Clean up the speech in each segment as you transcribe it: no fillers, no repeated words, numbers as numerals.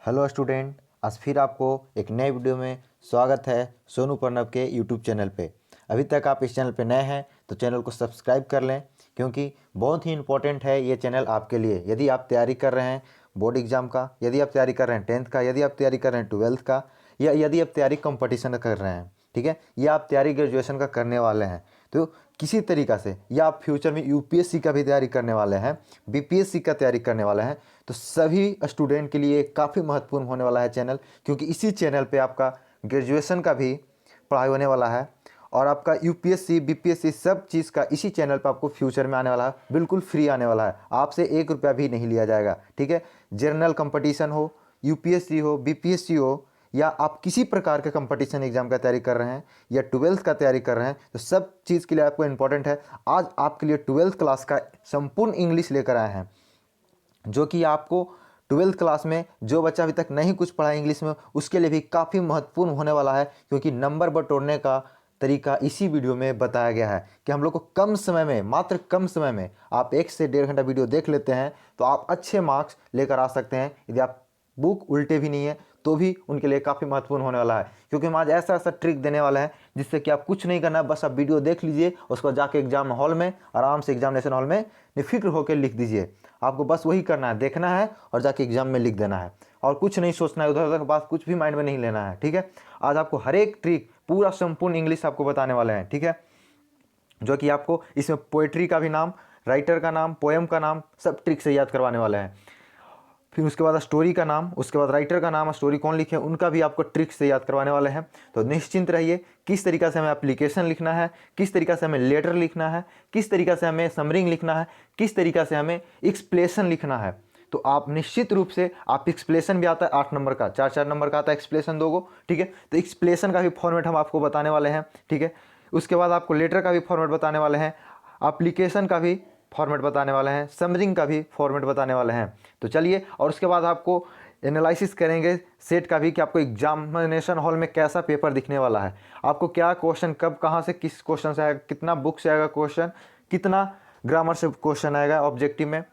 Hello student, आज फिर आपको एक नए वीडियो में स्वागत है सोनू प्रणव के यूट्यूब चैनल पे। अभी तक आप इस चैनल पे नए हैं तो चैनल को सब्सक्राइब कर लें, क्योंकि बहुत ही इंपॉर्टेंट है ये चैनल आपके लिए। यदि आप तैयारी कर रहे हैं बोर्ड एग्ज़ाम का, यदि आप तैयारी कर रहे हैं 10th का, यदि आप तैयारी कर रहे हैं 12th का, या यदि आप तैयारी कंपटीशन कर रहे हैं, ठीक है, या आप तैयारी ग्रेजुएशन का करने वाले हैं, तो किसी तरीक़ा से, या आप फ्यूचर में यूपीएससी का भी तैयारी करने वाले हैं, बीपीएससी का तैयारी करने वाले हैं, तो सभी स्टूडेंट के लिए काफ़ी महत्वपूर्ण होने वाला है चैनल। क्योंकि इसी चैनल पे आपका ग्रेजुएशन का भी पढ़ाई होने वाला है और आपका यूपीएससी बीपीएससी सब चीज़ का इसी चैनल पे आपको फ्यूचर में आने वाला है, बिल्कुल फ्री आने वाला है। आपसे 1 रुपया भी नहीं लिया जाएगा, ठीक है। जनरल कंपटीशन हो, यूपीएससी हो, बीपीएससी हो, या आप किसी प्रकार के कंपटीशन एग्जाम का तैयारी कर रहे हैं या 12th का तैयारी कर रहे हैं, तो सब चीज़ के लिए आपको इम्पोर्टेंट है। आज आपके लिए 12th क्लास का संपूर्ण इंग्लिश लेकर आए हैं, जो कि आपको 12th क्लास में जो बच्चा अभी तक नहीं कुछ पढ़ा इंग्लिश में, उसके लिए भी काफ़ी महत्वपूर्ण होने वाला है। क्योंकि नंबर बटोरने का तरीका इसी वीडियो में बताया गया है कि हम लोग को कम समय में, मात्र कम समय में, आप 1 से 1.5 घंटा वीडियो देख लेते हैं तो आप अच्छे मार्क्स लेकर आ सकते हैं। यदि आप बुक उल्टे भी नहीं है तो भी उनके लिए काफ़ी महत्वपूर्ण होने वाला है। क्योंकि हम आज ऐसा ऐसा ट्रिक देने वाला है जिससे कि आप कुछ नहीं करना, बस आप वीडियो देख लीजिए, उसके बाद जाके एग्जाम हॉल में आराम से एग्जामिनेशन हॉल में निफिक्र होकर लिख दीजिए। आपको बस वही करना है, देखना है और जाके एग्जाम में लिख देना है, और कुछ नहीं सोचना है, उधर उधर बात कुछ भी माइंड में नहीं लेना है, ठीक है। आज आपको हर एक ट्रिक, पूरा संपूर्ण इंग्लिश आपको बताने वाले हैं, ठीक है, जो कि आपको इसमें पोएट्री का भी नाम, राइटर का नाम, पोएम का नाम, सब ट्रिक से याद करवाने वाले हैं। फिर उसके बाद स्टोरी का नाम, उसके बाद राइटर का नाम, स्टोरी कौन लिखे, उनका भी आपको ट्रिक से याद करवाने वाले हैं। तो निश्चिंत रहिए, किस तरीक़ा से हमें एप्लीकेशन लिखना है, किस तरीक़ा से हमें लेटर लिखना है, किस तरीक़ा से हमें समरिंग लिखना है, किस तरीक़ा से हमें एक्सप्लेशन लिखना है। तो आप निश्चित रूप से, आप एक्सप्लेशन भी आता है 8 नंबर का, 4 नंबर का आता है एक्सप्लेशन 2 को, ठीक है। तो एक्सप्लेशन का भी फॉर्मेट हम आपको बताने वाले हैं, ठीक है। उसके बाद आपको लेटर का भी फॉर्मेट बताने वाले हैं, एप्लीकेशन का भी फॉर्मेट बताने वाले हैं, समरिंग का भी फॉर्मेट बताने वाले हैं। तो चलिए, और उसके बाद आपको एनालिसिस करेंगे सेट का भी, कि आपको एग्जामिनेशन हॉल में कैसा पेपर दिखने वाला है, आपको क्या क्वेश्चन कब कहाँ से किस क्वेश्चन से आएगा, कितना बुक से आएगा क्वेश्चन, कितना ग्रामर से क्वेश्चन आएगा ऑब्जेक्टिव में,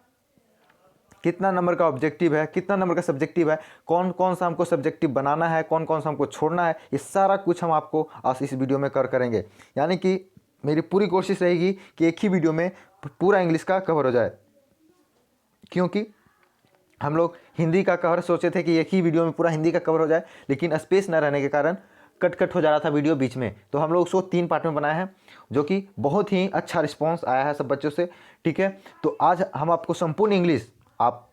कितना नंबर का ऑब्जेक्टिव है, कितना नंबर का सब्जेक्टिव है, कौन कौन सा हमको सब्जेक्टिव बनाना है, कौन कौन सा हमको छोड़ना है, ये सारा कुछ हम आपको आज इस वीडियो में करेंगे। यानी कि मेरी पूरी कोशिश रहेगी कि एक ही वीडियो में पूरा इंग्लिश का कवर हो जाए। क्योंकि हम लोग हिंदी का कवर सोचे थे कि एक ही वीडियो में पूरा हिंदी का कवर हो जाए, लेकिन स्पेस न रहने के कारण कट हो जा रहा था वीडियो बीच में। तो हम लोग उसको 3 पार्ट में बनाए हैं, जो कि बहुत ही अच्छा रिस्पांस आया है सब बच्चों से, ठीक है। तो आज हम आपको संपूर्ण इंग्लिश, आप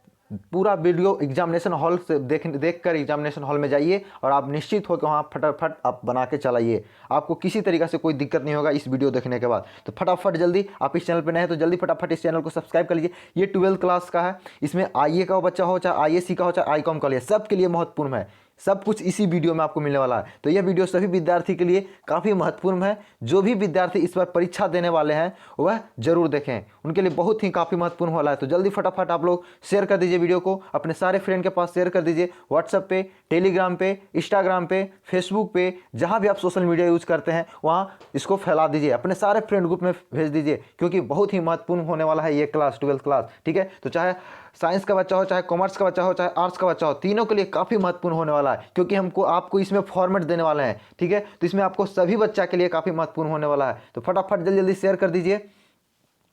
पूरा वीडियो एग्जामिनेशन हॉल से देख कर एग्जामिनेशन हॉल में जाइए और आप निश्चित हो कि वहाँ फटाफट आप बना के चलाइए। आपको किसी तरीक़े से कोई दिक्कत नहीं होगा इस वीडियो देखने के बाद। तो फटाफट जल्दी, आप इस चैनल पे नए हैं तो जल्दी फटाफट इस चैनल को सब्सक्राइब कर लीजिए। ये 12th क्लास का है, इसमें आईए का बच्चा हो, चाहे आईएससी का हो, चाहे आईकॉम का हो, सबके लिए महत्वपूर्ण है। सब कुछ इसी वीडियो में आपको मिलने वाला है। तो यह वीडियो सभी विद्यार्थी के लिए काफ़ी महत्वपूर्ण है। जो भी विद्यार्थी इस बार परीक्षा देने वाले हैं वह जरूर देखें, उनके लिए बहुत ही काफ़ी महत्वपूर्ण वाला है। तो जल्दी फटाफट आप लोग शेयर कर दीजिए वीडियो को, अपने सारे फ्रेंड के पास शेयर कर दीजिए, व्हाट्सएप पे, टेलीग्राम पे, इंस्टाग्राम पे, फेसबुक पे, जहाँ भी आप सोशल मीडिया यूज़ करते हैं वहाँ इसको फैला दीजिए, अपने सारे फ्रेंड ग्रुप में भेज दीजिए, क्योंकि बहुत ही महत्वपूर्ण होने वाला है ये क्लास, 12th क्लास, ठीक है। तो चाहे साइंस का बच्चा हो, चाहे कॉमर्स का बच्चा हो, चाहे आर्ट्स का बच्चा हो, तीनों के लिए काफ़ी महत्वपूर्ण होने वाला है। क्योंकि हमको आपको इसमें फॉर्मेट देने वाले हैं, ठीक है। तो इसमें आपको सभी बच्चा के लिए काफ़ी महत्वपूर्ण होने वाला है। तो फटाफट जल्दी जल्दी शेयर कर दीजिए।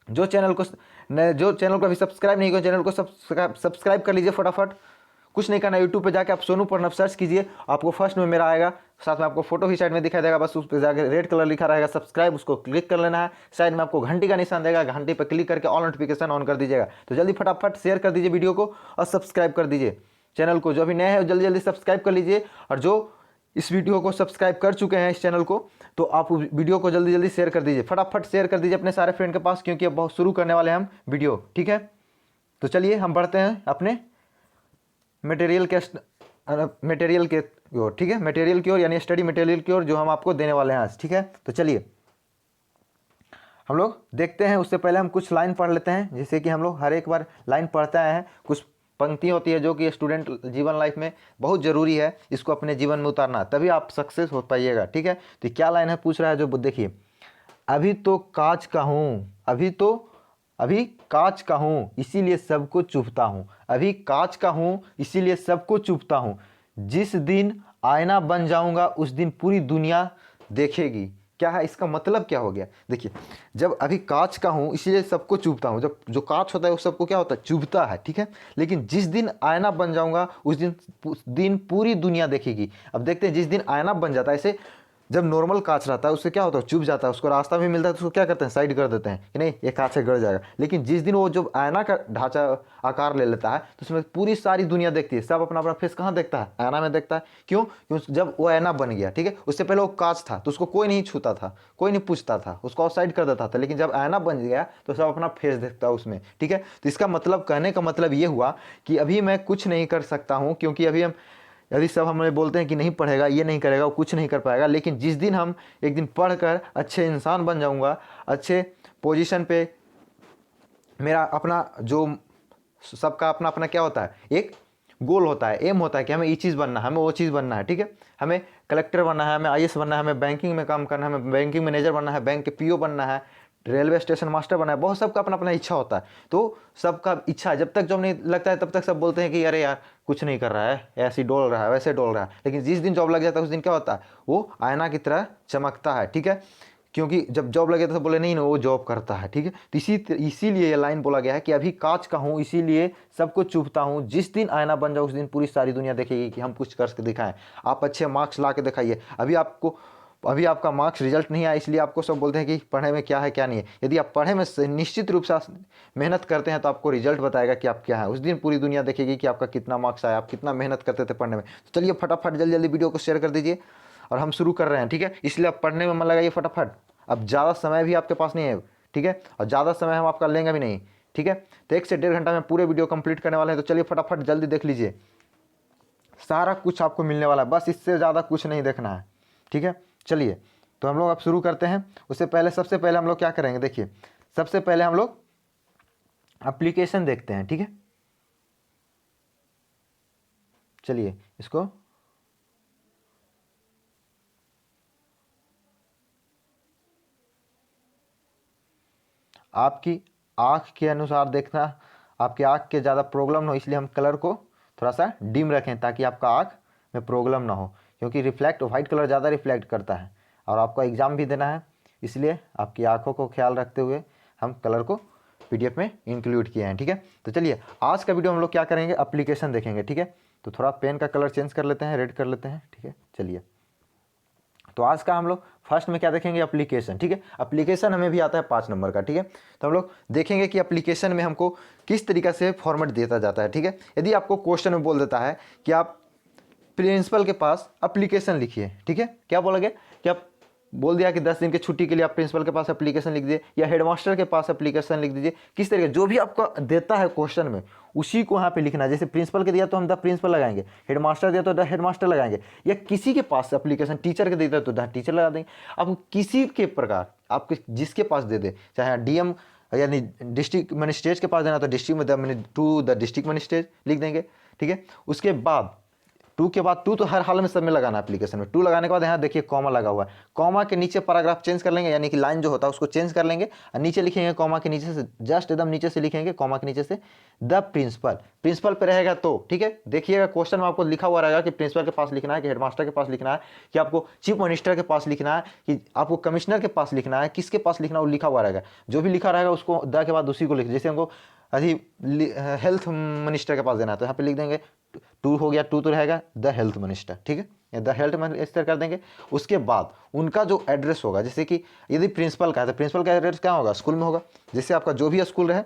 जो चैनल को अभी सब्सक्राइब नहीं किया, चैनल को सब्सक्राइब कर लीजिए फटाफट। कुछ नहीं करना, यूट्यूब पे जाके आप सोनू प्रणव सर्च कीजिए, आपको फर्स्ट में मेरा आएगा, साथ में आपको फोटो ही साइड में दिखाई देगा, बस उस पर जाकर रेड कलर लिखा रहेगा सब्सक्राइब, उसको क्लिक कर लेना है। साइड में आपको घंटी का निशान देगा, घंटी पर क्लिक करके ऑल नोटिफिकेशन ऑन कर दीजिएगा। तो जल्दी फटाफट शेयर कर दीजिए वीडियो को और सब्सक्राइब कर दीजिए चैनल को। जो भी नए हैं जल्दी जल्दी सब्सक्राइब कर लीजिए, और जो इस वीडियो को सब्सक्राइब कर चुके हैं इस चैनल को, तो आप वीडियो को जल्दी जल्दी शेयर कर दीजिए, फटाफट शेयर कर दीजिए अपने सारे फ्रेंड के पास, क्योंकि अब बहुत शुरू करने वाले हैं हम वीडियो, ठीक है। तो चलिए हम बढ़ते हैं अपने मटेरियल के ओर, ठीक है, मटेरियल की ओर, यानी स्टडी मटेरियल की ओर, जो हम आपको देने वाले हैं आज, ठीक है। तो चलिए हम लोग देखते हैं। उससे पहले हम कुछ लाइन पढ़ लेते हैं, जैसे कि हम लोग हर एक बार लाइन पढ़ते आए हैं। कुछ पंक्ति होती है जो कि स्टूडेंट जीवन लाइफ में बहुत ज़रूरी है, इसको अपने जीवन में उतारना, तभी आप सक्सेस हो पाइएगा, ठीक है। तो क्या लाइन है पूछ रहा है, जो देखिए, अभी तो काज का हूँ, अभी कांच का हूँ इसीलिए सबको चुभता हूँ, अभी कांच का हूँ इसीलिए सबको चुभता हूँ, जिस दिन आईना बन जाऊंगा उस दिन पूरी दुनिया देखेगी। क्या है इसका मतलब, क्या हो गया? देखिए, जब अभी कांच का हूँ इसीलिए सबको चुभता हूँ, जब जो कांच होता है वो सबको क्या होता है, चुभता है, ठीक है। लेकिन जिस दिन आईना बन जाऊंगा उस दिन पूरी दुनिया देखेगी। अब देखते हैं, जिस दिन आईना बन जाता है, ऐसे जब नॉर्मल कांच रहता है उससे क्या होता है, चुभ जाता है, उसको रास्ता भी मिलता है तो उसको क्या करते हैं, साइड कर देते हैं कि नहीं ये कांच से गड़ जाएगा। लेकिन जिस दिन वो जब आईना का ढांचा आकार ले लेता है तो उसमें पूरी सारी दुनिया देखती है, सब अपना अपना फेस कहाँ देखता है, आईना में देखता है। क्यों? क्योंकि जब वो आईना बन गया, ठीक है, उससे पहले वो कांच था तो उसको कोई नहीं छूता था, कोई नहीं पूछता था, उसको साइड कर देता था। लेकिन जब आईना बन गया तो सब अपना फेस देखता है उसमें, ठीक है। तो इसका मतलब, कहने का मतलब ये हुआ कि अभी मैं कुछ नहीं कर सकता हूँ, क्योंकि अभी हम, यदि सब हमें बोलते हैं कि नहीं पढ़ेगा, ये नहीं करेगा, वो कुछ नहीं कर पाएगा। लेकिन जिस दिन हम एक दिन पढ़कर अच्छे इंसान बन जाऊंगा, अच्छे पोजीशन पे, मेरा अपना जो, सबका अपना अपना क्या होता है, एक गोल होता है, एम होता है कि हमें ये चीज़ बनना है, हमें वो चीज़ बनना है, ठीक है। हमें कलेक्टर बनना है, हमें आईएएस बनना है, हमें बैंकिंग में काम करना है, हमें बैंकिंग मैनेजर बनना है, बैंक के पीओ बनना है, रेलवे स्टेशन मास्टर बनना है। बहुत सबका अपना अपना इच्छा होता है। तो सबका इच्छा जब तक जब नहीं लगता है तब तक सब बोलते हैं कि अरे यार कुछ नहीं कर रहा है, ऐसे डोल रहा है, वैसे डोल रहा है। लेकिन जिस दिन जॉब लग जाता है उस दिन क्या होता है, वो आईना की तरह चमकता है, ठीक है। क्योंकि जब जॉब लगे तो बोले नहीं ना वो जॉब करता है, ठीक है। तो इसीलिए ये लाइन बोला गया है कि अभी कांच का हूँ इसीलिए सबको चुभता हूँ, जिस दिन आईना बन जाओ उस दिन पूरी सारी दुनिया देखेगी कि हम कुछ करके दिखाएं। आप अच्छे मार्क्स ला के दिखाइए। अभी आपका मार्क्स रिजल्ट नहीं आया इसलिए आपको सब बोलते हैं कि पढ़े में क्या है क्या नहीं है। यदि आप पढ़े में निश्चित रूप से मेहनत करते हैं तो आपको रिजल्ट बताएगा कि आप क्या है। उस दिन पूरी दुनिया देखेगी कि आपका कितना मार्क्स आया, आप कितना मेहनत करते थे पढ़ने में। तो चलिए फटाफट जल्दी जल्दी वीडियो को शेयर कर दीजिए और हम शुरू कर रहे हैं, ठीक है। इसलिए आप पढ़ने में मन लगाइए फटाफट। अब ज़्यादा समय भी आपके पास नहीं है, ठीक है, और ज़्यादा समय हम आपका लेंगे भी नहीं, ठीक है। तो 1 से 1.5 घंटा में पूरे वीडियो कंप्लीट करने वाले हैं। तो चलिए फटाफट जल्दी देख लीजिए, सारा कुछ आपको मिलने वाला है, बस इससे ज़्यादा कुछ नहीं देखना है, ठीक है। चलिए तो हम लोग अब शुरू करते हैं। उससे पहले सबसे पहले हम लोग क्या करेंगे, देखिए सबसे पहले हम लोग एप्लीकेशन देखते हैं, ठीक है। चलिए इसको आपकी आँख के अनुसार देखना, आपकी आँख के ज़्यादा प्रॉब्लम ना हो इसलिए हम कलर को थोड़ा सा डिम रखें ताकि आपका आँख में प्रॉब्लम ना हो, क्योंकि रिफ्लेक्ट वाइट कलर ज़्यादा रिफ्लेक्ट करता है और आपका एग्ज़ाम भी देना है, इसलिए आपकी आँखों को ख्याल रखते हुए हम कलर को पीडीएफ में इंक्लूड किए हैं, ठीक है। तो चलिए आज का वीडियो हम लोग क्या करेंगे, एप्लीकेशन देखेंगे, ठीक है। तो थोड़ा पेन का कलर चेंज कर लेते हैं, रेड कर लेते हैं, ठीक है। चलिए तो आज का हम लोग फर्स्ट में क्या देखेंगे, एप्लीकेशन, ठीक है। एप्लीकेशन हमें भी आता है 5 नंबर का, ठीक है। तो हम लोग देखेंगे कि एप्लीकेशन में हमको किस तरीक़े से फॉर्मेट देता जाता है, ठीक है। यदि आपको क्वेश्चन में बोल देता है कि आप प्रिंसिपल के पास एप्लीकेशन लिखिए, ठीक है, क्या बोला गया कि आप बोल दिया कि 10 दिन की छुट्टी के लिए आप प्रिंसिपल के पास एप्लीकेशन लिख दीजिए या हेडमास्टर के पास एप्लीकेशन लिख दीजिए। किस तरीके जो भी आपका देता है क्वेश्चन में उसी को यहाँ पे लिखना है। जैसे प्रिंसिपल के दिया तो हम द प्रिंसिपल लगाएंगे, हेडमास्टर दिया तो द हेडमास्टर लगाएंगे, या किसी के पास एप्लीकेशन टीचर के देता है तो द टीचर लगा देंगे। अब किसी के प्रकार आपके जिसके पास दे दे, चाहे डीएम यानी डिस्ट्रिक्ट मजिस्ट्रेट के पास देना तो डिस्ट्रिक्ट में टू द डिस्ट्रिक्ट मजिस्ट्रेट लिख देंगे, ठीक है। उसके बाद टू के बाद टू तो हर हाल में सब में लगाना है एप्लीकेशन में। टू लगाने के बाद यहाँ देखिए कॉमा लगा हुआ है, कॉमा के नीचे पैराग्राफ चेंज कर लेंगे, यानी कि लाइन जो होता है उसको चेंज कर लेंगे और नीचे लिखेंगे कॉमा के नीचे से, जस्ट एकदम नीचे से लिखेंगे कॉमा के नीचे से द प्रिंसिपल। प्रिंसिपल पे रहेगा तो ठीक है। देखिएगा क्वेश्चन में आपको लिखा हुआ रहेगा कि प्रिंसिपल के पास लिखना है, कि हेडमास्टर के पास लिखना है, कि आपको चीफ मिनिस्टर के पास लिखना है, कि आपको कमिश्नर के पास लिखना है, किसके पास लिखना है वो लिखा हुआ रहेगा। जो भी लिखा रहेगा उसको द के बाद उसी को लिख, जैसे हमको अभी हेल्थ मिनिस्टर के पास देना है तो यहाँ पे लिख देंगे टू हो गया, टू तो रहेगा द हेल्थ मिनिस्टर, ठीक है, द हेल्थ मिनिस्टर कर देंगे। उसके बाद उनका जो एड्रेस होगा, जैसे कि यदि प्रिंसिपल का है तो प्रिंसिपल का एड्रेस क्या होगा, स्कूल में होगा। जैसे आपका जो भी स्कूल रहे,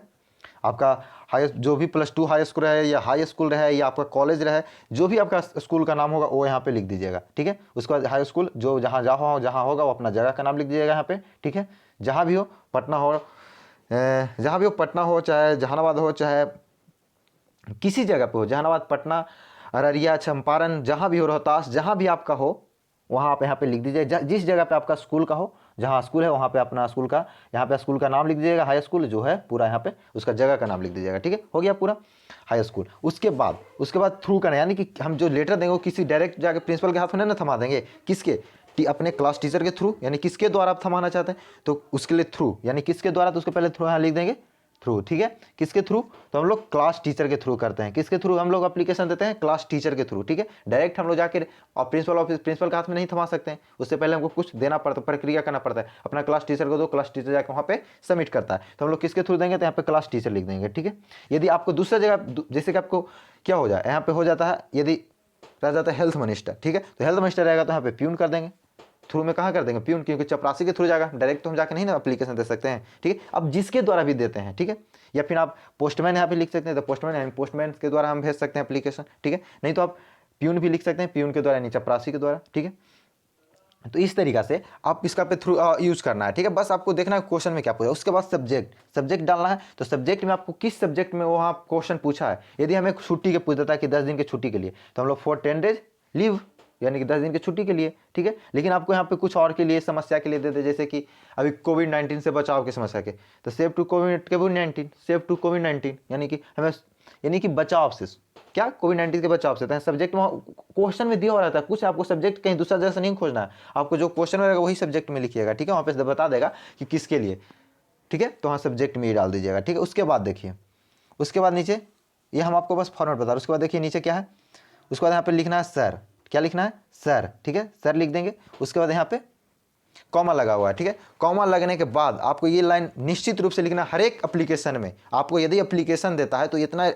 आपका हाई जो भी +2 हाई स्कूल रहे या हाई स्कूल रहे या आपका कॉलेज रहे, जो भी आपका स्कूल का नाम होगा वो यहाँ पे लिख दीजिएगा, ठीक है। उसके बाद हाई स्कूल जो जहाँ होगा वो अपना जगह का नाम लिख दीजिएगा यहाँ पे, ठीक है। जहाँ भी हो, पटना हो, जहाँ भी हो, पटना हो चाहे जहानाबाद हो चाहे किसी जगह पे हो, जहानाबाद, पटना, अररिया, चंपारण, जहाँ भी हो, रोहतास, जहाँ भी आपका हो वहाँ आप यहाँ पे लिख दीजिए। जिस जगह पे आपका स्कूल का हो, जहाँ स्कूल है वहाँ पे अपना स्कूल का, यहाँ पे स्कूल का नाम लिख दीजिएगा। हाई स्कूल जो है पूरा यहाँ पे उसका जगह का नाम लिख दीजिएगा, ठीक है। हो गया पूरा हाई स्कूल। उसके बाद थ्रू करना, यानी कि हम जो लेटर देंगे वो किसी डायरेक्ट जाके प्रिंसिपल के हाथ में ना थमा देंगे, किसके, अपने क्लास टीचर के थ्रू, यानी किसके द्वारा आप थमाना चाहते हैं तो उसके लिए थ्रू, यानी किसके द्वारा, तो उसके पहले थ्रू यहाँ लिख देंगे थ्रू, ठीक है। किसके थ्रू? तो हम लोग क्लास टीचर के थ्रू करते हैं। किसके थ्रू हम लोग एप्लीकेशन देते हैं? क्लास टीचर के थ्रू, ठीक है। डायरेक्ट हम लोग जाके और प्रिंसिपल के हाथ में नहीं थमा सकते हैं, उससे पहले हमको कुछ देना पड़ता है, प्रक्रिया करना पड़ता है। अपना क्लास टीचर को दो, क्लास टीचर जाकर वहाँ पे सबमिट करता है। तो हम लोग किसके थ्रू देंगे? तो यहाँ पे क्लास टीचर लिख देंगे, ठीक है। यदि आपको दूसरा जगह, जैसे कि आपको क्या हो जाए, यहाँ पे हो जाता है, यदि रह जाता है हेल्थ मिनिस्टर, ठीक है, तो हेल्थ मिनिस्टर रहेगा तो यहाँ पे प्यून कर देंगे। थ्रू में कहाँ कर देंगे? प्यून, क्योंकि चपरासी के थ्रू जाएगा, डायरेक्ट तो हम जाके नहीं ना एप्लीकेशन दे सकते हैं, ठीक है। अब जिसके द्वारा भी देते हैं, ठीक है, या फिर आप पोस्टमैन यहाँ पे लिख सकते हैं, तो पोस्टमैन के द्वारा हम भेज सकते हैं एप्लीकेशन, ठीक है। नहीं तो आप प्यून भी लिख सकते हैं, प्यून के द्वारा नहीं, चपरासी के द्वारा, ठीक है। तो इस तरीका से आप इसका पे थ्रू यूज करना है, ठीक है। बस आपको देखना है क्वेश्चन में क्या पूछा। उसके बाद सब्जेक्ट डालना है। तो सब्जेक्ट में आपको किस सब्जेक्ट में वहाँ क्वेश्चन पूछा है। यदि हमें छुट्टी के पूछ देता है कि 10 दिन की छुट्टी के लिए, तो हम लोग फॉर 10 डेज लीव, यानी कि 10 दिन की छुट्टी के लिए, ठीक है। लेकिन आपको यहाँ पे कुछ और के लिए, समस्या के लिए दे दे, जैसे कि अभी कोविड-19 से बचाव की समस्या के, तो सेव टू कोविड-19, यानी कि बचाव से, क्या? कोविड-19 के बचाव से। तो सब्जेक्ट वहाँ क्वेश्चन में दिया हो रहता है, कुछ आपको सब्जेक्ट कहीं दूसरा जगह से नहीं खोजना है, आपको जो क्वेश्चन में रहेगा वही सब्जेक्ट में लिखिएगा, ठीक है। वहाँ पे बता देगा कि किसके लिए, ठीक है। तो वहाँ सब्जेक्ट में ही डाल दीजिएगा, ठीक है। उसके बाद देखिए, उसके बाद नीचे ये हम आपको बस फॉर्मेट बता रहे हैं। उसके बाद देखिए नीचे क्या है, उसके बाद यहाँ पे लिखना है सर। क्या लिखना है? सर, ठीक है, सर लिख देंगे। उसके बाद यहाँ पे कॉमा लगा हुआ है, ठीक है। कॉमा लगने के बाद आपको ये लाइन निश्चित रूप से लिखना। हर एक एप्लीकेशन में आपको यदि एप्लीकेशन देता है तो इतना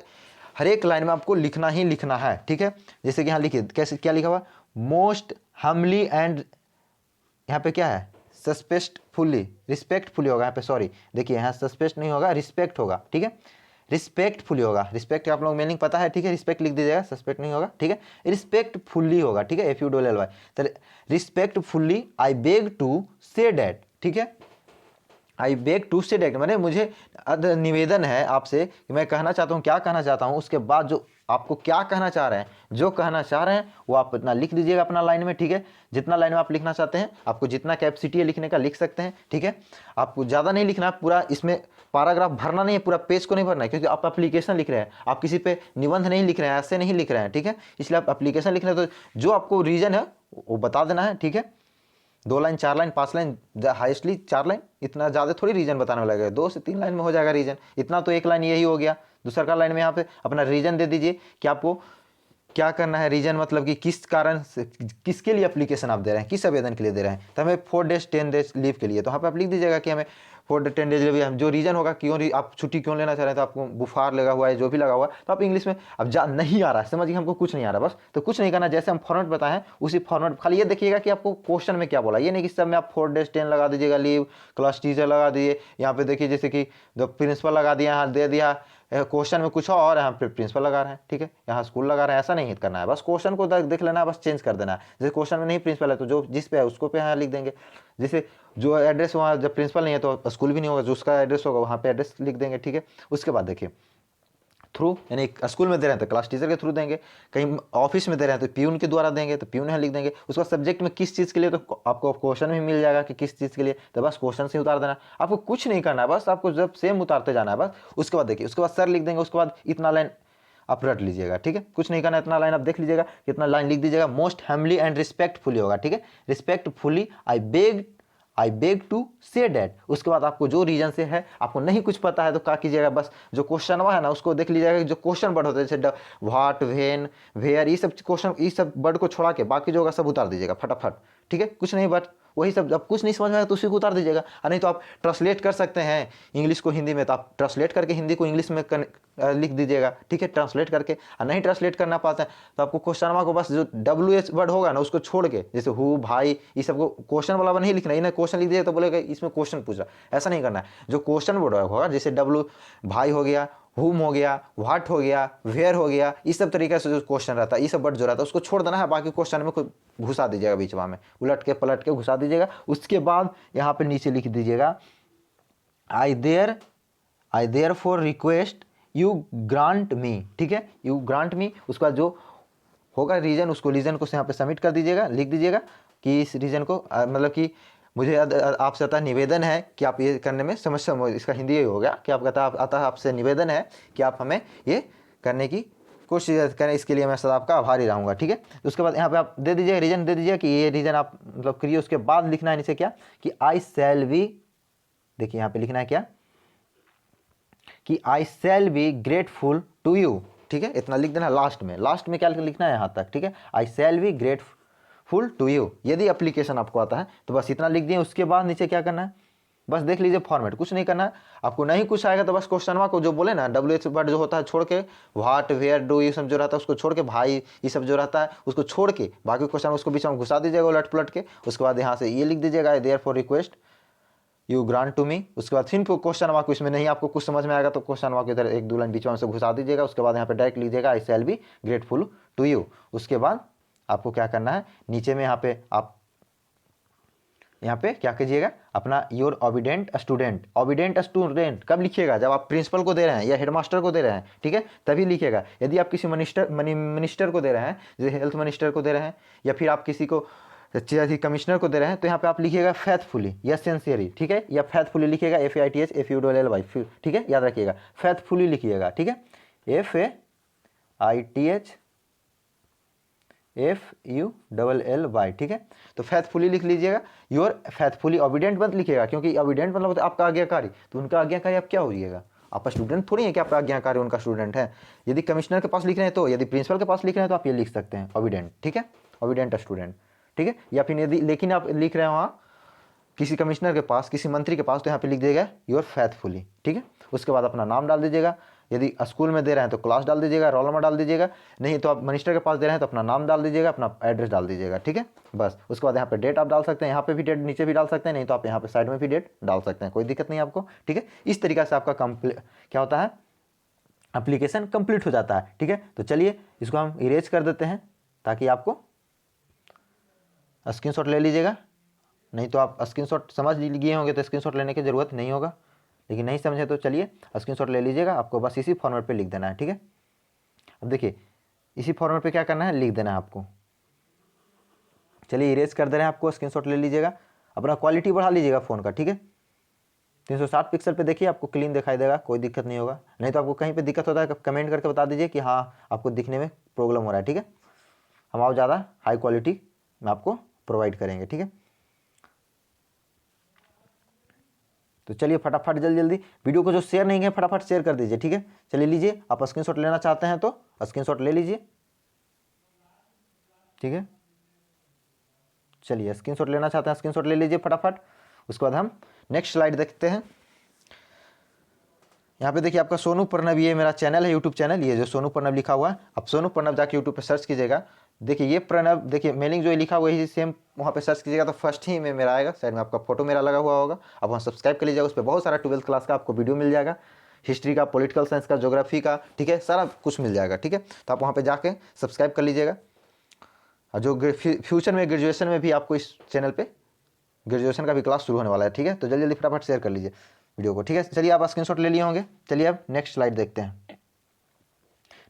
हर एक लाइन में आपको लिखना ही लिखना है, ठीक है। जैसे कि यहाँ लिखिए, कैसे, क्या लिखा हुआ? मोस्ट हम्बली एंड, यहाँ पे क्या है? रिस्पेक्टफुली होगा यहाँ पे, सॉरी, देखिए यहाँ सस्पेक्ट नहीं होगा, रिस्पेक्ट होगा, ठीक है। रिस्पेक्टफुली होगा, रिस्पेक्ट आप लोग मीनिंग पता है, ठीक है। रिस्पेक्ट लिख दीजिएगा, सस्पेक्ट नहीं होगा, ठीक है। रिस्पेक्टफुली होगा, ठीक है, FULLY। तो respectfully I beg to say that, ठीक है। I beg to say that मैंने, मुझे निवेदन है आपसे कि मैं कहना चाहता हूँ, क्या कहना चाहता हूँ, उसके बाद जो आपको क्या कहना चाह रहे हैं, जो कहना चाह रहे हैं वो आप इतना लिख दीजिएगा अपना लाइन में, ठीक है। जितना लाइन में आप लिखना चाहते हैं, आपको जितना कैपेसिटी है लिखने का लिख सकते हैं, ठीक है। आपको ज़्यादा नहीं लिखना, पूरा इसमें पैराग्राफ भरना नहीं है, पूरा पेज को नहीं भरना है, क्योंकि आप एप्लीकेशन लिख रहे हैं, आप किसी पे निबंध नहीं लिख रहे हैं, ऐसे नहीं लिख रहे हैं, ठीक है। इसलिए आप एप्लीकेशन लिख रहे हैं, तो जो आपको रीजन है वो बता देना है, ठीक है। 2 लाइन, 4 लाइन, 5 लाइन, हाइस्टली 4 लाइन, इतना ज़्यादा थोड़ी रीजन बताने वाला है। 2 से 3 लाइन में हो जाएगा रीजन, इतना तो 1 लाइन यही हो गया। दूसरा का लाइन में यहाँ पे अपना रीजन दे दीजिए कि आपको क्या करना है। रीजन मतलब कि किस कारण से, किसके लिए एप्लीकेशन आप दे रहे हैं, किस आवेदन के लिए दे रहे हैं। तो हमें 4 डेज 10 डेज लीव के लिए, तो यहाँ पे आप लिख दीजिएगा कि हमें 4 10 डेज लीव, जो रीजन होगा, क्यों आप छुट्टी क्यों लेना चाह रहे हैं, तो आपको बुखार लगा हुआ है, जो भी लगा हुआ है, तो आप इंग्लिश में, अब नहीं आ रहा है, समझिए हमको कुछ नहीं आ रहा बस, तो कुछ नहीं करना, जैसे हम फॉर्मेट बताए हैं उसी फॉर्मेट, खाली ये देखिएगा कि आपको क्वेश्चन में क्या बोला। ये नहीं कि सब में आप 4 डेज 10 लगा दीजिएगा लीव, क्लास टीचर लगा दीजिए। यहाँ पे देखिए, जैसे कि प्रिंसिपल लगा दिया, यहाँ दे दिया, क्वेश्चन में कुछ और, यहाँ पे प्रिंसिपल लगा रहे हैं, ठीक है, यहाँ स्कूल लगा रहे हैं, ऐसा नहीं करना है। बस क्वेश्चन को देख लेना है, बस चेंज कर देना है। जैसे क्वेश्चन में नहीं प्रिंसिपल है तो जो जिस पे है उसको पे यहाँ लिख देंगे। जैसे जो एड्रेस वहाँ जब प्रिंसिपल नहीं है तो स्कूल भी नहीं होगा, जो उसका एड्रेस होगा वहाँ पे एड्रेस लिख देंगे, ठीक है। उसके बाद देखिए, थ्रू, यानी स्कूल में दे रहे हैं तो क्लास टीचर के थ्रू देंगे, कहीं ऑफिस में दे रहे हैं तो प्यून के द्वारा देंगे, तो प्यून यहाँ लिख देंगे। उसका सब्जेक्ट में किस चीज़ के लिए, तो आपको क्वेश्चन भी मिल जाएगा कि किस चीज़ के लिए, तो बस क्वेश्चन से उतार देना। आपको कुछ नहीं करना है, बस आपको जब सेम उतारते जाना है बस। उसके बाद देखिए, उसके बाद सर लिख देंगे, उसके बाद इतना लाइन आप रट लीजिएगा, ठीक है। कुछ नहीं करना, इतना लाइन आप देख लीजिएगा, कितना लाइन लिख दीजिएगा। मोस्ट हम्बली एंड रिस्पेक्टफुली होगा, ठीक है। Respectfully I beg to say that. उसके बाद आपको जो रीजन से है, आपको नहीं कुछ पता है तो क्या कीजिएगा, बस जो क्वेश्चन हुआ है ना उसको देख लीजिएगा, जो क्वेश्चन वर्ड होते हैं जैसे व्हाट, व्हेन, वेयर, ये सब क्वेश्चन, ये सब वर्ड को छोड़ा के बाकी जो होगा सब उतार दीजिएगा फटाफट, ठीक है। कुछ नहीं, बट वही सब, जब कुछ नहीं समझ में आएगा तो उसी को उतार दीजिएगा। और नहीं तो आप ट्रांसलेट कर सकते हैं इंग्लिश को हिंदी में, तो आप ट्रांसलेट करके हिंदी को इंग्लिश में लिख दीजिएगा, ठीक है, ट्रांसलेट करके। और नहीं ट्रांसलेट करना पाते हैं तो आपको क्वेश्चन को बस जो WH वर्ड होगा ना उसको छोड़ के, जैसे हु, भाई, ये सबको क्वेश्चन वाला नहीं लिखना। इन्हें क्वेश्चन लिख दिया तो बोलेगा इसमें क्वेश्चन पूछ रहा, ऐसा नहीं करना है। जो क्वेश्चन वर्ड होगा, जैसे भाई हो गया, हुम हो गया, व्हाट हो गया, वेयर हो गया, इस सब तरीके से जो क्वेश्चन रहता है, ये सब वर्ड जो रहता है उसको छोड़ देना है। बाकी क्वेश्चन में घुसा दीजिएगा, बीच में उलट के पलट के घुसा दीजिएगा। उसके बाद यहाँ पे नीचे लिख दीजिएगा I therefore request you grant me, ठीक है, यू ग्रांट मी। उसके बाद जो होगा रीजन, उसको रीजन को यहाँ पे सबमिट कर दीजिएगा, लिख दीजिएगा कि इस रीजन को, मतलब कि मुझे आपसे आता निवेदन है कि आप ये करने में समस्या, इसका हिंदी ये हो गया कि आप कहता आता आपसे निवेदन है कि आप हमें ये करने की कोशिश करें, इसके लिए मैं सदा आपका आभारी रहूँगा, ठीक है। उसके बाद यहाँ पे आप दे दीजिए रीजन, दे दीजिए कि ये रीजन आप मतलब करिए। उसके बाद लिखना है नीचे क्या, कि आई शैल बी, देखिए यहाँ पे लिखना है क्या, कि I shall be grateful to you, ठीक है, इतना लिख देना लास्ट में क्या लिखना है यहाँ तक, ठीक है, I shall be grateful to you. यदि एप्लीकेशन आपको आता है तो बस इतना लिख दिए। उसके बाद नीचे क्या करना है, बस देख लीजिए फॉर्मेट, कुछ नहीं करना है आपको। नहीं कुछ आएगा तो बस क्वेश्चन मार्क को जो बोले ना WH वर्ड जो होता है छोड़ के, व्हाट वेयर डू ये सब जो रहता है उसको छोड़ के, भाई ये सब जो रहता है उसको छोड़ के बाकी क्वेश्चन उसको बीच में घुसा दीजिएगा उलट पुलट के। उसके बाद यहाँ से ये लिख दीजिएगा therefore request you grant to me. उसके बाद फिर क्वेश्चन मार्क इसमें नहीं आपको कुछ समझ में आएगा तो क्वेश्चन मार्क इधर एक दो लाइन बीच में से घुसा दीजिएगा। उसके बाद यहाँ पे डायरेक्ट लीजिएगा I shall be grateful to you. उसके बाद आपको क्या करना है, नीचे में यहाँ पे आप यहाँ पे क्या कीजिएगा, अपना योर ओबीडेंट स्टूडेंट कब लिखिएगा, जब आप प्रिंसिपल को दे रहे हैं या हेडमास्टर को दे रहे हैं, ठीक है, तभी लिखिएगा। यदि आप किसी मिनिस्टर को दे रहे हैं, जैसे हेल्थ मिनिस्टर को दे रहे हैं या फिर आप किसी को कमिश्नर को दे रहे हैं, तो यहाँ पे आप लिखिएगा फैथफुली या सिंसियरली, ठीक है, या फैथफुली लिखिएगा FAITH FULLY, ठीक है, याद रखिएगा फैथफुली लिखिएगा, ठीक है, FAITH FULLY, ठीक है। तो फैथफुली लिख लीजिएगा, योर फैथफुली ओबीडेंट मत लिखिएगा, क्योंकि ओबीडेंट मतलब आपका आज्ञाकारी, तो उनका आज्ञाकारी आप क्या हो जाइएगा, आप स्टूडेंट थोड़ी है कि आप आज्ञाकारी उनका स्टूडेंट है। यदि कमिश्नर के पास लिख रहे हैं तो, यदि प्रिंसिपल के पास लिख रहे हैं तो आप ये लिख सकते हैं ओबीडेंट, ठीक है, ओबीडेंट स्टूडेंट, ठीक है। या फिर यदि लेकिन आप लिख रहे हैं वहाँ किसी कमिश्नर के पास, किसी मंत्री के पास, तो यहाँ पे लिख दीजिएगा योर फैथफुली, ठीक है। उसके बाद अपना नाम डाल दीजिएगा, यदि स्कूल में दे रहे हैं तो क्लास डाल दीजिएगा, रोल नंबर डाल दीजिएगा, नहीं तो आप मिनिस्टर के पास दे रहे हैं तो अपना नाम डाल दीजिएगा, अपना एड्रेस डाल दीजिएगा, ठीक है, बस। उसके बाद यहाँ पे डेट आप डाल सकते हैं, यहाँ पे भी डेट नीचे भी डाल सकते हैं, नहीं तो आप यहाँ पे साइड में भी डेट डाल सकते हैं, कोई दिक्कत नहीं आपको, ठीक है। इस तरीके से आपका क्या होता है, एप्लीकेशन कंप्लीट हो जाता है, ठीक है। तो चलिए इसको हम इरेज कर देते हैं ताकि आपको स्क्रीनशॉट ले लीजिएगा, नहीं तो आप स्क्रीनशॉट समझ लिए होंगे तो स्क्रीनशॉट लेने की ज़रूरत नहीं होगा, लेकिन नहीं समझे तो चलिए स्क्रीनशॉट ले लीजिएगा। आपको बस इसी फॉर्मेट पे लिख देना है, ठीक है। अब देखिए इसी फॉर्मेट पे क्या करना है, लिख देना है आपको। चलिए इरेज कर दे रहे हैं आपको, स्क्रीनशॉट ले लीजिएगा, अपना क्वालिटी बढ़ा लीजिएगा फ़ोन का, ठीक है। 360 पिक्सल पे देखिए आपको क्लीन दिखाई देगा, कोई दिक्कत नहीं होगा। नहीं तो आपको कहीं पे दिक्कत होता है कमेंट करके बता दीजिए कि हाँ आपको दिखने में प्रॉब्लम हो रहा है, ठीक है। हम और ज़्यादा हाई क्वालिटी में आपको प्रोवाइड करेंगे, ठीक है। तो चलिए फटाफट जल्दी वीडियो को जो शेयर नहीं किया फटाफट शेयर कर दीजिए, ठीक है। चलिए लीजिए, आप स्क्रीनशॉट लेना चाहते हैं तो स्क्रीनशॉट ले लीजिए, ठीक है। चलिए स्क्रीनशॉट लेना चाहते हैं स्क्रीनशॉट ले लीजिए फटाफट। उसके बाद हम नेक्स्ट स्लाइड देखते हैं। यहाँ पे देखिए आपका सोनू प्रणव, ये मेरा चैनल है यूट्यूब चैनल, ये जो सोनू प्रणव लिखा हुआ है, आप सोनू प्रणव जाके यूट्यूब पे सर्च कीजिएगा। देखिए ये प्रणव, देखिए मेलिंग जो लिखा हुआ है सेम वहाँ पे सर्च कीजिएगा तो फर्स्ट ही में मेरा आएगा, साइड में आपका फोटो मेरा लगा हुआ होगा, आप वहाँ सब्सक्राइब कर लीजिएगा। उस पर बहुत सारा 12th क्लास का आपको वीडियो मिल जाएगा, हिस्ट्री का, पॉलिटिकल साइंस का, ज्योग्राफी का, ठीक है, सारा कुछ मिल जाएगा, ठीक है। तो आप वहाँ पर जाके सब्सक्राइब कर लीजिएगा। और जो फ्यूचर में ग्रेजुएशन में भी आपको इस चैनल पर ग्रेजुएशन का भी क्लास शुरू होने वाला है, ठीक है। तो जल्दी जल्दी फटाफट शेयर कर लीजिए वीडियो को, ठीक है। चलिए आप स्क्रीनशॉट ले लिए होंगे। चलिए अब नेक्स्ट स्लाइड देखते हैं।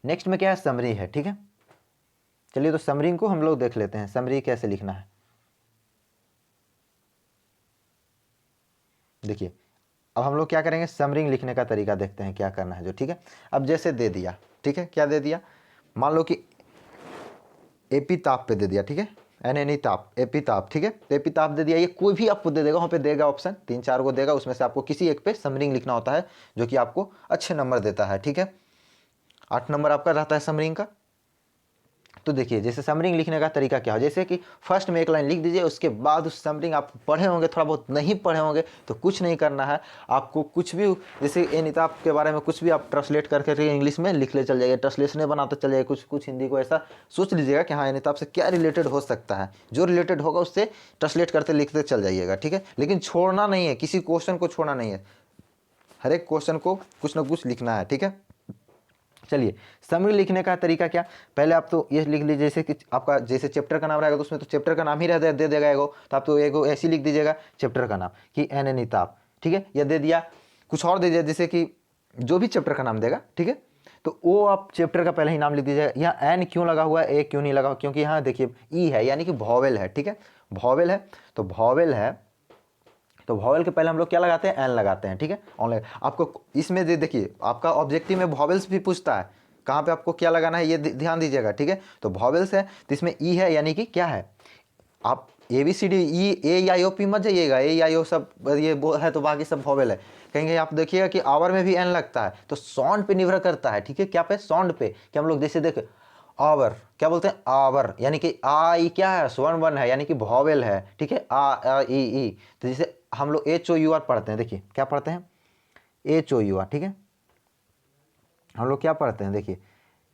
नेक्स्ट में क्या है, समरी है, ठीक है। चलिए तो समरी को हम लोग देख लेते हैं, समरी कैसे लिखना है। देखिए अब हम लोग क्या करेंगे, समरी लिखने का तरीका देखते हैं क्या करना है जो, ठीक है। अब जैसे दे दिया, ठीक है, क्या दे दिया, मान लो कि एपिताप पे दे दिया, ठीक है, एपिताप, एपिताप, ठीक है। तो एपिताप दे दिया, ये कोई भी आपको दे देगा, वहाँ पे देगा ऑप्शन 3-4 को देगा, उसमें से आपको किसी एक पे समरी लिखना होता है जो कि आपको अच्छे नंबर देता है, ठीक है। 8 नंबर आपका रहता है समरी का। तो देखिए जैसे समरी लिखने का तरीका क्या हो, जैसे कि फर्स्ट में एक लाइन लिख दीजिए, उसके बाद उस समरी आप पढ़े होंगे, थोड़ा बहुत नहीं पढ़े होंगे तो कुछ नहीं करना है आपको, कुछ भी जैसे एनिताप के बारे में कुछ भी आप ट्रांसलेट करके इंग्लिश में लिख ले चल जाइए, ट्रांसलेशन बनाते चल जाइए, कुछ कुछ हिंदी को ऐसा सोच लीजिएगा कि हाँ एनिताप से क्या रिलेटेड हो सकता है, जो रिलेटेड होगा उससे ट्रांसलेट करते लिखते चल जाइएगा, ठीक है। लेकिन छोड़ना नहीं है, किसी क्वेश्चन को छोड़ना नहीं है, हर एक क्वेश्चन को कुछ ना कुछ लिखना है, ठीक है। चलिए समरी लिखने का तरीका क्या, पहले आप तो ये लिख लीजिए, जैसे कि आपका जैसे चैप्टर का नाम रहेगा तो उसमें तो चैप्टर का नाम ही दे देगा एगो, तो आप तो एगो ऐसे लिख दीजिएगा चैप्टर का नाम कि एनिताप, ठीक है। या दे दिया कुछ और दे दिया, जैसे कि जो भी चैप्टर का नाम देगा, ठीक है, तो वो आप चैप्टर का पहले ही नाम लिख दीजिएगा। यहाँ एन क्यों लगा हुआ है, ए क्यों नहीं लगा, क्योंकि यहाँ देखिए ई है यानी कि वॉवेल है, ठीक है, वॉवेल है, तो वॉवेल है तो वॉवेल के पहले हम लोग क्या लगाते हैं, एन लगाते हैं, ठीक है। ऑनलाइन आपको इसमें देखिए आपका ऑब्जेक्टिव में वॉवेल्स भी पूछता है, कहाँ पे आपको क्या लगाना है ये ध्यान दीजिएगा, ठीक है। तो वॉवेल्स है तो इसमें ई है यानी कि क्या है, आप ABCD E I O P मत जाइएगा, A I O सब ये वो है तो बाकी सब वॉवेल है। कहेंगे आप देखिएगा कि आवर में भी एन लगता है, तो साउंड पे निर्भर करता है, ठीक है, क्या पे, साउंड पे। कि हम लोग जैसे देखे आवर, क्या बोलते हैं, आवर, यानी कि आई क्या है, स्वर्ण वन है, यानी कि वॉवेल है, ठीक है, आ ई ई। तो जैसे हम लोग HOUR पढ़ते हैं, देखिए क्या पढ़ते हैं, HOUR, ठीक है, हम लोग क्या पढ़ते हैं, देखिए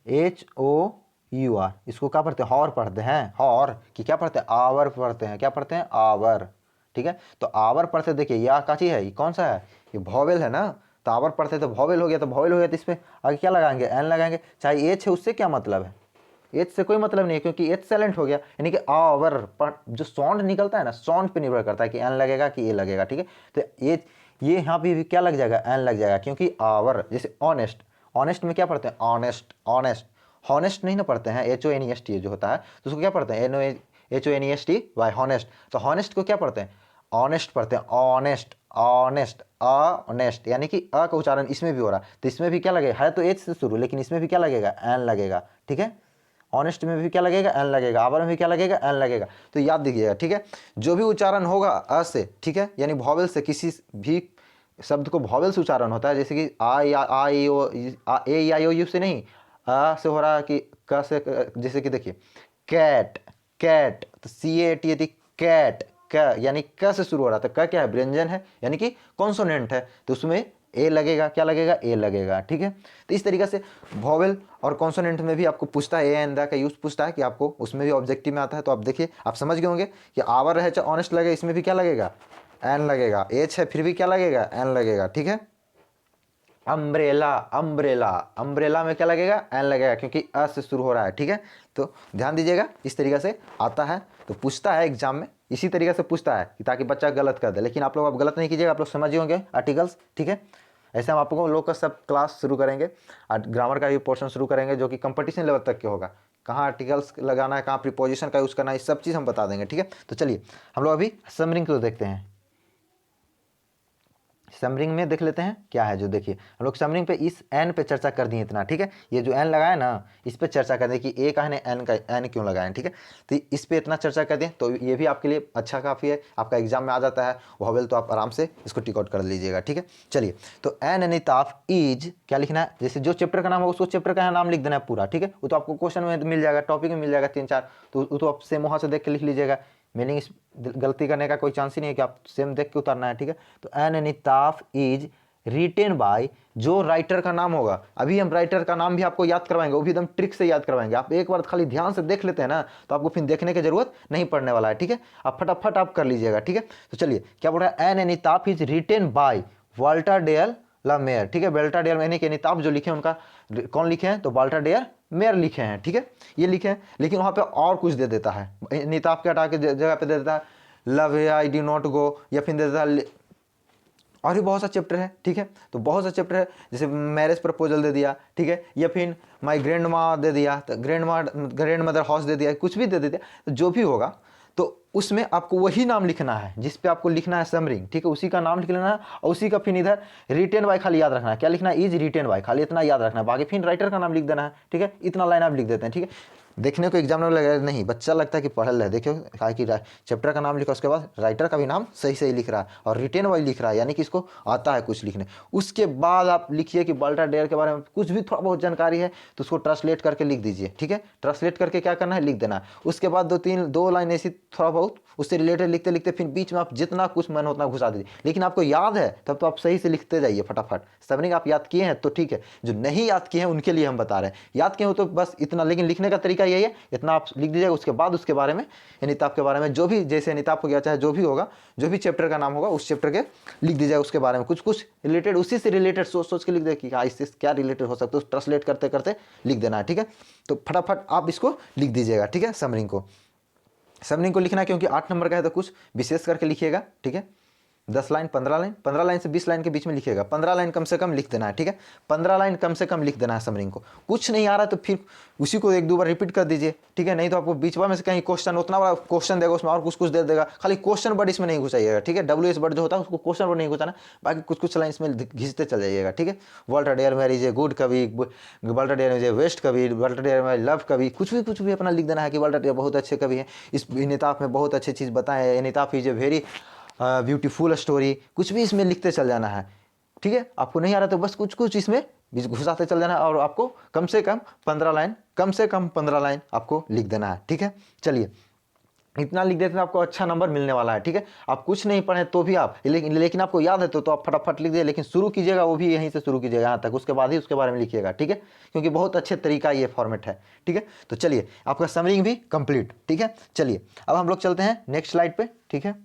HOUR, इसको क्या पढ़ते हैं, हॉर पढ़ते हैं, हॉर की क्या पढ़ते हैं, आवर पढ़ते हैं, क्या पढ़ते हैं, आवर, ठीक है। तो आवर पढ़ते देखिए यह का चीज है, ये कौन सा है, ये वॉवेल है ना, तो आवर पढ़ते तो वॉवेल हो गया, तो वॉवेल हो गया तो इसमें आगे क्या लगाएंगे, एन लगाएंगे, चाहे एच है उससे क्या मतलब है, एच से कोई मतलब नहीं है क्योंकि एच साइलेंट हो गया, यानी कि आवर पर जो साउंड निकलता है ना, साउंड पे निर्भर करता है कि एन लगेगा कि ए लगेगा, ठीक है। तो ये यहाँ पे भी क्या लग जाएगा, एन लग जाएगा, क्योंकि आवर। जैसे ऑनेस्ट, ऑनेस्ट में क्या पढ़ते हैं, ऑनेस्ट, ऑनेस्ट, हॉनेस्ट नहीं ना पढ़ते हैं, HONEST जो होता है, तो उसको क्या पढ़ते हैं, HONEST हॉनेस्ट। तो हॉनेस्ट को क्या पढ़ते हैं, ऑनेस्ट पढ़ते हैं, ऑनेस्ट, ऑनेस्ट, ऑनेस्ट, यानी कि अ का उच्चारण इसमें भी हो रहा है, तो इसमें भी क्या लगेगा, है तो एच से शुरू, लेकिन इसमें भी क्या लगेगा, एन लगेगा, ठीक है। ऑनेस्ट में भी क्या लगेगा, एन लगेगा, आवर में भी क्या लगेगा, एन लगेगा। तो याद दीजिएगा, ठीक है, जो भी उच्चारण होगा अ से, ठीक है, यानी वॉवेल से, किसी भी शब्द को वॉवेल से उच्चारण होता है, जैसे कि A I O U से नहीं, आ से हो रहा है कि क से, जैसे कि देखिए कैट, कैट, तो CAT यदि कैट, क यानी क से शुरू हो रहा था, क क्या है, व्यंजन है, यानी कि कॉन्सोनेंट है, तो उसमें ए लगेगा, क्या लगेगा, ए लगेगा, ठीक है। तो इस तरीके से वॉवेल और कॉन्सोनेंट में भी आपको पूछता है, ए एंड द का यूज पूछता है, कि आपको उसमें भी ऑब्जेक्टिव में आता है। तो आप देखिए, आप समझ गए होंगे कि आवर रहे चाहे ऑनेस्ट लगे, इसमें भी क्या लगेगा, एन लगेगा, एच है फिर भी क्या लगेगा, एन लगेगा, ठीक है। अम्ब्रेला, अम्ब्रेला, अम्ब्रेला में क्या लगेगा, एन लगेगा, क्योंकि अ से शुरू हो रहा है, ठीक है। तो ध्यान दीजिएगा, इस तरीके से आता है, तो पूछता है एग्जाम में, इसी तरीके से पूछता है कि ताकि बच्चा गलत कर दे, लेकिन आप लोग अब गलत नहीं कीजिएगा, आप लोग समझ होंगे आर्टिकल्स, ठीक है। ऐसे हम आपको लोग का सब क्लास शुरू करेंगे, और ग्रामर का भी पोर्शन शुरू करेंगे, जो कि कंपटीशन लेवल तक के होगा, कहाँ आर्टिकल्स लगाना है, कहाँ प्रीपोजिशन का यूज़ करना है, सब चीज़ हम बता देंगे, ठीक है। तो चलिए हम लोग अभी समरिंग को देखते हैं। समरिंग में देख लेते हैं क्या है, जो देखिए हम लोग समरिंग पे इस एन पे चर्चा कर दिए इतना, ठीक है। ये जो एन लगाया ना, इस पे चर्चा कर दें कि ए का है एन का, एन क्यों लगाएं, ठीक है। तो इस पे इतना चर्चा कर दें, तो ये भी आपके लिए अच्छा काफ़ी है, आपका एग्जाम में आ जाता है वॉवेल, तो आप आराम से इसको टिक आउट कर लीजिएगा, ठीक है। चलिए, तो एन अनिताफ इज क्या लिखना है, जैसे जो चैप्टर का नाम होगा उसको चैप्टर का नाम लिख देना है पूरा, ठीक है। वो तो आपको क्वेश्चन में मिल जाएगा, टॉपिक में मिल जाएगा 3-4, तो आप सेम वहाँ से देख के लिख लीजिएगा, मीनिंग इस गलती करने का कोई चांस ही नहीं है कि आप सेम देख के उतारना है, ठीक है। तो N epitaph is written bye, जो राइटर का नाम होगा, अभी हम राइटर का नाम भी आपको याद करवाएंगे, वो भी एकदम ट्रिक से याद करवाएंगे, आप एक बार खाली ध्यान से देख लेते हैं ना, तो आपको फिर देखने की जरूरत नहीं पड़ने वाला है, ठीक है। आप फटाफट आप कर लीजिएगा, ठीक है। तो चलिए क्या बोल रहा है, an epitaph is written by Walter de la Mare, ठीक है। वाल्टर डेल यानी कि अनिताफ जो लिखे उनका कौन लिखे हैं, तो वाल्टर डेल मेयर लिखे हैं, ठीक है, ये लिखे हैं। लेकिन वहाँ पे और कुछ दे देता है, अनिताफ के हटा के जगह पे दे देता है love I D not go, या फिर दे देता है, और भी बहुत सा चैप्टर है, ठीक है। तो बहुत सा चैप्टर है, जैसे मैरिज प्रपोजल दे दिया, ठीक है, या फिर माई ग्रैंड माँ दे दिया, तो ग्रैंड मदर हाउस दे दिया, कुछ भी दे दिया, तो जो भी होगा तो उसमें आपको वही नाम लिखना है जिस पे आपको लिखना है समरिंग, ठीक है, उसी का नाम लिख लेना है, और उसी का फिर इधर रिटेन बाय खाली याद रखना है, क्या लिखना है, इज रिटेन बाय, खाली इतना याद रखना है, बाकी फिर राइटर का नाम लिख देना है, ठीक है। इतना लाइन आप लिख देते हैं, ठीक है। देखने को एग्जाम में लगा नहीं, बच्चा लगता है कि पढ़ ले, देखियो कहा कि चैप्टर का नाम लिखा, उसके बाद राइटर का भी नाम सही सही लिख रहा है, और रिटेन वाइज लिख रहा है, यानी कि इसको आता है कुछ लिखने। उसके बाद आप लिखिए कि वाल्टर डेयर के बारे में कुछ भी थोड़ा बहुत जानकारी है तो उसको ट्रांसलेट करके लिख दीजिए, ठीक है। ट्रांसलेट करके क्या करना है, लिख देना है। उसके बाद दो लाइन ऐसी थोड़ा बहुत उससे रिलेटेड लिखते लिखते फिर बीच में आप जितना कुछ मन उतना घुसा दीजिए, लेकिन आपको याद है तब तो आप सही से लिखते जाइए फटाफट। समरिंग आप याद किए हैं तो ठीक है, जो नहीं याद किए हैं उनके लिए हम बता रहे हैं, याद किए हो तो बस इतना, लेकिन लिखने का तरीका यही है, इतना आप लिख दीजिएगा। उसके बाद उसके बारे में, अनिताभ के बारे में, जो भी जैसे अनिताभ हो गया, चाहे जो भी होगा, जो भी चैप्टर का नाम होगा उस चैप्टर के लिख दीजिएगा, उसके बारे में कुछ कुछ रिलेटेड, उसी से रिलेटेड सोच सोच के लिख दे कि हाँ इससे क्या रिलेटेड हो सकता है, ट्रांसलेट करते करते लिख देना है, ठीक है। तो फटाफट आप इसको लिख दीजिएगा, ठीक है। समरिंग को लिखना है, क्योंकि 8 नंबर का है तो कुछ विशेष करके लिखिएगा, ठीक है। 10 लाइन, 15 लाइन, 15 लाइन से 20 लाइन के बीच में लिखिएगा, 15 लाइन कम से कम लिख देना है, ठीक है, 15 लाइन कम से कम लिख देना है समरिंग को। कुछ नहीं आ रहा तो फिर उसी को 1-2 बार रिपीट कर दीजिए, ठीक है, नहीं तो आपको बीच में से कहीं क्वेश्चन, उतना बड़ा क्वेश्चन देगा उसमें और कुछ कुछ दे देगा, खाली क्वेश्चन वर्ड इसमें नहीं घुसाइएगा, ठीक है, WH वर्ड जो होता है उसको क्वेश्चन वर्ड नहीं घुसाना, बाकी कुछ कुछ लाइन इसमें घिसते चल जाइएगा, ठीक है। Walter Dare is a good कवि, Walter Dare is a best कवि, वाल्टर डेयर लव कवि, कुछ भी अपना लिख देना है कि वाल्टर डेयर बहुत अच्छे कवि हैं, इस निताफ में बहुत अच्छी चीज़ बताएं, epitaph is a very beautiful story, कुछ भी इसमें लिखते चल जाना है, ठीक है। आपको नहीं आ रहा तो बस कुछ कुछ इसमें घुसाते चल जाना है और आपको कम से कम 15 लाइन, कम से कम 15 लाइन आपको लिख देना है, ठीक है। चलिए इतना लिख देते हैं आपको अच्छा नंबर मिलने वाला है, ठीक है। आप कुछ नहीं पढ़े तो भी आप लेकिन आपको याद है तो आप फटाफट लिख दीजिए, लेकिन शुरू कीजिएगा वो भी यहीं से शुरू कीजिएगा यहाँ तक, उसके बाद ही उसके बारे में लिखिएगा, ठीक है, क्योंकि बहुत अच्छे तरीका ये फॉर्मेट है, ठीक है। तो चलिए आपका समरिंग भी कंप्लीट, ठीक है। चलिए अब हम लोग चलते हैं नेक्स्ट स्लाइड पे, ठीक है।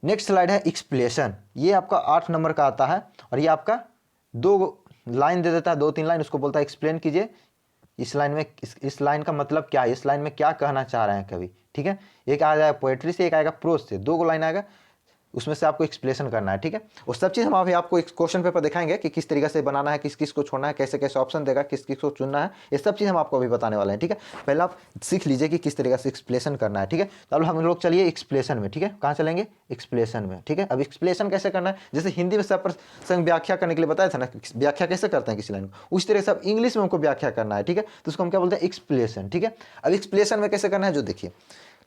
नेक्स्ट स्लाइड है एक्सप्लेशन, ये आपका 8 नंबर का आता है और ये आपका 2 लाइन दे देता है, 2-3 लाइन, उसको बोलता है एक्सप्लेन कीजिए इस लाइन में, इस लाइन का मतलब क्या है, इस लाइन में क्या कहना चाह रहे हैं कवि, ठीक है। एक आ जाएगा पोएट्री से, एक आएगा प्रोज से, 2 लाइन आएगा, उसमें से आपको एक्सप्लेशन करना है, ठीक है। और सब चीज़ हम अभी आपको एक क्वेश्चन पेपर दिखाएंगे कि किस तरीके से बनाना है, किस किस को छोड़ना है, कैसे कैसे ऑप्शन देगा, किस किस को चुनना है, ये सब चीज़ हम आपको अभी बताने वाले हैं, ठीक है। पहले आप सीख लीजिए कि किस तरीके से एक्सप्लेशन करना है, ठीक है। तो अब हम लोग चलिए एक्सप्लेशन में, ठीक है। कहाँ चलेंगे? एक्सप्लेशन में, ठीक है। अब एक्सप्लेशन कैसे करना है, जैसे हिंदी में सब प्रसंग व्याख्या करने के लिए बताया था ना, व्याख्या कैसे करते हैं किसी लाइन को, उस तरह से अब इंग्लिश में हमको व्याख्या करना है, ठीक है। तो उसको हम क्या बोलते हैं? एक्सप्लेशन, ठीक है। अब एक्सप्लेशन में कैसे करना है जो देखिए,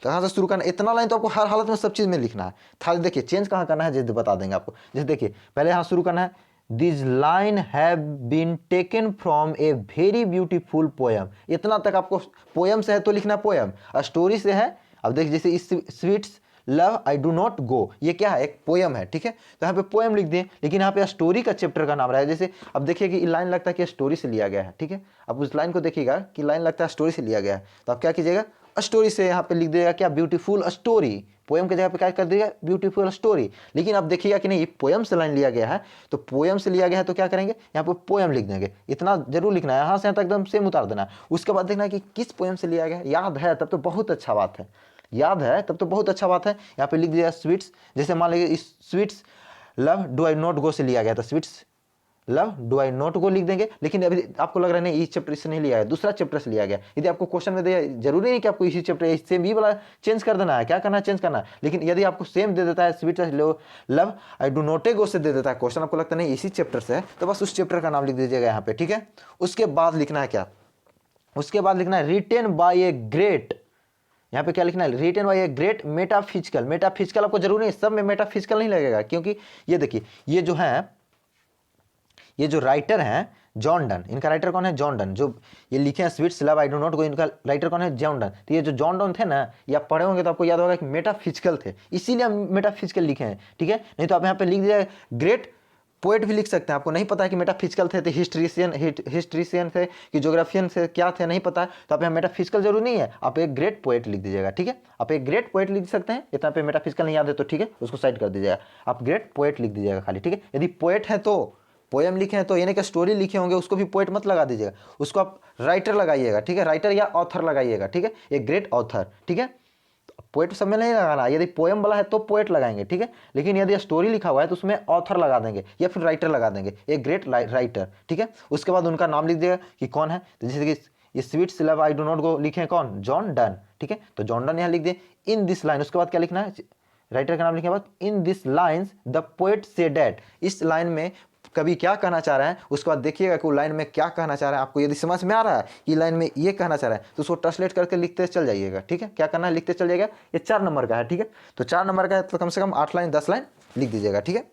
कहाँ से शुरू करना है, इतना लाइन तो आपको हर हालत में सब चीज़ में लिखना है। था देखिए चेंज कहाँ करना है जैसे बता देंगे आपको। जैसे देखिए पहले यहाँ शुरू करना है, this line have been taken from a very beautiful poem, इतना तक आपको पोएम से है तो लिखना पोएम, स्टोरी से है। अब देखिए जैसे इस sweets love I do not गो, ये क्या है? एक पोएम है, ठीक है। तो यहाँ पे पोएम लिख दिए, लेकिन यहाँ पे स्टोरी का चैप्टर का नाम रहा है। जैसे अब देखिए कि लाइन लगता है कि स्टोरी से लिया गया है, ठीक है। अब उस लाइन को देखिएगा कि लाइन लगता है स्टोरी से लिया गया है, तो आप क्या कीजिएगा, स्टोरी से यहाँ पे लिख दीजिएगा क्या? Beautiful story. पोएम की जगह पे क्या कर दीजिएगा? Beautiful story. लेकिन अब देखिएगा कि नहीं, पोएम से लाइन लिया गया है, तो पोएम से लिया गया है तो क्या करेंगे, यहाँ पे पोएम लिख देंगे। इतना जरूर लिखना है, यहाँ से यहाँ तक एकदम सेम उतार देना है। उसके बाद देखना है कि किस पोएम से लिया गया है, याद है तब तो बहुत अच्छा बात है, याद है तब तो बहुत अच्छा बात है। यहाँ पे लिख दिया स्वीट्स, जैसे मान लीजिए इस sweets love do I not go से लिया गया था, sweets love do I not go लिख देंगे। लेकिन अभी आपको लग रहा है नहीं, इस चैप्टर से नहीं लिया गया, दूसरा चैप्टर से लिया गया। यदि आपको क्वेश्चन में दिया, जरूरी नहीं कि आपको इसी चैप्टर सेम ही वाला चेंज कर देना है, क्या करना है? चेंज करना है। लेकिन यदि आपको सेम दे देता है, sweet love I do not गो से दे देता है क्वेश्चन, आपको लगता नहीं इसी चैप्टर से है, तो बस उस चैप्टर का नाम लिख दीजिएगा यहाँ पे, ठीक है। उसके बाद लिखना है क्या? उसके बाद लिखना है रिटेन बाय ए ग्रेट, यहाँ पे क्या लिखना है? Written by a great metaphysical. Metaphysical आपको जरूरी नहीं, सब में मेटाफिजिकल नहीं लगेगा, क्योंकि ये देखिए ये जो है, ये जो राइटर हैं जॉन डन, इनका राइटर कौन है? John Donne. जो ये लिखे हैं sweets love I do not गो, इनका राइटर कौन है? John Donne. तो ये जो जॉन डन थे ना, ये आप पढ़े होंगे तो आपको याद होगा कि मेटाफिजिकल थे, इसीलिए हम मेटाफिजिकल लिखे हैं, ठीक है। नहीं तो आप यहाँ पे लिख दीजिए ग्रेट पोएट भी लिख सकते हैं। आपको नहीं पता है कि मेटाफिजिकल थे तो हिस्ट्रीशियन थे कि ज्योग्राफियन से क्या थे, नहीं पता है, तो आप यहाँ मेटाफिजिकल जरूरी नहीं है, आप एक ग्रेट पोएट लिख दीजिएगा, ठीक है। आप एक ग्रेट पोएट लिख सकते हैं, इतना पे मेटाफिजिकल नहीं याद है तो ठीक है, उसको साइड कर दीजिएगा, आप ग्रेट पोएट लिख दीजिएगा खाली, ठीक है। यदि पोएट है तो पोएम लिखे हैं तो यानी कि स्टोरी लिखे होंगे, उसको भी पोएट मत लगा दीजिएगा, उसको आप राइटर लगाइएगा, ठीक है, राइटर या ऑथर लगाइएगा, ठीक है, एक ग्रेट ऑथर, ठीक है। पोएट सब में नहीं लगाना, यदि पोएम वाला है तो पोएट लगाएंगे, ठीक है। लेकिन यदि स्टोरी लिखा हुआ है तो उसमें ऑथर लगा देंगे या फिर राइटर लगा देंगे, एक ग्रेट राइटर, ठीक है। उसके बाद उनका नाम लिख दिएगा कि कौन है, तो जैसे कि ये sweets love I do not गो लिखे कौन? जॉन डन, ठीक है। तो जॉन डन यहाँ लिख दिए इन दिस लाइन। उसके बाद क्या लिखना है? राइटर का नाम लिखने के बाद in this lines the poet say that, इस लाइन में कभी क्या कहना चाह रहा है। उसके बाद देखिएगा कि वो लाइन में क्या कहना चाह रहा है, आपको यदि समझ में आ रहा है कि लाइन में ये कहना चाह रहा है तो उसको ट्रांसलेट करके लिखते चल जाइएगा, ठीक है। क्या करना है? लिखते चल जाइएगा। ये 4 नंबर का है, ठीक है। तो 4 नंबर का है तो कम से कम 8 लाइन 10 लाइन लिख दीजिएगा, ठीक है।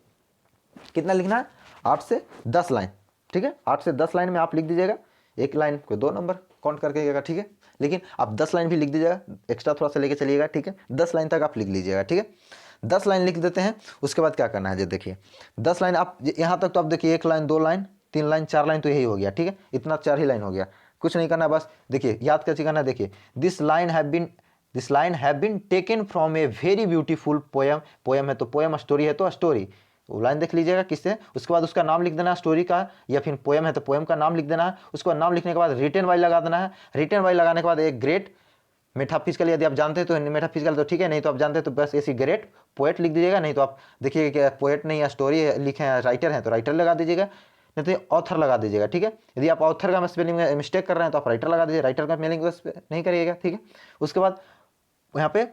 कितना लिखना है? 8 से 10 लाइन, ठीक है। 8 से 10 लाइन में आप लिख दीजिएगा, एक लाइन को 2 नंबर काउंट करके जाएगा, ठीक है। लेकिन आप 10 लाइन भी लिख दीजिएगा, एक्स्ट्रा थोड़ा सा लेके चलिएगा, ठीक है। 10 लाइन तक आप लिख लीजिएगा, ठीक है। 10 लाइन लिख देते हैं। उसके बाद क्या करना है, जो देखिए 10 लाइन आप यहाँ तक तो आप देखिए 1 लाइन 2 लाइन 3 लाइन 4 लाइन तो यही हो गया, ठीक है। इतना 4 ही लाइन हो गया, कुछ नहीं करना, बस देखिए याद कैसे करना है। देखिए this line have been taken from a very beautiful poem, poem है तो पोएम, स्टोरी है तो स्टोरी, वो लाइन देख लीजिएगा किससे। उसके बाद उसका नाम लिख देना है स्टोरी का, या फिर पोएम है तो पोएम का नाम लिख देना है। उसके बाद नाम लिखने के बाद रिटेन बाय लगा देना है। रिटेन बाय लगाने के बाद एक ग्रेट मेटाफिजिकल यदि आप जानते हैं तो मेटाफिजिकल तो ठीक है, नहीं तो आप जानते हैं तो बस ऐसी ग्रेट पोएट लिख दीजिएगा। नहीं तो आप देखिए कि पोएट नहीं है, स्टोरी लिखे हैं, राइटर हैं तो राइटर लगा दीजिएगा, नहीं तो ऑथर लगा दीजिएगा। ठीक है, यदि आप ऑथर का स्पेलिंग में मिस्टेक कर रहे हैं तो आप राइटर लगा दीजिए, राइटर का स्पेलिंग नहीं करिएगा। ठीक है, उसके बाद यहाँ पे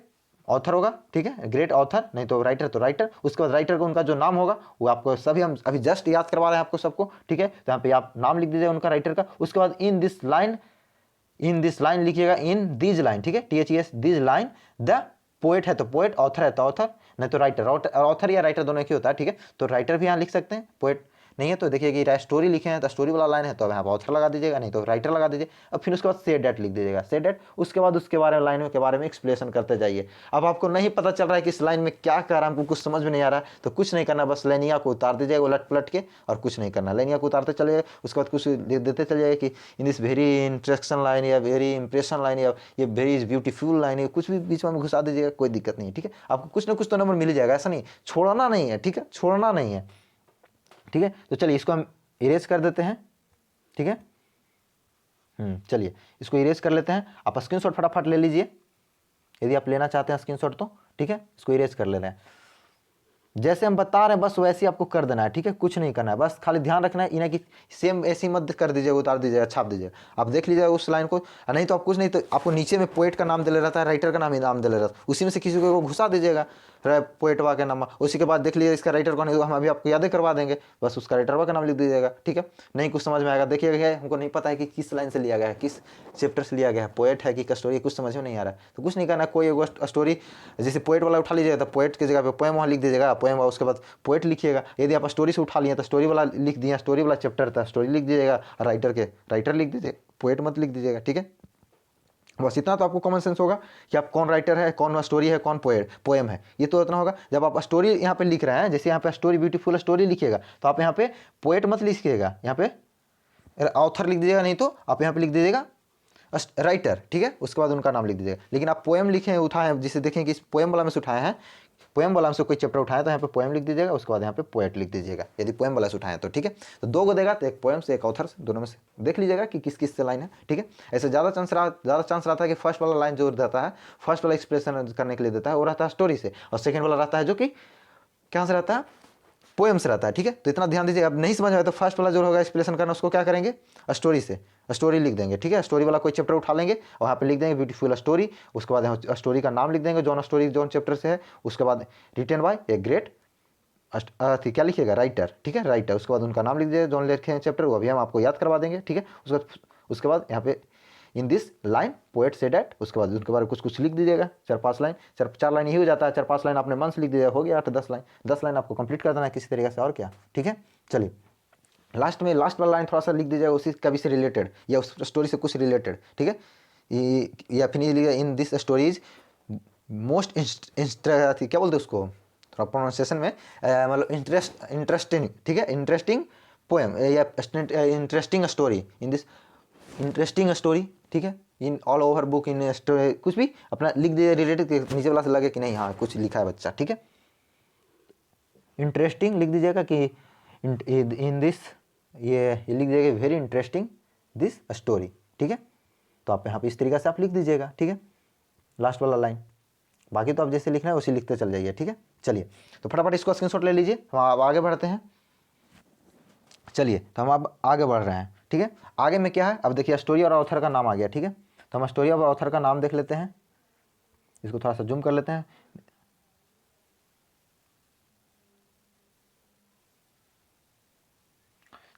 ऑथर होगा, ठीक है, ग्रेट ऑथर, नहीं तो राइटर। उसके बाद राइटर का उनका जो नाम होगा वो आपको सभी हम अभी जस्ट याद करवा रहे हैं आपको सबको। ठीक है, तो यहाँ पे आप नाम लिख दीजिए उनका राइटर का। उसके बाद इन दिस लाइन लिखिएगा, इन दिस लाइन, ठीक है, THES this line the poet है तो पोएट, ऑथर है तो ऑथर, नहीं तो राइटर। ऑथर या राइटर दोनों एक ही होता है। ठीक है, तो राइटर भी यहाँ लिख सकते हैं, पोएट नहीं है तो देखिए कि स्टोरी लिखे हैं तो स्टोरी वाला लाइन है तो अब यहाँ पर ऑथर लगा दीजिएगा, नहीं तो राइटर लगा दीजिए। अब फिर उसके बाद सेड डेट लिख दीजिएगा, सेड डेट। उसके बाद उसके बारे में लाइनों के बारे में एक्सप्लेनेशन करते जाइए। अब आपको नहीं पता चल रहा है कि इस लाइन में क्या कह रहा है, हमको कुछ समझ में नहीं आ रहा है, तो कुछ नहीं करना, बस लाइनिया को उतार दीजिएगा उलट पलट के, और कुछ नहीं करना, लाइनिया को उतारते चले। उसके बाद कुछ देते चले जाइए कि in this very interaction line या वेरी इंप्रेशन लाइन या ये वेरी ब्यूटीफुल लाइन है, कुछ भी बीच में घुसा दीजिएगा, कोई दिक्कत नहीं है। ठीक है, आपको कुछ ना कुछ तो नंबर मिल जाएगा, ऐसा नहीं छोड़ना नहीं है। ठीक है, छोड़ना नहीं है। ठीक है, तो चलिए इसको हम इरेज कर देते हैं। ठीक है, चलिए इसको इरेज कर लेते हैं। आप स्क्रीनशॉट फटाफट ले लीजिए यदि आप लेना चाहते हैं स्क्रीनशॉट तो। ठीक है, इसको इरेज कर ले रहे हैं, जैसे हम बता रहे हैं बस वैसे ही आपको कर देना है। ठीक है, कुछ नहीं करना है, बस खाली ध्यान रखना है इन्हें कि सेम ऐसी मत कर दीजिएगा, उतार दीजिएगा, छाप दीजिएगा। आप देख लीजिएगा उस लाइन को, नहीं तो आप कुछ नहीं तो आपको नीचे में पोएट का नाम दे ले रहता है, राइटर का नाम दे ले रहता है, उसी में से किसी को घुसा दीजिएगा पोएटवा का नाम। उसी के बाद देख लीजिए इसका राइटर कौन है, हम अभी आपको यादें करवा देंगे, बस उसका राइटरवा का नाम लिख दीजिएगा। ठीक है, नहीं कुछ समझ में आएगा, देखिएगा हमको नहीं पता है कि किस लाइन से लिया गया है, किस चैप्टर से लिया गया है, पोएट है कि स्टोरी, कुछ समझ में नहीं आ रहा है तो कुछ नहीं करना। कोई स्टोरी जैसे पोएट वाला उठा लीजिएगा तो पोएट की जगह पे पोएम वहाँ लिख दीजिएगा, पोएम, उसके बाद पोएट लिखिएगा। यदि आप स्टोरी से उठा लिए तो स्टोरी वाला लिख दिया, स्टोरी वाला चैप्टर था, स्टोरी लिख दीजिएगा, राइटर लिख दीजिए, पोएट मत लिख दीजिएगा। ठीक है, बस इतना तो आपको कॉमन सेंस होगा कि आप कौन राइटर है, कौन स्टोरी है, कौन पोएम है, ये तो इतना होगा। जब आप स्टोरी यहाँ पे लिख रहे हैं, जैसे यहाँ पे स्टोरी ब्यूटीफुल स्टोरी लिखिएगा तो आप यहाँ पे पोएट मत लिखिएगा, यहाँ पे ऑथर लिख दीजिएगा, नहीं तो आप यहाँ पे लिख दीजिएगा राइटर। ठीक है, उसके बाद उनका नाम लिख दीजिएगा। लेकिन आप पोएम लिखे उठाए हैं, जिसे देखें कि इस पोएम वाला में से उठाए हैं, पोएम वाला से कोई चैप्टर उठाया तो यहाँ पे पोएम लिख दीजिएगा, उसके बाद यहाँ पे पोएट लिख दीजिएगा यदि पोएम वाला से उठाएं तो। ठीक है, तो दो को देगा तो एक पोएम से एक ऑथर से, दोनों में से देख लीजिएगा कि किस किस से लाइन है। ठीक है, ऐसे ज़्यादा चांस रहता है कि फर्स्ट वाला लाइन जो रहता है, फर्स्ट वाला एक्सप्रेशन करने के लिए देता है वो रहता है स्टोरी से, और सेकेंड वाला रहता है जो कि कहाँ से रहता है, पोएम से रहता है। ठीक है, तो इतना ध्यान दीजिए। अब नहीं समझ आया तो फर्स्ट वाला जो होगा एक्सप्लेनेशन करना, उसको क्या करेंगे, स्टोरी से स्टोरी लिख देंगे। ठीक है, स्टोरी वाला कोई चैप्टर उठा लेंगे और वहाँ पे लिख देंगे ब्यूटीफुल स्टोरी, उसके बाद यहाँ स्टोरी का नाम लिख देंगे, जौन चैप्टर से है, उसके बाद रिटन बाय ए ग्रेट क्या लिखिएगा, राइटर। ठीक है, राइटर, उसके बाद उनका नाम लिख दीजिए, जौन लिखे हैं चैप्टर वो अभी हम आपको याद करवा देंगे। ठीक है, उसके बाद यहाँ पे in this line poet said that, उसके बाद उनके बारे में कुछ लिख दीजिएगा, 4-5 लाइन, 4 लाइन ही हो जाता है, 4-5 लाइन आपने मन से लिख दीजिएगा, हो गया 8-10 लाइन, 10 लाइन आपको कंप्लीट कर देना है किसी तरीके से, और क्या। ठीक है, चलिए लास्ट वाला लाइन थोड़ा सा लिख दीजिएगा उसी कभी से रिलेटेड या उस स्टोरी से कुछ रिलेटेड। ठीक है, या फिर in this story is most क्या बोलते हैं उसको थोड़ा प्रोनाउंसिएशन में, मतलब इंटरेस्टिंग। ठीक है, इंटरेस्टिंग पोएम या interesting story, in this interesting story. ठीक है, in all over book in story, कुछ भी अपना लिख दीजिए रिलेटेड, नीचे वाला से लगे कि नहीं हाँ कुछ लिखा है बच्चा। ठीक है, इंटरेस्टिंग लिख दीजिएगा कि इन दिस, ये लिख दीजिएगा वेरी इंटरेस्टिंग दिस स्टोरी। ठीक है, तो आप यहाँ पे इस तरीके से आप लिख दीजिएगा। ठीक है, लास्ट वाला लाइन, बाकी तो आप जैसे लिखना है उसी लिखते चल जाइए। ठीक है, चलिए तो फटाफट इसको स्क्रीनशॉट ले लीजिए, हम अब आगे बढ़ते हैं। चलिए तो हम अब आगे बढ़ रहे हैं। ठीक है, आगे में क्या है, अब देखिए स्टोरी और ऑथर का नाम आ गया। ठीक है, तो हम स्टोरी और ऑथर का नाम देख लेते हैं, इसको थोड़ा सा जूम कर लेते हैं।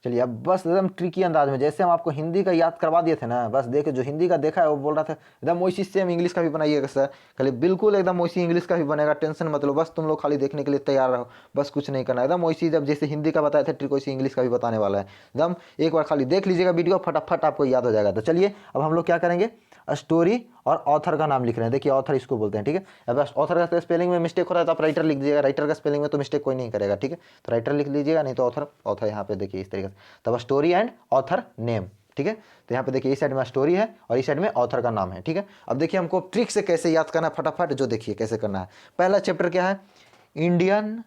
चलिए अब बस एकदम ट्रिकी अंदाज में, जैसे हम आपको हिंदी का याद करवा दिए थे ना, बस देखिए जो हिंदी का देखा है वो बोल रहा था एकदम वैसी सेम इंग्लिश का भी बनाइएगा सर, खाली बिल्कुल एकदम वैसी इंग्लिश का भी बनेगा, टेंशन मत लो, बस तुम लोग खाली देखने के लिए तैयार रहो, बस कुछ नहीं करना, एकदम वैसी जब जैसे हिंदी का बताया था ट्रिक वैसी इंग्लिश का भी बताने वाला है। एकदम एक बार खाली देख लीजिएगा वीडियो, फटाफट आपको याद हो जाएगा। तो चलिए अब हम लोग क्या करेंगे, स्टोरी और ऑथर का नाम लिख रहे हैं। देखिए ऑथर इसको बोलते हैं। ठीक है, अब ऑथर का स्पेलिंग में मिस्टेक हो रहा है तो आप राइटर लिख दीजिएगा, राइटर का स्पेलिंग में तो मिस्टेक कोई नहीं करेगा। ठीक है, तो राइटर लिख लीजिएगा, नहीं तो ऑथर यहाँ पे देखिए इस तरीके से, तब स्टोरी एंड ऑथर नेम। ठीक है, तो यहाँ पे देखिए इस साइड में स्टोरी है और इस साइड में ऑथर का नाम है। ठीक है, अब देखिए हमको ट्रिक से कैसे याद करना है, फटाफट जो देखिए कैसे करना है। पहला चैप्टर क्या है, Indian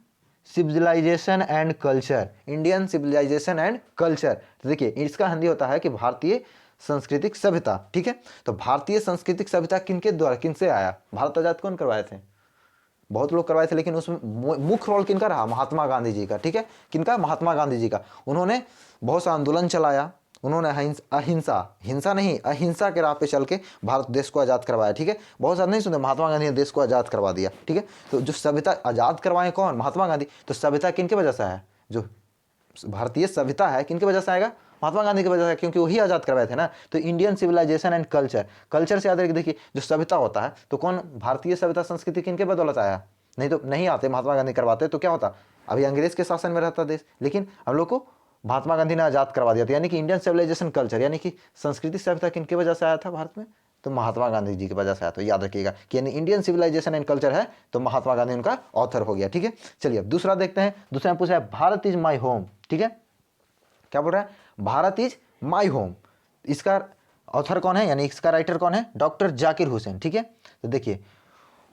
civilisation and culture, Indian civilisation and culture. तो देखिए इसका हिंदी होता है कि भारतीय सांस्कृतिक सभ्यता, ठीक है। तो भारतीय सांस्कृतिक सभ्यता किनके द्वारा, किनसे आया, भारत आजाद कौन करवाए थे, बहुत लोग करवाए थे, लेकिन उसमें मुख्य रोल किनका रहा, महात्मा गांधी जी का, ठीक है। किनका, महात्मा गांधी जी का। उन्होंने बहुत सा आंदोलन चलाया, उन्होंने हिंसा नहीं, अहिंसा के राह पे चल के भारत देश को आज़ाद करवाया, ठीक है। बहुत सारे नहीं सुनते, महात्मा गांधी ने देश को आज़ाद करवा दिया, ठीक है। तो जो सभ्यता आज़ाद करवाए कौन, महात्मा गांधी। तो सभ्यता किनके वजह से है, जो भारतीय सभ्यता है किनकी वजह से आएगा, महात्मा गांधी की वजह से, क्योंकि वही आज़ाद करवाए थे ना। तो इंडियन सिविलाइजेशन एंड कल्चर से याद रखिए, देखिए जो सभ्यता होता है तो कौन, भारतीय सभ्यता संस्कृति किनके बदौलत आया, नहीं तो नहीं आते, महात्मा गांधी करवाते तो क्या होता, अभी अंग्रेज के शासन में रहता देश, लेकिन हम लोग को महात्मा गांधी ने आज़ाद करवा दिया था। यानी कि इंडियन सिविलाइजेशन कल्चर यानी कि संस्कृति सभ्यता किनकी वजह से आया था भारत में, तो महात्मा गांधी जी की वजह से आया। तो याद रखिएगा कि यानी इंडियन सिविलाइजेशन एंड कल्चर है तो महात्मा गांधी उनका ऑथर हो गया, ठीक है। चलिए अब दूसरा देखते हैं। दूसरा में पूछा है भारत इज माई होम, ठीक है। क्या बोल रहा है, भारत इज माई होम। इसका ऑथर कौन है, यानी इसका राइटर कौन है, डॉक्टर जाकिर हुसैन, ठीक है। तो देखिए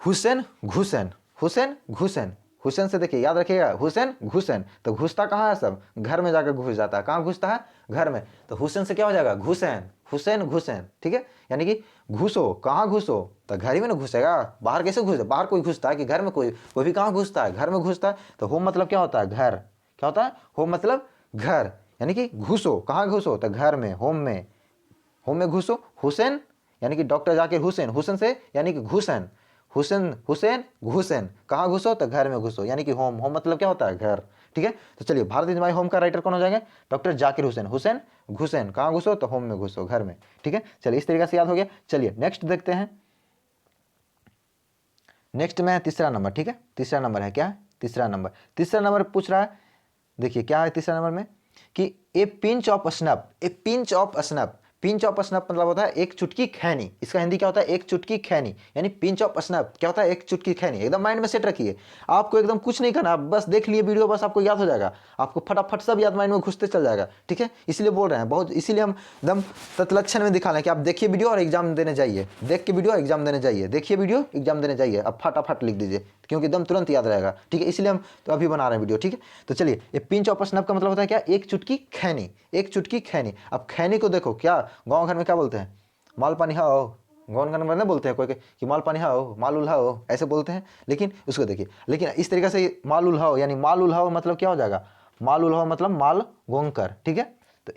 हुसैन घुसैन, हुसैन घुसैन, हुसैन से देखिए याद रखिएगा, हुसैन घुसैन। तो घुसता कहाँ है, सब घर में जाकर घुस जाता है, कहाँ घुसता है, घर में। तो हुसैन से क्या हो जाएगा, घुसैन, हुसैन घुसैन, ठीक है। यानी कि घुसो, कहाँ घुसो, तो घर ही में ना घुसेगा, बाहर कैसे घुसे, बाहर कोई घुसता है कि घर में, कोई भी कहाँ घुसता है, घर में घुसता है। तो होम मतलब क्या होता है, घर, क्या होता है, होम मतलब घर, यानी कि घुसो, कहाँ घुसो, तो घर में, होम में घुसो। हुसैन यानी कि डॉक्टर जाकिर हुसैन, हुसैन से यानी कि घुसैन, हुसैन घुसैन, कहाँ घुसो, तो घर में घुसो, यानी कि होम मतलब क्या होता है, घर, ठीक है। तो चलिए भारत इज माई होम का राइटर कौन हो जाएगा, डॉक्टर जाकिर हुसैन, हुसैन घुसैन, कहाँ घुसो, तो होम में घुसो, घर में, ठीक है। चलिए इस तरीके से याद हो गया। चलिए नेक्स्ट देखते हैं। नेक्स्ट में है तीसरा नंबर, ठीक है। तीसरा नंबर है क्या, तीसरा नंबर पूछ रहा है, देखिए क्या है तीसरा नंबर में कि ए pinch of snuff, pinch of snuff मतलब होता है एक चुटकी खैनी। इसका हिंदी क्या होता है, एक चुटकी खैनी, यानी पिंच ऑफ स्नफ क्या होता है, एक चुटकी खैनी। एकदम माइंड में सेट रखिए, आपको एकदम कुछ नहीं करना, आप बस देख लिए वीडियो, बस आपको याद हो जाएगा, आपको फटाफट सब याद माइंड में घुसते चल जाएगा, ठीक है। इसलिए बोल रहे हैं बहुत, इसीलिए हम एकदम तत्लक्षण में दिखा रहे हैं कि आप देखिए वीडियो और एग्जाम देने जाइए, देख के वीडियो एग्जाम देने जाइए, देखिए वीडियो एग्जाम देने जाइए, अब फटाफट लिख दीजिए, क्योंकि एकदम तुरंत याद रहेगा, ठीक है। इसलिए हम तो अभी बना रहे हैं वीडियो, ठीक है। तो चलिए ये पिंच ऑफ स्नफ का मतलब होता है क्या, एक चुटकी खैनी, एक चुटकी खैनी। अब खैनी को देखो, क्या गाँव घर में क्या बोलते हैं, माल पानी हाओ, गाँव घर में नहीं बोलते हैं कोई कि माल पानी हाओ, माल उल्हाओ, ऐसे बोलते हैं। लेकिन उसको देखिए, लेकिन इस तरीके से माल उल्हाओ, यानी माल उल्हाओ मतलब क्या हो जाएगा, माल उल्हाओ मतलब माल गोंकर, ठीक है। तो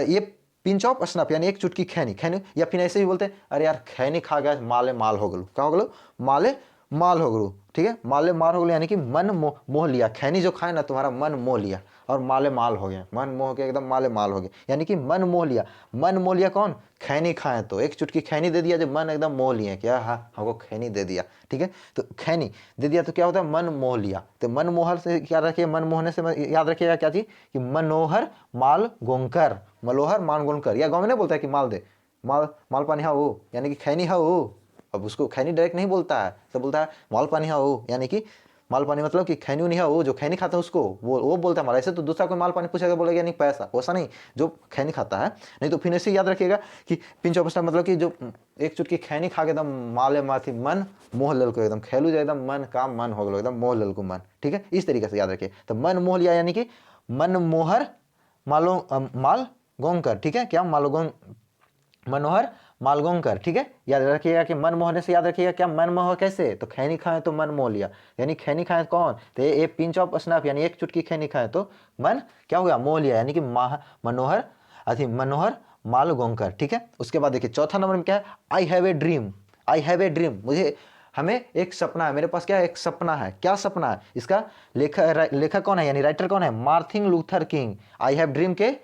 ये पिंच ऑफ स्नफ यानी एक चुटकी खैनी, या फिर ऐसे भी बोलते हैं अरे यार खैनी खा गया, माले माल हो गलू, क्या हो गलू, माले माल हो गलू, ठीक है। माले माल हो गलू यानी कि मन मोह लिया, खैनी जो खाए ना तुम्हारा मन मोह लिया, और माले माल हो गया, मन मोह के एकदम माले माल हो गया, यानी कि मन मोह लिया। मन मोह लिया कौन, खैनी खाए, तो एक चुटकी खैनी दे दिया, जो मन एकदम मोह लिए, क्या हाँ हमको खैनी दे दिया, ठीक है। तो खैनी दे दिया तो क्या होता है, मन मोह लिया। तो मन मोहर से क्या रखिए, मन मोहने से याद रखिएगा क्या चीज, कि मनोहर माल गोंकर, मनोहर माल गोंकर। या गाँव में नहीं बोलता है कि माल दे, माल पानी हाँ वो, यानी कि खैनी हाँ वो। अब उसको खैनी डायरेक्ट नहीं बोलता है, सब बोलता है माल पानी हाँ वो, यानी कि माल पानी मतलब कि खैनी नहीं है वो, जो खैनी खाता है उसको वो बोलता है हमारा। ऐसे तो दूसरा कोई माल पानी पूछेगा बोलेगा नहीं पैसा, वैसा नहीं, जो खैनी खाता है। नहीं तो फिर ऐसे याद रखिएगा कि पिंच ऑफ स्नफ मतलब कि जो एक चुटकी खैनी खा के एकदम माले माथी मन मोह लेल को, एकदम खेलू जाए एकदम मन काम मन हो गलो, एकदम मोह लेल को मन, ठीक है। इस तरीके से याद रखिए। तो मन मोह लिया यानी कि मन मोहर माल गोंकर, ठीक है। क्या मनोहर मालगोंकर, ठीक है। याद रखिएगा कि मन मोहने से याद रखिएगा क्या, मन मोह कैसे, तो खैनी खाए तो मन मोह लिया, यानी खैनी खाए कौन, तो ये पिंच ऑफ स्नफ यानी एक चुटकी खैनी खाए तो मन क्या हो गया, मोह लिया, यानी कि मनोहर मालगोंकर, ठीक है। उसके बाद देखिए चौथा नंबर में क्या है, I have a dream, I have a dream, हमें एक सपना है, मेरे पास क्या है, एक सपना है। क्या सपना है, इसका लेखक कौन है, यानी राइटर कौन है, Martin Luther king. I have dream के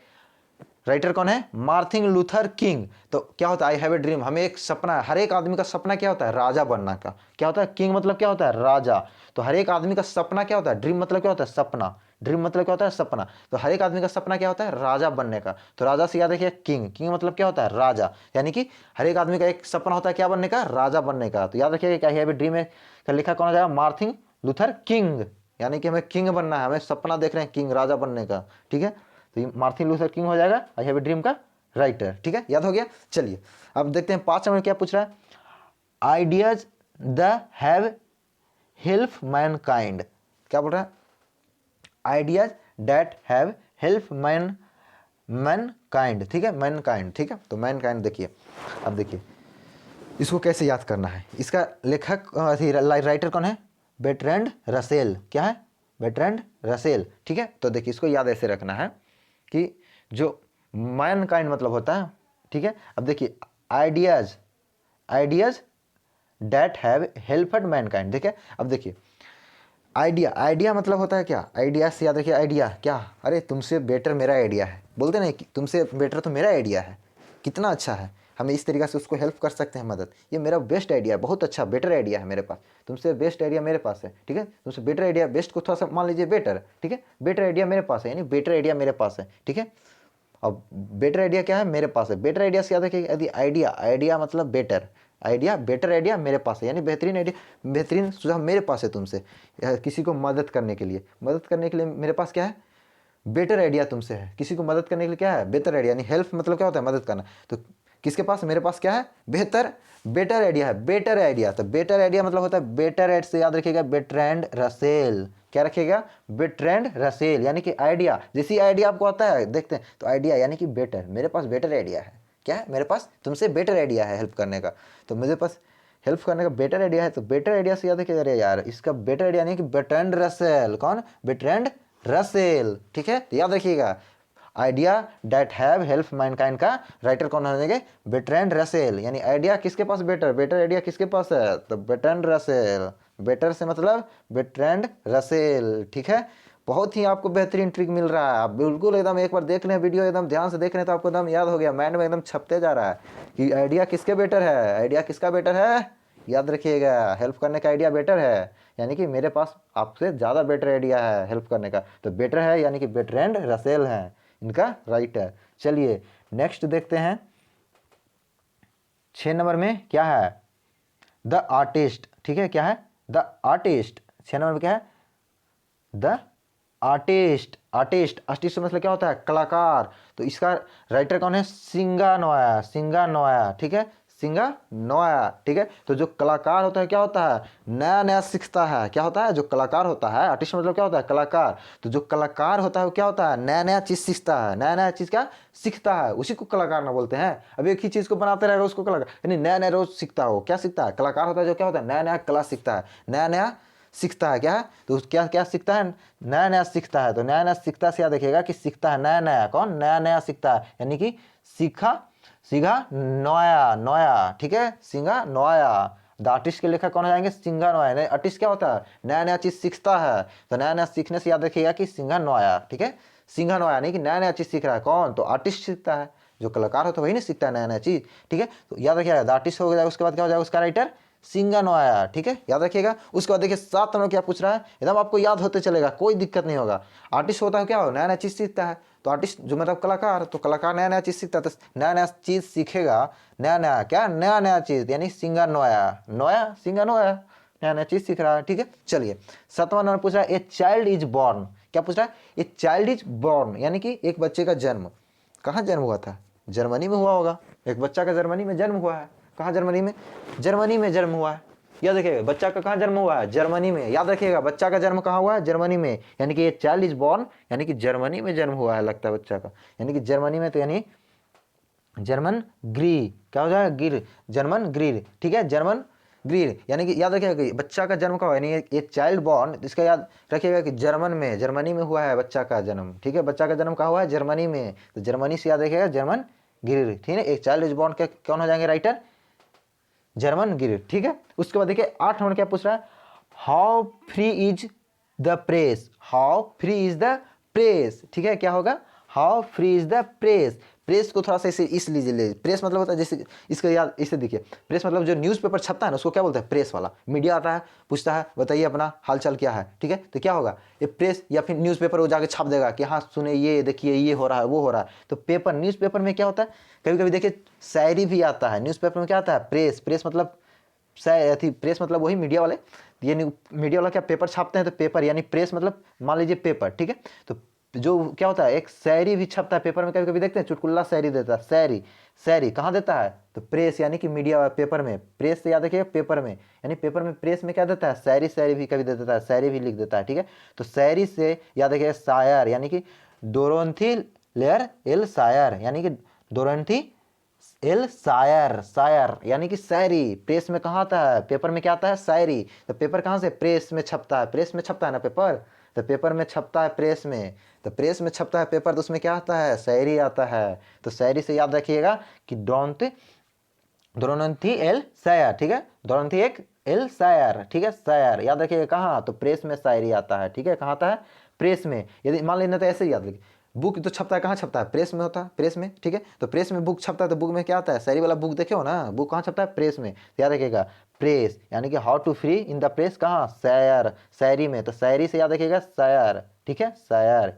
राइटर कौन है, मार्टिन लूथर किंग। तो क्या होता है, आई हैव ए ड्रीम, हमें एक सपना है। हर एक आदमी का सपना क्या होता है, राजा बनने का। क्या होता है, किंग मतलब क्या होता है, राजा। तो हर एक आदमी का सपना क्या होता है, ड्रीम मतलब क्या होता है, सपना। ड्रीम मतलब क्या होता है, सपना। तो हर एक आदमी का सपना क्या होता है, राजा बनने का। तो राजा से याद रखिए किंग, किंग मतलब क्या होता है, राजा। यानी कि हर एक आदमी का एक सपना होता है क्या बनने का, राजा बनने का। तो याद रखिए क्या है ड्रीम का लिखा कौन हो जाएगा, मार्टिन लूथर किंग, यानी कि हमें किंग बनना है, हमें सपना देख रहे हैं किंग, राजा बनने का, ठीक है। तो ये मार्टिन लूथर किंग हो जाएगा आई हैव ए ड्रीम का राइटर, ठीक है। याद हो गया। चलिए अब देखते हैं 5 नंबर क्या पूछ रहा है, ideas the have help Mankind. क्या बोल रहा है, ideas that have help Mankind kind, ठीक है, मैन काइंड, ठीक है। तो मैन काइंड देखिए, अब देखिए इसको कैसे याद करना है। इसका लेखक राइटर कौन है? बेर्ट्रैंड रसेल। क्या है? बेर्ट्रैंड रसेल, ठीक है। तो देखिए इसको याद ऐसे रखना है कि जो मैन काइंड मतलब होता है, ठीक है। अब देखिए ideas, ideas that have helped Mankind, ठीक है। अब देखिए आइडिया, आइडिया मतलब होता है क्या? आइडिया से याद रखिए, आइडिया क्या? अरे तुमसे बेटर मेरा आइडिया है, बोलते नहीं कि तुमसे बेटर तो मेरा आइडिया है, कितना अच्छा है, हमें इस तरीक़ा से उसको हेल्प कर सकते हैं, मदद, ये मेरा बेस्ट आइडिया है, बहुत अच्छा बेटर आइडिया है मेरे पास, तुमसे बेस्ट आइडिया मेरे पास है, ठीक है। तुमसे बेटर आइडिया, बेस्ट को थोड़ा सा मान लीजिए बेटर, ठीक है, बेटर आइडिया मेरे पास है, यानी बेटर आइडिया मेरे पास है, ठीक है। अब बेटर आइडिया क्या है? मेरे पास है। बेटर आइडिया से याद रखिए, यदि आइडिया, आइडिया मतलब बेटर आइडिया, बेटर आइडिया मेरे पास है, यानी बेहतरीन आइडिया, बेहतरीन सुझाव मेरे पास है तुमसे, किसी को मदद करने के लिए, मदद करने के लिए मेरे पास क्या है? बेटर आइडिया तुमसे है। किसी को मदद करने के लिए क्या है? बेहतर आइडिया, यानी हेल्प मतलब क्या होता है? मदद करना। तो किसके पास? मेरे पास क्या है? बेहतर, बेटर आइडिया है, बेटर आइडिया। तो बेटर आइडिया मतलब होता है बेटर एड से याद रखिएगा बेर्ट्रैंड रसेल। क्या रखिएगा? बेर्ट्रैंड रसेल, यानी कि आइडिया, जैसी आइडिया आपको आता है देखते हैं तो आइडिया यानी कि बेटर, मेरे पास बेटर आइडिया है। क्या है? मेरे पास तुमसे बेटर आइडिया है हेल्प करने का, तो मेरे पास हेल्प करने का बेटर आइडिया है। तो बेटर आइडिया से याद रखिएगा, अरे यार इसका बेटर आइडिया नहीं कि बेर्ट्रैंड रसेल। कौन? बेर्ट्रैंड रसेल, ठीक है। तो याद रखिएगा idea that have help Mankind का राइटर कौन हो जाएंगे? बेर्ट्रैंड रसेल, यानी आइडिया किसके पास बेटर, बेटर आइडिया किसके पास है? तो बेर्ट्रैंड रसेल, बेटर से मतलब बेर्ट्रैंड रसेल, ठीक है। बहुत ही आपको बेहतरीन ट्रिक मिल रहा है, आप बिल्कुल एकदम एक बार देख लें वीडियो, एकदम ध्यान से देख लें तो आपको एकदम याद हो गया, माइंड में एकदम छपते जा रहा है कि आइडिया किसके बेटर है, आइडिया किसका बेटर है। याद रखिएगा हेल्प करने का आइडिया बेटर है, यानी कि मेरे पास आपसे ज़्यादा बेटर आइडिया है हेल्प करने का, तो बेटर है यानी कि बेर्ट्रैंड रसेल हैं इनका राइटर। चलिए नेक्स्ट देखते हैं, 6 नंबर में क्या है? द आर्टिस्ट, ठीक है। क्या है? The artist. 6 नंबर में क्या है? The artist. आर्टिस्ट, आर्टिस्ट मतलब क्या होता है? कलाकार। तो इसका राइटर कौन है? सिंगा नोया, सिंगा नोया, ठीक है, सिंगा नोया, ठीक है। तो जो कलाकार होता है क्या होता है? नया नया सीखता है। क्या होता है? जो कलाकार होता है, आर्टिस्ट मतलब क्या होता है? कलाकार। तो जो कलाकार होता है वो क्या होता है? नया नया चीज़ सीखता है, नया नया चीज़ क्या सीखता है, उसी को कलाकार ना बोलते हैं। अब एक ही चीज़ को बनाते रहेगा उसको कलाकार, यानी नया नया रोज सीखता हो। क्या सीखता है? कलाकार होता है जो क्या होता है? नया नया कला सीखता है, नया नया सीखता है। क्या है? तो क्या क्या सीखता है? नया नया सीखता है। तो नया नया सीखता से याद रखिएगा कि सीखता है नया नया। कौन? नया नया सीखता है, यानी कि सीखा, सीखा नोया, नोया, ठीक है, सिंगा नोया। द आर्टिस्ट के लेखक कौन हो जाएंगे? सिंगा नोया। आर्टिस्ट क्या होता है? नया नया चीज़ सीखता है, तो नया नया सीखने से याद रखिएगा कि सिंगा नोया, ठीक है, सिंगा नोया, नहीं कि नया नया चीज़ सीख रहा है। कौन? तो आर्टिस्ट सीखता है, जो कलाकार होता है वही नहीं सीखता है नया नया चीज़, ठीक है। तो याद रखिएगा द आर्टिस्ट हो जाएगा, उसके बाद क्या हो जाएगा? उसका राइटर सिंगा नोया, ठीक है, याद रखिएगा। उसके बाद देखिए 7 नंबर क्या पूछ रहा है, एकदम आपको याद होते चलेगा, कोई दिक्कत नहीं होगा। आर्टिस्ट होता है क्या हो? नया नया चीज़ सीखता है। तो आर्टिस्ट जो मतलब कलाकार, तो कलाकार नया नया चीज़ सीखता है, तो नया नया चीज़ सीखेगा, नया नया क्या? नया नया चीज़, यानी सिंगा नोया, नोया सिंगा नोया, नया नया चीज़ सीख रहा है, ठीक है। चलिए 7वां नंबर पूछ रहा है, ए चाइल्ड इज बॉर्न। क्या पूछ रहा है? ए चाइल्ड इज बॉर्न, यानी कि एक बच्चे का जन्म कहाँ जन्म हुआ था? जर्मनी में हुआ होगा। एक बच्चा का जर्मनी में जन्म हुआ है। कहाँ? जर्मनी में, जर्मनी में जन्म हुआ है। याद रखिएगा बच्चा का कहाँ जन्म हुआ है? जर्मनी में। याद रखिएगा बच्चा का जन्म कहाँ हुआ है? जर्मनी में, यानी कि ये चाइल्ड इज बॉर्न, यानी कि जर्मनी में जन्म हुआ है लगता है बच्चा का, यानी कि जर्मनी में, तो यानी जर्मन ग्री, क्या हो जाएगा? गिर, जर्मन ग्रीर, ठीक है, जर्मन ग्रीर, यानी कि याद रखिएगा कि बच्चा का जन्म कहाँ हुआ, यानी ये चाइल्ड बॉर्न, इसका याद रखिएगा कि जर्मन में, जर्मनी में हुआ है बच्चा का जन्म, ठीक है। बच्चा का जन्म कहाँ हुआ है? जर्मनी में। तो जर्मनी से याद रखिएगा जर्मन ग्रीर, ठीक है। एक चाइल्ड इज बॉर्न के कौन हो जाएंगे राइटर? जर्मन ग्रीर, ठीक है। उसके बाद देखिए 8 नंबर क्या पूछ रहा है? How free is the press, how free is the press, ठीक है। क्या होगा? How free is the press. Press को थोड़ा सा इसे इस लीजिए ले, प्रेस मतलब होता है जैसे, इसका याद इसे देखिए, प्रेस मतलब जो न्यूज़पेपर छपता है ना उसको क्या बोलते हैं? प्रेस वाला। मीडिया आता है, पूछता है बताइए अपना हालचाल क्या है, ठीक है। तो क्या होगा? ये प्रेस या फिर न्यूज़पेपर वो जाके छाप देगा कि हाँ सुने ये देखिए ये हो रहा है वो हो रहा है। तो पेपर, न्यूज़पेपर में क्या होता है? कभी कभी देखिए शायरी भी आता है न्यूज़पेपर में। क्या आता है? प्रेस, प्रेस मतलब थी, प्रेस मतलब वही मीडिया वाले, ये मीडिया वाला क्या पेपर छापते हैं, तो पेपर यानी प्रेस मतलब मान लीजिए पेपर, ठीक है। तो जो क्या होता है, एक शायरी भी छपता है पेपर में, कभी कभी देखते हैं चुटकुल्ला शायरी देता है, शायरी, शायरी कहाँ देता है? तो प्रेस यानी कि मीडिया पेपर में। प्रेस से याद रखिए पेपर में, यानी पेपर में प्रेस में क्या देता है? शायरी, शायरी भी कभी दे देता है, शायरी भी लिख देता है, ठीक है। तो शायरी से याद रखिए शायर, यानी कि डोरोथी लेयर एल शायर, यानी कि डोरंथी एल शायर, शायर यानी कि शायरी। प्रेस में कहाँ आता है, पेपर में क्या आता है, शायरी। तो पेपर कहाँ से, प्रेस में छपता है, प्रेस में छपता है ना पेपर, तो पेपर में छपता है प्रेस में, तो प्रेस में छपता है पेपर, तो उसमें क्या आता है, शायरी आता है। तो शायरी से याद रखिएगा कि डोरंथी एल शायर, ठीक है, डोरंथी एक एल शायर, ठीक है, शायर याद रखिएगा। कहाँ, तो प्रेस में शायरी आता है, ठीक है, कहाँ आता है, प्रेस में। यदि मान लेना तो ऐसे ही याद रखिए, बुक तो छपता है कहाँ छपता है, प्रेस में होता है, प्रेस में, ठीक है। तो प्रेस में बुक छपता है, तो बुक में क्या आता है, शायरी वाला बुक देखे हो ना, बुक कहाँ छपता है, प्रेस में। तो याद रखिएगा प्रेस यानी कि how to free in the press, कहाँ, शायर, शायरी में। तो शायरी से याद रखिएगा शायर, ठीक है, शायर।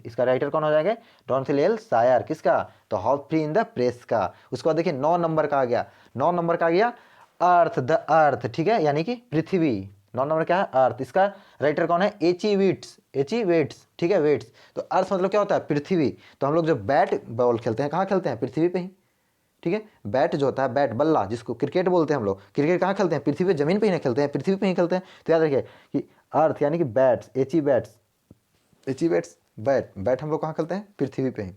इसका राइटर कौन हो जाएगा, डोरंथी एल शायर, किसका, तो how free in the press का। उसके बाद देखिए 9 नंबर का आ गया, 9 नंबर का आ गया अर्थ, द अर्थ, ठीक है, यानी कि पृथ्वी। 9 नंबर क्या है, अर्थ। इसका राइटर कौन है, एची वेट्स, एची वेट्स, ठीक है, वेट्स। तो अर्थ मतलब क्या होता है, पृथ्वी। तो हम लोग जब बैट बॉल खेलते हैं कहाँ खेलते हैं, पृथ्वी पे ही, ठीक है। बैट जो होता है, बैट बल्ला जिसको क्रिकेट बोलते हैं हम लोग, क्रिकेट कहाँ खेलते हैं, पृथ्वी पे, जमीन पे ही नहीं खेलते हैं, पृथ्वी पे ही खेलते हैं। तो याद रखिए कि अर्थ यानी कि bats, Aichi bats, Aichi bats, बैट, बैट हम लोग कहाँ खेलते हैं, पृथ्वी पे ही।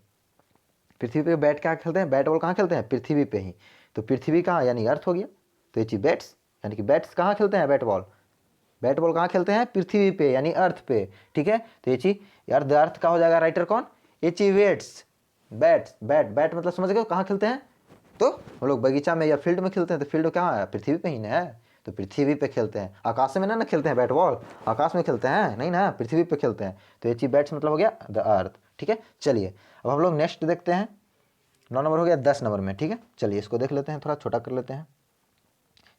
पृथ्वी पे बैट क्या खेलते हैं, बैट बॉल कहाँ खेलते हैं, पृथ्वी पे ही। तो पृथ्वी कहाँ यानी अर्थ हो गया। तो एची बैट्स यानी कि बैट्स कहाँ खेलते हैं, बैट बॉल, बैट बॉल कहाँ खेलते हैं, पृथ्वी पे यानी अर्थ पे, ठीक है। तो एची अर्थ, अर्थ का हो जाएगा राइटर कौन, एची वेट्स, बैट्स, बैट, बैट मतलब समझ गए कहाँ खेलते हैं, तो हम लोग बगीचा में या फील्ड में खेलते हैं। तो फील्ड कहाँ है, पृथ्वी पे ही ना है, तो पृथ्वी पे खेलते हैं। आकाश में ना खेलते हैं बैट बॉल, आकाश में खेलते हैं नहीं ना, पृथ्वी पे खेलते हैं। तो एची बैट्स मतलब हो गया द अर्थ, ठीक है। चलिए अब हम लोग नेक्स्ट देखते हैं, 9 नंबर हो गया, 10 नंबर में, ठीक है। चलिए इसको देख लेते हैं, थोड़ा छोटा कर लेते हैं।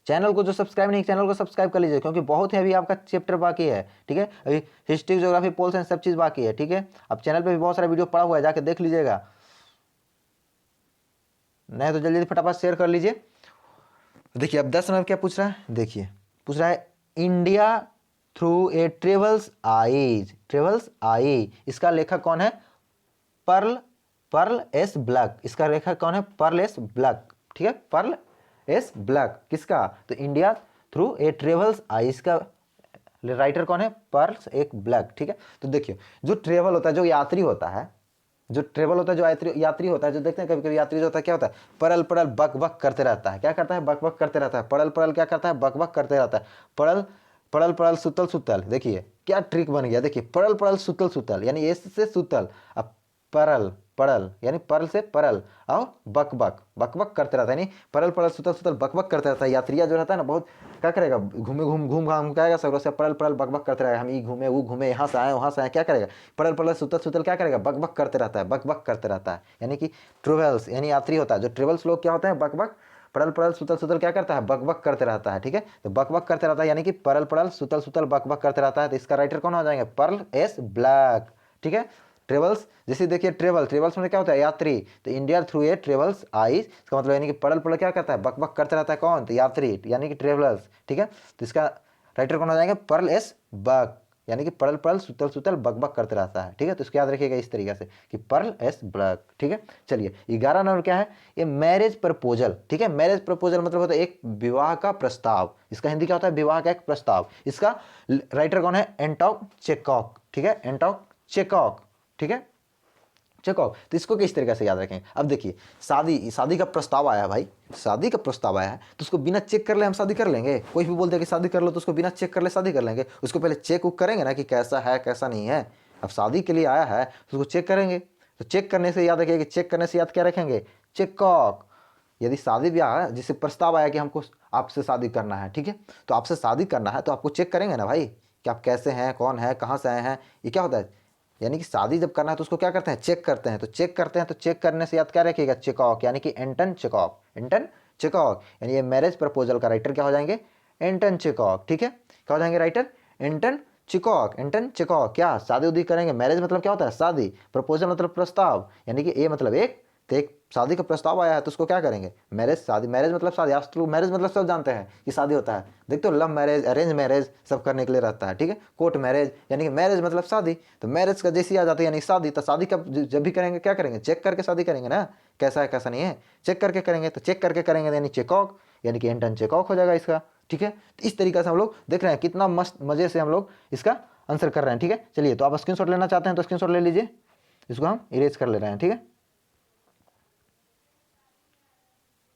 चैनल को जो सब्सक्राइब नहीं, चैनल को सब्सक्राइब कर लीजिए, क्योंकि बहुत ही अभी आपका चैप्टर बाकी है, ठीक है। अभी हिस्ट्री, ज्योग्राफी, पोल साइंस सब चीज़ बाकी है, ठीक है। अब चैनल पे भी बहुत सारा वीडियो पड़ा हुआ है, जाके देख लीजिएगा, नहीं तो जल्दी जल्दी फटाफट शेयर कर लीजिए। देखिए अब 10 नंबर क्या पूछ रहा है, देखिए पूछ रहा है India through a travels eyes, travels eye, इसका लेखक कौन है, पर्ल, पर्ल एस ब्लैक, इसका लेखक कौन है, पर्ल एस ब्लैक, ठीक है, पर्ल एस ब्लैक, किसका, तो India through a travels eyes का राइटर कौन है, पर्ल्स एक ब्लैक, ठीक है। तो देखिए जो ट्रेवल होता है, जो यात्री होता है, जो ट्रेवल होता है, जो यात्री होता है, जो देखते हैं कभी कभी यात्री जो होता है क्या होता है, परल परल बक बक करते रहता है, क्या करता है, बक बक करते रहता है, परल परल क्या करता है, बक बक करते रहता है, परल पड़ल पड़ल सुतल सुतल। देखिए क्या ट्रिक बन गया, देखिए पड़ल पड़ल सुतल सुतल यानी एस से सुतल, अब परल पड़ल यानी परल से परल, और बक बक, बक बक करते रहता है, यानी परल पड़ल सुतल सुतल बक बक करते रहता है। यात्रिया जो रहता है ना बहुत क्या करेगा, घूमे घूम घाम करेगा सब से, पड़ल पड़ल बक बक करते रहेगा, हम ये घूमे वो घूमे, यहाँ से आए वहाँ से आए, क्या करेगा, पड़ल पड़ल सुतल सुतल क्या करेगा, बक बक करते रहता है, बक बक करते रहता है, यानी कि ट्रेवल्स यानी यात्री होता है। जो ट्रेवल्स लोग क्या होते हैं, बक बक, पड़ल पड़ल सुतल सुतल क्या करता है, बक बक करते रहता है, ठीक है। तो बक बक करते रहता है यानी कि परल पड़ल सुतल सुतल बक बक करते रहता है। तो इसका राइटर कौन हो जाएंगे, पर्ल एस ब्लैक, ठीक है। ट्रेवल्स, जैसे देखिए ट्रेवल, ट्रेवल्स में क्या होता है, यात्री। तो India through a travels eye, इसका मतलब यानी कि पड़ल पड़ल क्या करता है, बक बक करते रहता है, कौन, तो यात्री यानी कि ट्रेवलर्स, ठीक है। तो इसका राइटर कौन हो जाएंगे, पर्ल एस बक, यानी कि पड़ल पड़ल सुतल सुतल बक बक करते रहता है, ठीक है। तो इसको याद रखिएगा इस तरीके से कि पर्ल एस ब्लैक, ठीक है। चलिए 11 नंबर क्या है, ये मैरिज प्रपोजल, ठीक है। मैरिज प्रपोजल मतलब होता है एक विवाह का प्रस्ताव, इसका हिंदी क्या होता है, विवाह का एक प्रस्ताव। इसका राइटर कौन है, एंटोन चेखोव, ठीक है, एंटोन चेखोव, ठीक है, चेखोव। तो इसको किस तरीके से याद रखें, अब देखिए शादी का प्रस्ताव आया भाई, शादी का प्रस्ताव आया है, तो उसको बिना चेक कर ले हम शादी कर लेंगे, कोई भी बोलते हैं कि शादी कर लो, तो उसको बिना चेक कर ले शादी कर लेंगे, उसको पहले चेक उक करेंगे ना कि कैसा है कैसा नहीं है। अब शादी के लिए आया है तो उसको चेक करेंगे, तो चेक करने से याद रखिए कि चेक करने से याद क्या रखेंगे, चेखोव। यदि शादी ब्याह जिससे प्रस्ताव आया कि हमको आपसे शादी करना है, ठीक है, तो आपसे शादी करना है तो आपको चेक करेंगे ना भाई कि आप कैसे हैं, कौन है, कहाँ से आए हैं, ये क्या होता है, यानी कि शादी जब करना है तो उसको क्या करते हैं, चेक करते हैं। तो चेक करते हैं, तो चेक करने से याद क्या रखिएगा, चेखोव, यानी कि एंटन चेखोव, एंटन चेखोव, यानी ये मैरिज प्रपोजल का राइटर क्या हो जाएंगे, एंटन चेखोव, ठीक है। क्या हो जाएंगे राइटर, एंटन चेखोव, एंटन चेखोव। क्या शादी उदी करेंगे, मैरिज मतलब क्या होता है, शादी, प्रपोजल मतलब प्रस्ताव, यानी कि ए मतलब एक, तो एक शादी का प्रस्ताव आया है तो उसको क्या करेंगे, मैरिज, शादी, मैरिज मतलब शादी। आज तो मैरिज मतलब सब जानते हैं कि शादी होता है, देखते हो लव मैरिज, अरेंज मैरिज सब करने के लिए रहता है, ठीक है। कोर्ट मैरिज यानी कि मैरिज मतलब शादी, तो मैरिज का जैसी आ जाती है यानी शादी। तो शादी का जब भी करेंगे क्या करेंगे, चेक करके शादी करेंगे ना, कैसा है कैसा नहीं है, चेक करके करेंगे। तो चेक करके करेंगे यानी चेखोव, यानी कि एंटन चेखोव हो जाएगा इसका, ठीक है। तो इस तरीके से हम लोग देख रहे हैं कितना मस्त मजे से हम लोग इसका आंसर कर रहे हैं, ठीक है। चलिए तो आप स्क्रीनशॉट लेना चाहते हैं तो स्क्रीनशॉट ले लीजिए, इसको हम इरेज कर ले रहे हैं, ठीक है।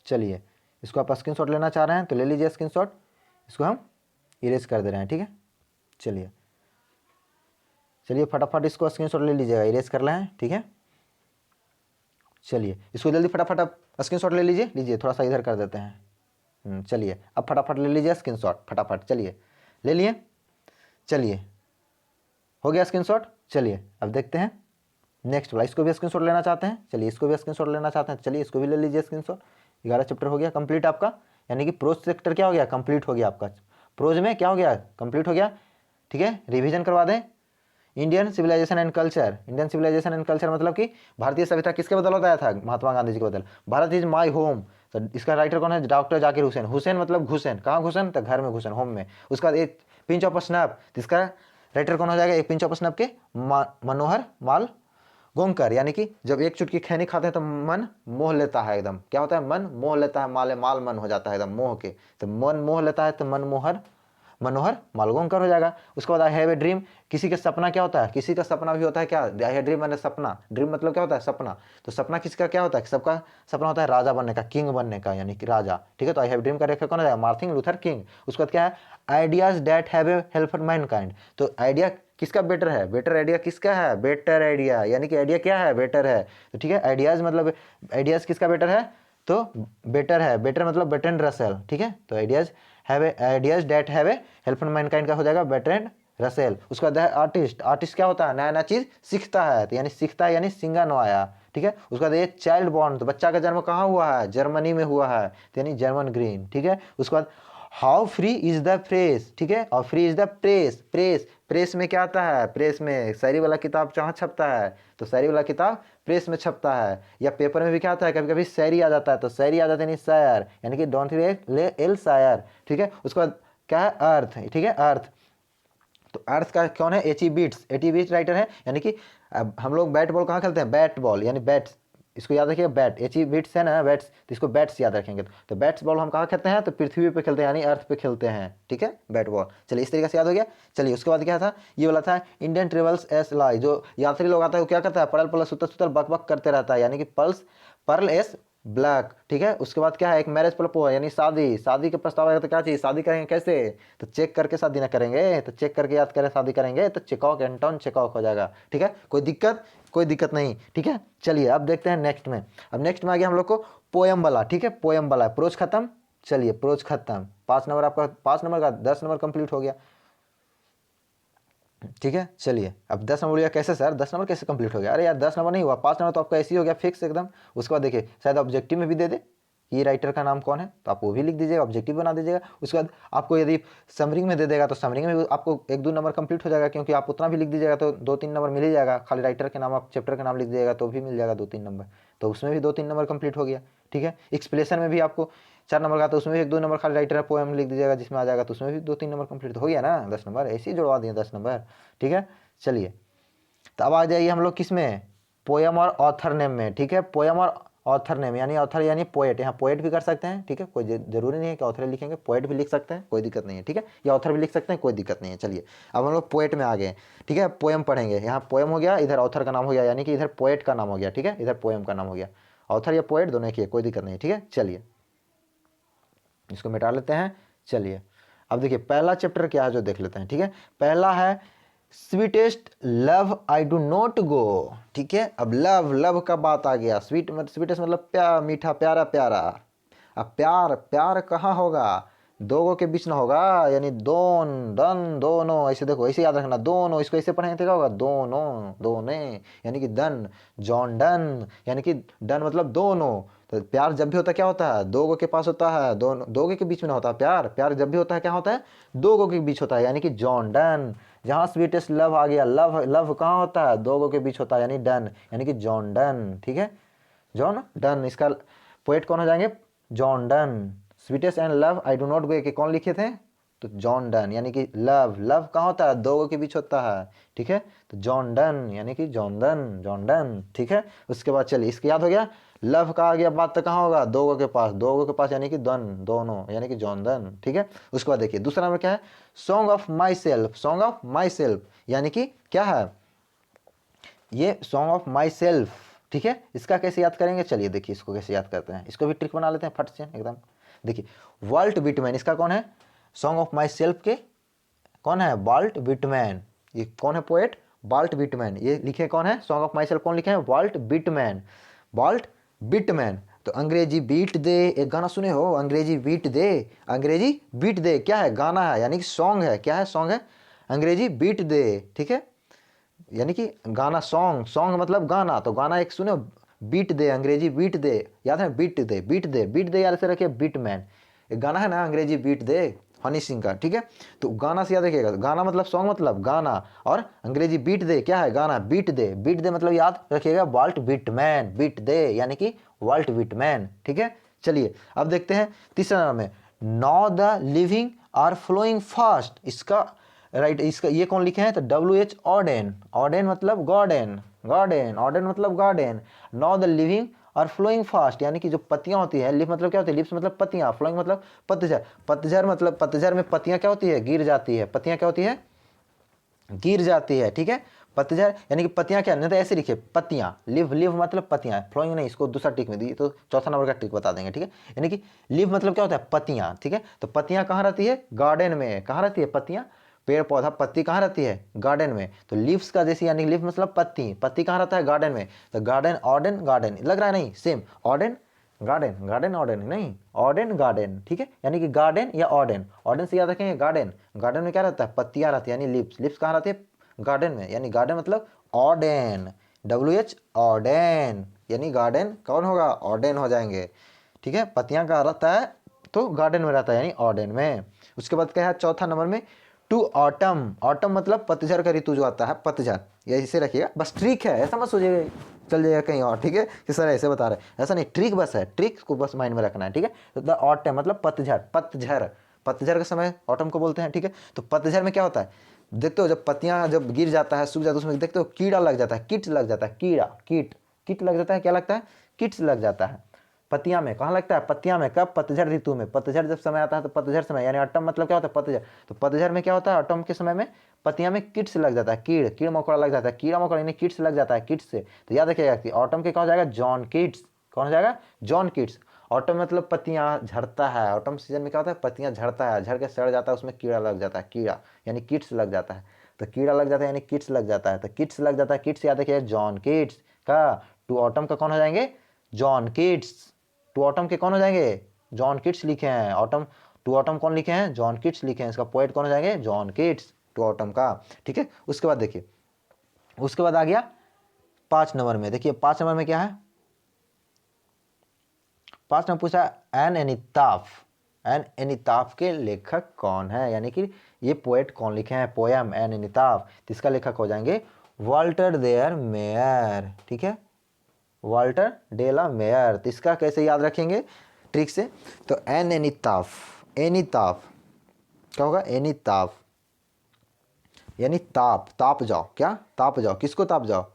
चलिए इसको आप स्क्रीनशॉट लेना चाह रहे हैं तो ले लीजिए स्क्रीनशॉट, इसको हम इरेज कर दे रहे हैं, ठीक है। चलिए चलिए फटाफट इसको स्क्रीनशॉट ले लीजिएगा, इरेज कर रहे हैं, ठीक है। चलिए इसको जल्दी फटाफट आप स्क्रीनशॉट ले लीजिए, थोड़ा सा इधर कर देते हैं। चलिए अब फटाफट ले लीजिए स्क्रीनशॉट, फटाफट चलिए ले लिए। चलिए हो गया स्क्रीनशॉट। चलिए अब देखते हैं नेक्स्ट वाला, इसको भी स्क्रीनशॉट लेना चाहते हैं, चलिए इसको भी स्क्रीनशॉट लेना चाहते हैं, चलिए इसको भी ले लीजिए स्क्रीनशॉट। 11 चैप्टर हो गया कंप्लीट आपका, यानी कि प्रोज सेक्टर क्या हो गया, कंप्लीट हो गया आपका। प्रोज में क्या हो गया, कंप्लीट हो गया, ठीक है। रिवीजन करवा दें। Indian civilisation and culture, Indian civilisation and culture मतलब कि भारतीय सभ्यता किसके बदौलत आया था, महात्मा गांधी जी के बदल। भारत इज माई होम, तो इसका राइटर कौन है, डॉक्टर जाकिर हुसैन। हुसैन मतलब घुसैन, कहाँ घुसैन, तो घर में घुसैन, होम में। उसका बाद एक पिंच ऑफ स्नैप, इसका राइटर कौन हो जाएगा, एक पिंच ऑफ स्नैप के मनोहर माल गोंकर, यानी कि जब एक चुटकी खैनी खाते हैं तो मन मोह लेता है एकदम, क्या होता है, मन मोह लेता है, माले माल मन हो जाता है एकदम मोह के, तो मन मोह लेता है तो मनोहर मालगोंकर हो जाएगा। उसके बाद आई हैव ए ड्रीम, किसी का सपना क्या होता है, किसी का सपना भी होता है क्या, आई हैव ड्रीम मैंने सपना, ड्रीम मतलब क्या होता है, सपना। तो सपना किसका क्या होता है, सबका सपना होता है राजा बनने का, किंग बनने का, यानी कि राजा, ठीक है। तो आई हैव ड्रीम का रेखा कौन हो जाएगा, मार्टिन लूथर किंग। उसके बाद क्या है, ideas that have a help for Mankind, तो आइडिया किसका बेटर है, बेटर आइडिया किसका है, बेटर आइडिया, यानी कि आइडिया क्या है, बेटर है, तो ठीक है। आइडियाज मतलब आइडियाज किसका बेटर है, तो बेटर है, बेटर मतलब बर्ट्रैंड रसेल, ठीक है। तो ideas that have a help for mankind का हो जाएगा बर्ट्रैंड रसेल। उसका बाद है आर्टिस्ट, आर्टिस्ट क्या होता है, नया नया चीज सीखता है, तो यानी सीखता है यानी सिंगा नवाया, ठीक है। उसका बाद ये चाइल्ड बॉर्न, तो बच्चा का जन्म कहाँ हुआ है, जर्मनी में हुआ है, तो यानी जर्मन ग्रीन, ठीक है। उसके बाद how free is the press, ठीक है, और free is the press, press में क्या आता है, प्रेस में शायरी वाला किताब जहाँ छपता है, तो शायरी वाला किताब प्रेस में छपता है, या पेपर में भी क्या आता है, कभी कभी शायरी आ जाता है, तो शायरी आ जाता है यानी शायर, यानी कि डोंट ले एल शायर, ठीक है। उसके बाद क्या है, अर्थ, ठीक है, अर्थ, तो अर्थ का कौन है, एची बीट्स राइटर है, यानी कि अब हम लोग बैट बॉल कहाँ खेलते हैं, बैट बॉल यानी बैट्स, इसको याद रखिए, बैट एची बीट्स है ना, बैट्स, तो इसको बैट्स याद रखेंगे। तो बैट्स बॉल हम कहाँ खेलते हैं, तो पृथ्वी पे खेलते हैं, यानी अर्थ पे खेलते हैं, ठीक है, बैट बॉल। चलिए इस तरीके से याद हो गया। चलिए उसके बाद क्या था, ये वाला था इंडियन ट्रेवल्स एस लाई, जो यात्री लोग आता है वो क्या करता है, पड़ल पड़ल सुतल सुतल बक बक करते रहता है, यानी कि पर्ल एस ब्लैक, ठीक है। उसके बाद क्या है, एक मैरिज प्रपोज यानी शादी के प्रस्ताव आएगा तो क्या चाहिए, शादी करेंगे कैसे, तो चेक करके शादी ना करेंगे, तो चेक करके याद करें शादी करेंगे, तो चेकॉक, एंटोन चेकॉक हो जाएगा, ठीक है। कोई दिक्कत नहीं, ठीक है। चलिए अब देखते हैं नेक्स्ट में, अब नेक्स्ट में आ गया हम लोग को पोयम वाला, ठीक है, पोयम वाला, प्रोज खत्म। चलिए प्रोज खत्म, 5 नंबर आपका, 5 नंबर का 10 नंबर कंप्लीट हो गया, ठीक है। चलिए अब 10 नंबर बोलिए कैसे सर, 10 नंबर कैसे कंप्लीट हो गया, अरे यार 10 नंबर नहीं हुआ, 5 नंबर तो आपका ऐसे ही हो गया फिक्स एकदम। उसके बाद देखिए शायद ऑब्जेक्टिव में भी दे दे ये राइटर का नाम कौन है, तो आप वो भी लिख दीजिएगा, ऑब्जेक्टिव बना दीजिएगा। उसके बाद आपको यदि समरिंग में दे देगा तो समरिंग में भी आपको 1-2 नंबर कंप्लीट हो जाएगा, क्योंकि आप उतना भी लिख दीजिएगा तो 2-3 नंबर मिल ही जाएगा। खाली राइटर के नाम आप चैप्टर का नाम लिख दीजिएगा तो भी मिल जाएगा 2-3 नंबर, तो उसमें भी 2-3 नंबर कंप्लीट हो गया, ठीक है। एक्सप्लेशन में भी आपको 4 नंबर का, तो उसमें भी 1-2 नंबर खाली राइटर पोएम लिख दीजिएगा जिसमें आ जाएगा, तो उसमें भी 2-3 नंबर कंप्लीट हो गया ना, 10 नंबर ऐसे ही जुड़वा दिए 10 नंबर, ठीक है। चलिए तो अब आ जाइए हम लोग किस में, पोयम और ऑथर नेम में, ठीक है। पोयम और ऑथर नेम यानी ऑथर यानी पोएट, यहाँ पोएट भी कर सकते हैं, ठीक है, कोई जरूरी नहीं है कि ऑथर लिखेंगे, पोएट भी लिख सकते हैं, कोई दिक्कत नहीं है, ठीक है, या ऑथर भी लिख सकते हैं, कोई दिक्कत नहीं है। चलिए अब हम लोग पोएट में आ गए, ठीक है, पोएम पढ़ेंगे, यहाँ पोएम हो गया, इधर ऑथर का नाम हो गया, यानी कि इधर पोएट का नाम हो गया, ठीक है, इधर पोएम का नाम हो गया, ऑथर या पोएट दोनों की है, कोई दिक्कत नहीं है, ठीक है। चलिए इसको मिटा लेते हैं। चलिए अब देखिए पहला चैप्टर क्या है जो देख लेते हैं, ठीक है। पहला है sweetest love I do not गो, ठीक है। अब लव का बात आ गया, स्वीटेस्ट मतलब मीठा प्यारा प्यारा। अब प्यार कहाँ होगा, दो गो के बीच ना होगा, यानी दोनों, ऐसे देखो ऐसे याद रखना, दोनों, इसको ऐसे पढ़ेंगे तो क्या होगा, दोने, यानी कि डन, जॉन डन, यानी कि डन मतलब दोनों। तो प्यार जब भी होता है क्या होता है, दो गो के पास होता है, दो गो के बीच में ना होता है प्यार जब भी होता है क्या होता है, दो गो के बीच होता है, यानी कि जॉन डन। जहाँ स्वीटेस्ट लव आ गया, लव कहाँ होता है, दो गो के बीच होता है, यानी डन, यानी कि जॉन डन, ठीक है, जॉन डन। इसका पोएट कौन हो जाएंगे, John Donne. Sweetest and love I do not गो के कौन लिखे थे, तो जॉन डन, यानी कि लव कहाँ होता है, दो गो के बीच होता है, ठीक है, तो जॉन डन यानी कि जॉन डन, ठीक है। उसके बाद चलिए इसके याद हो गया, लव का आ गया बात तो कहाँ होगा, दो गो के पास यानी कि दोनों, यानी कि जॉन डन, ठीक है। उसके बाद देखिए दूसरा नंबर क्या है, सॉन्ग ऑफ माई सेल्फ यानी कि क्या है, ये सॉन्ग ऑफ माई सेल्फ, ठीक है। इसका कैसे याद करेंगे, चलिए देखिए इसको कैसे याद करते हैं, इसको भी ट्रिक बना लेते हैं फट से एकदम। देखिए वाल्ट विटमैन, इसका कौन है, सॉन्ग ऑफ माई सेल्फ के कौन है, वाल्ट विटमैन। ये कौन है पोएट, वाल्ट विटमैन। ये लिखे कौन है, सॉन्ग ऑफ माई सेल्फ कौन लिखे हैं, वाल्ट विटमैन, वाल्ट विटमैन। तो अंग्रेजी बीट दे, एक गाना सुने हो, अंग्रेजी बीट दे, अंग्रेजी बीट दे क्या है, गाना है, यानी कि सॉन्ग है, क्या है, सॉन्ग है, अंग्रेजी बीट दे, ठीक है, यानी कि गाना, सॉन्ग, सॉन्ग मतलब गाना, तो गाना एक सुने, बीट दे, अंग्रेजी बीट दे, याद है, बीट दे, बीट दे, बीट दे याद से रखिए, बीटमैन, एक गाना है ना अंग्रेजी बीट दे, हनी सिंह का, ठीक है। तो गाना से याद रखिएगा, गाना मतलब सॉन्ग मतलब गाना, और अंग्रेजी बीट दे क्या है, गाना, बीट दे, बीट दे मतलब याद रखिएगा वाल्ट विटमैन, बीट दे यानी कि वाल्ट विटमैन, ठीक है। चलिए अब देखते हैं तीसरा नाम है, नाउ द लिविंग आर फ्लोइंग फास्ट, इसका राइट, इसका ये कौन लिखे हैं, तो WH ऑडेन, ऑडेन मतलब गार्डन, गार्डन, ऑडेन मतलब गार्डन। नाउ द लिविंग आर फ्लोइंग फास्ट, यानी कि जो पत्तियां होती है, लिप मतलब क्या होती है, लिप्स मतलब पत्तियां, फ्लोइंग मतलब पतझड़, पतझड़ मतलब पतझड़ में पत्तियां क्या होती है, गिर जाती है, पत्तियां क्या होती है, गिर जाती है, ठीक है। पतझड़ यानी कि पत्तियां क्या, नहीं तो ऐसे लिखिए पत्तियां, लिव, लिव मतलब पत्तियां, फ्लोइंग नहीं, इसको दूसरा ट्रिक में दी, तो चौथा नंबर का ट्रिक बता देंगे, ठीक है। यानी कि लिव मतलब क्या होता है, पत्तियां, ठीक है। तो पत्तियां कहाँ रहती है, गार्डन में, कहाँ रहती है पत्तियां, पेड़ पौधा पत्ती कहाँ रहती है, गार्डन में। तो लीव्स का जैसे, यानी लीफ मतलब पत्ती, पत्ती कहाँ रहता है, गार्डन में। तो गार्डन, ऑर्डन, गार्डन लग रहा है, नहीं same, Auden garden, garden Auden नहीं, ऑर्डन गार्डन, ठीक है। यानी कि गार्डन या ऑर्डन, ऑर्डन से याद रखेंगे गार्डन, गार्डन में क्या रहता है, पत्तियां रहती है, यानी लिप्स, लिप्स कहाँ रहती है, गार्डन में, यानी गार्डन मतलब ऑर्डन, WH ऑर्डन, यानी गार्डन कौन होगा, ऑर्डन हो जाएंगे, ठीक है। पत्तियां कहाँ रहता है, तो गार्डन में रहता है, यानी ऑर्डन में। उसके बाद क्या है चौथा नंबर में, टू ऑटम, ऑटम मतलब पतझड़ का ऋतु जो आता है, पतझड़, ये इसे रखिएगा बस, ट्रिक है, ऐसा मत सोचिएगा चल जाएगा कहीं और, ठीक है, कि सर ऐसे बता रहे हैं, ऐसा नहीं, ट्रिक बस है, ट्रिक को बस माइंड में रखना है, ठीक है। तो द ऑटम मतलब पतझड़, पतझड़, पतझड़ का समय ऑटम को बोलते हैं, ठीक है। तो पतझड़ में क्या होता है, देखते हो जब पत्तियां जब गिर जाता है, सूख जाता है, उसमें देखते हो कीड़ा लग जाता है, कीट लग जाता है, कीड़ा, कीट, कीट लग जाता है, क्या लगता है, कीट्स लग जाता है पत्तियां में, कहाँ लगता है, पत्तियां में, कब, पतझड़ ऋतु में, पतझड़ जब समय आता है तो पतझड़ समय, यानी ऑटम मतलब क्या होता है, पतझड़। तो पतझड़ में क्या होता है, ऑटम के समय में पत्तियां में कीट्स लग जाता है, कीड़, कीड़ मकोड़ा लग जाता है, कीड़ा मकोड़ा यानी कीट्स लग जाता है, कीट्स से। तो याद रखिएगा कि ऑटम के क्या हो जाएगा, जॉन कीट्स, कौन हो जाएगा, जॉन कीट्स। ऑटम मतलब पत्तियां झड़ता है, ऑटम सीजन में क्या होता है, पत्तियां झड़ता है, झड़ के सड़ जाता है, उसमें कीड़ा लग जाता है, कीड़ा यानी कीट्स लग जाता है। तो कीड़ा लग जाता है यानी कीट्स लग जाता है, तो कीट्स लग जाता है, कीट्स याद रखिएगा जॉन कीट्स का, टू ऑटम का कौन हो जाएंगे, जॉन कीट्स। टू ऑटम के कौन हो जाएंगे, जॉन कीट्स लिखे हैं, ऑटम, टू ऑटम कौन लिखे हैं, जॉन कीट्स लिखे हैं, इसका पोएट कौन हो जाएंगे, जॉन कीट्स, टू ऑटम का, ठीक है। उसके बाद देखिए, उसके बाद आ गया 5 नंबर में, देखिए 5 नंबर में क्या है, 5 नंबर पूछा एन एनिताफ, एन एनिताफ के लेखक कौन है, यानी कि ये पोएट कौन लिखे हैं, पोयम एन एनिताफ, तो इसका लेखक हो जाएंगे वाल्टर देयर मेयर, ठीक है, वाल्टर डेला मेयर। तो इसका कैसे याद रखेंगे ट्रिक से, तो एन एनिताफ, एनिताफ क्या होगा, एनिताफ यानी ताप, ताप जाओ, क्या ताप जाओ, किसको ताप जाओ,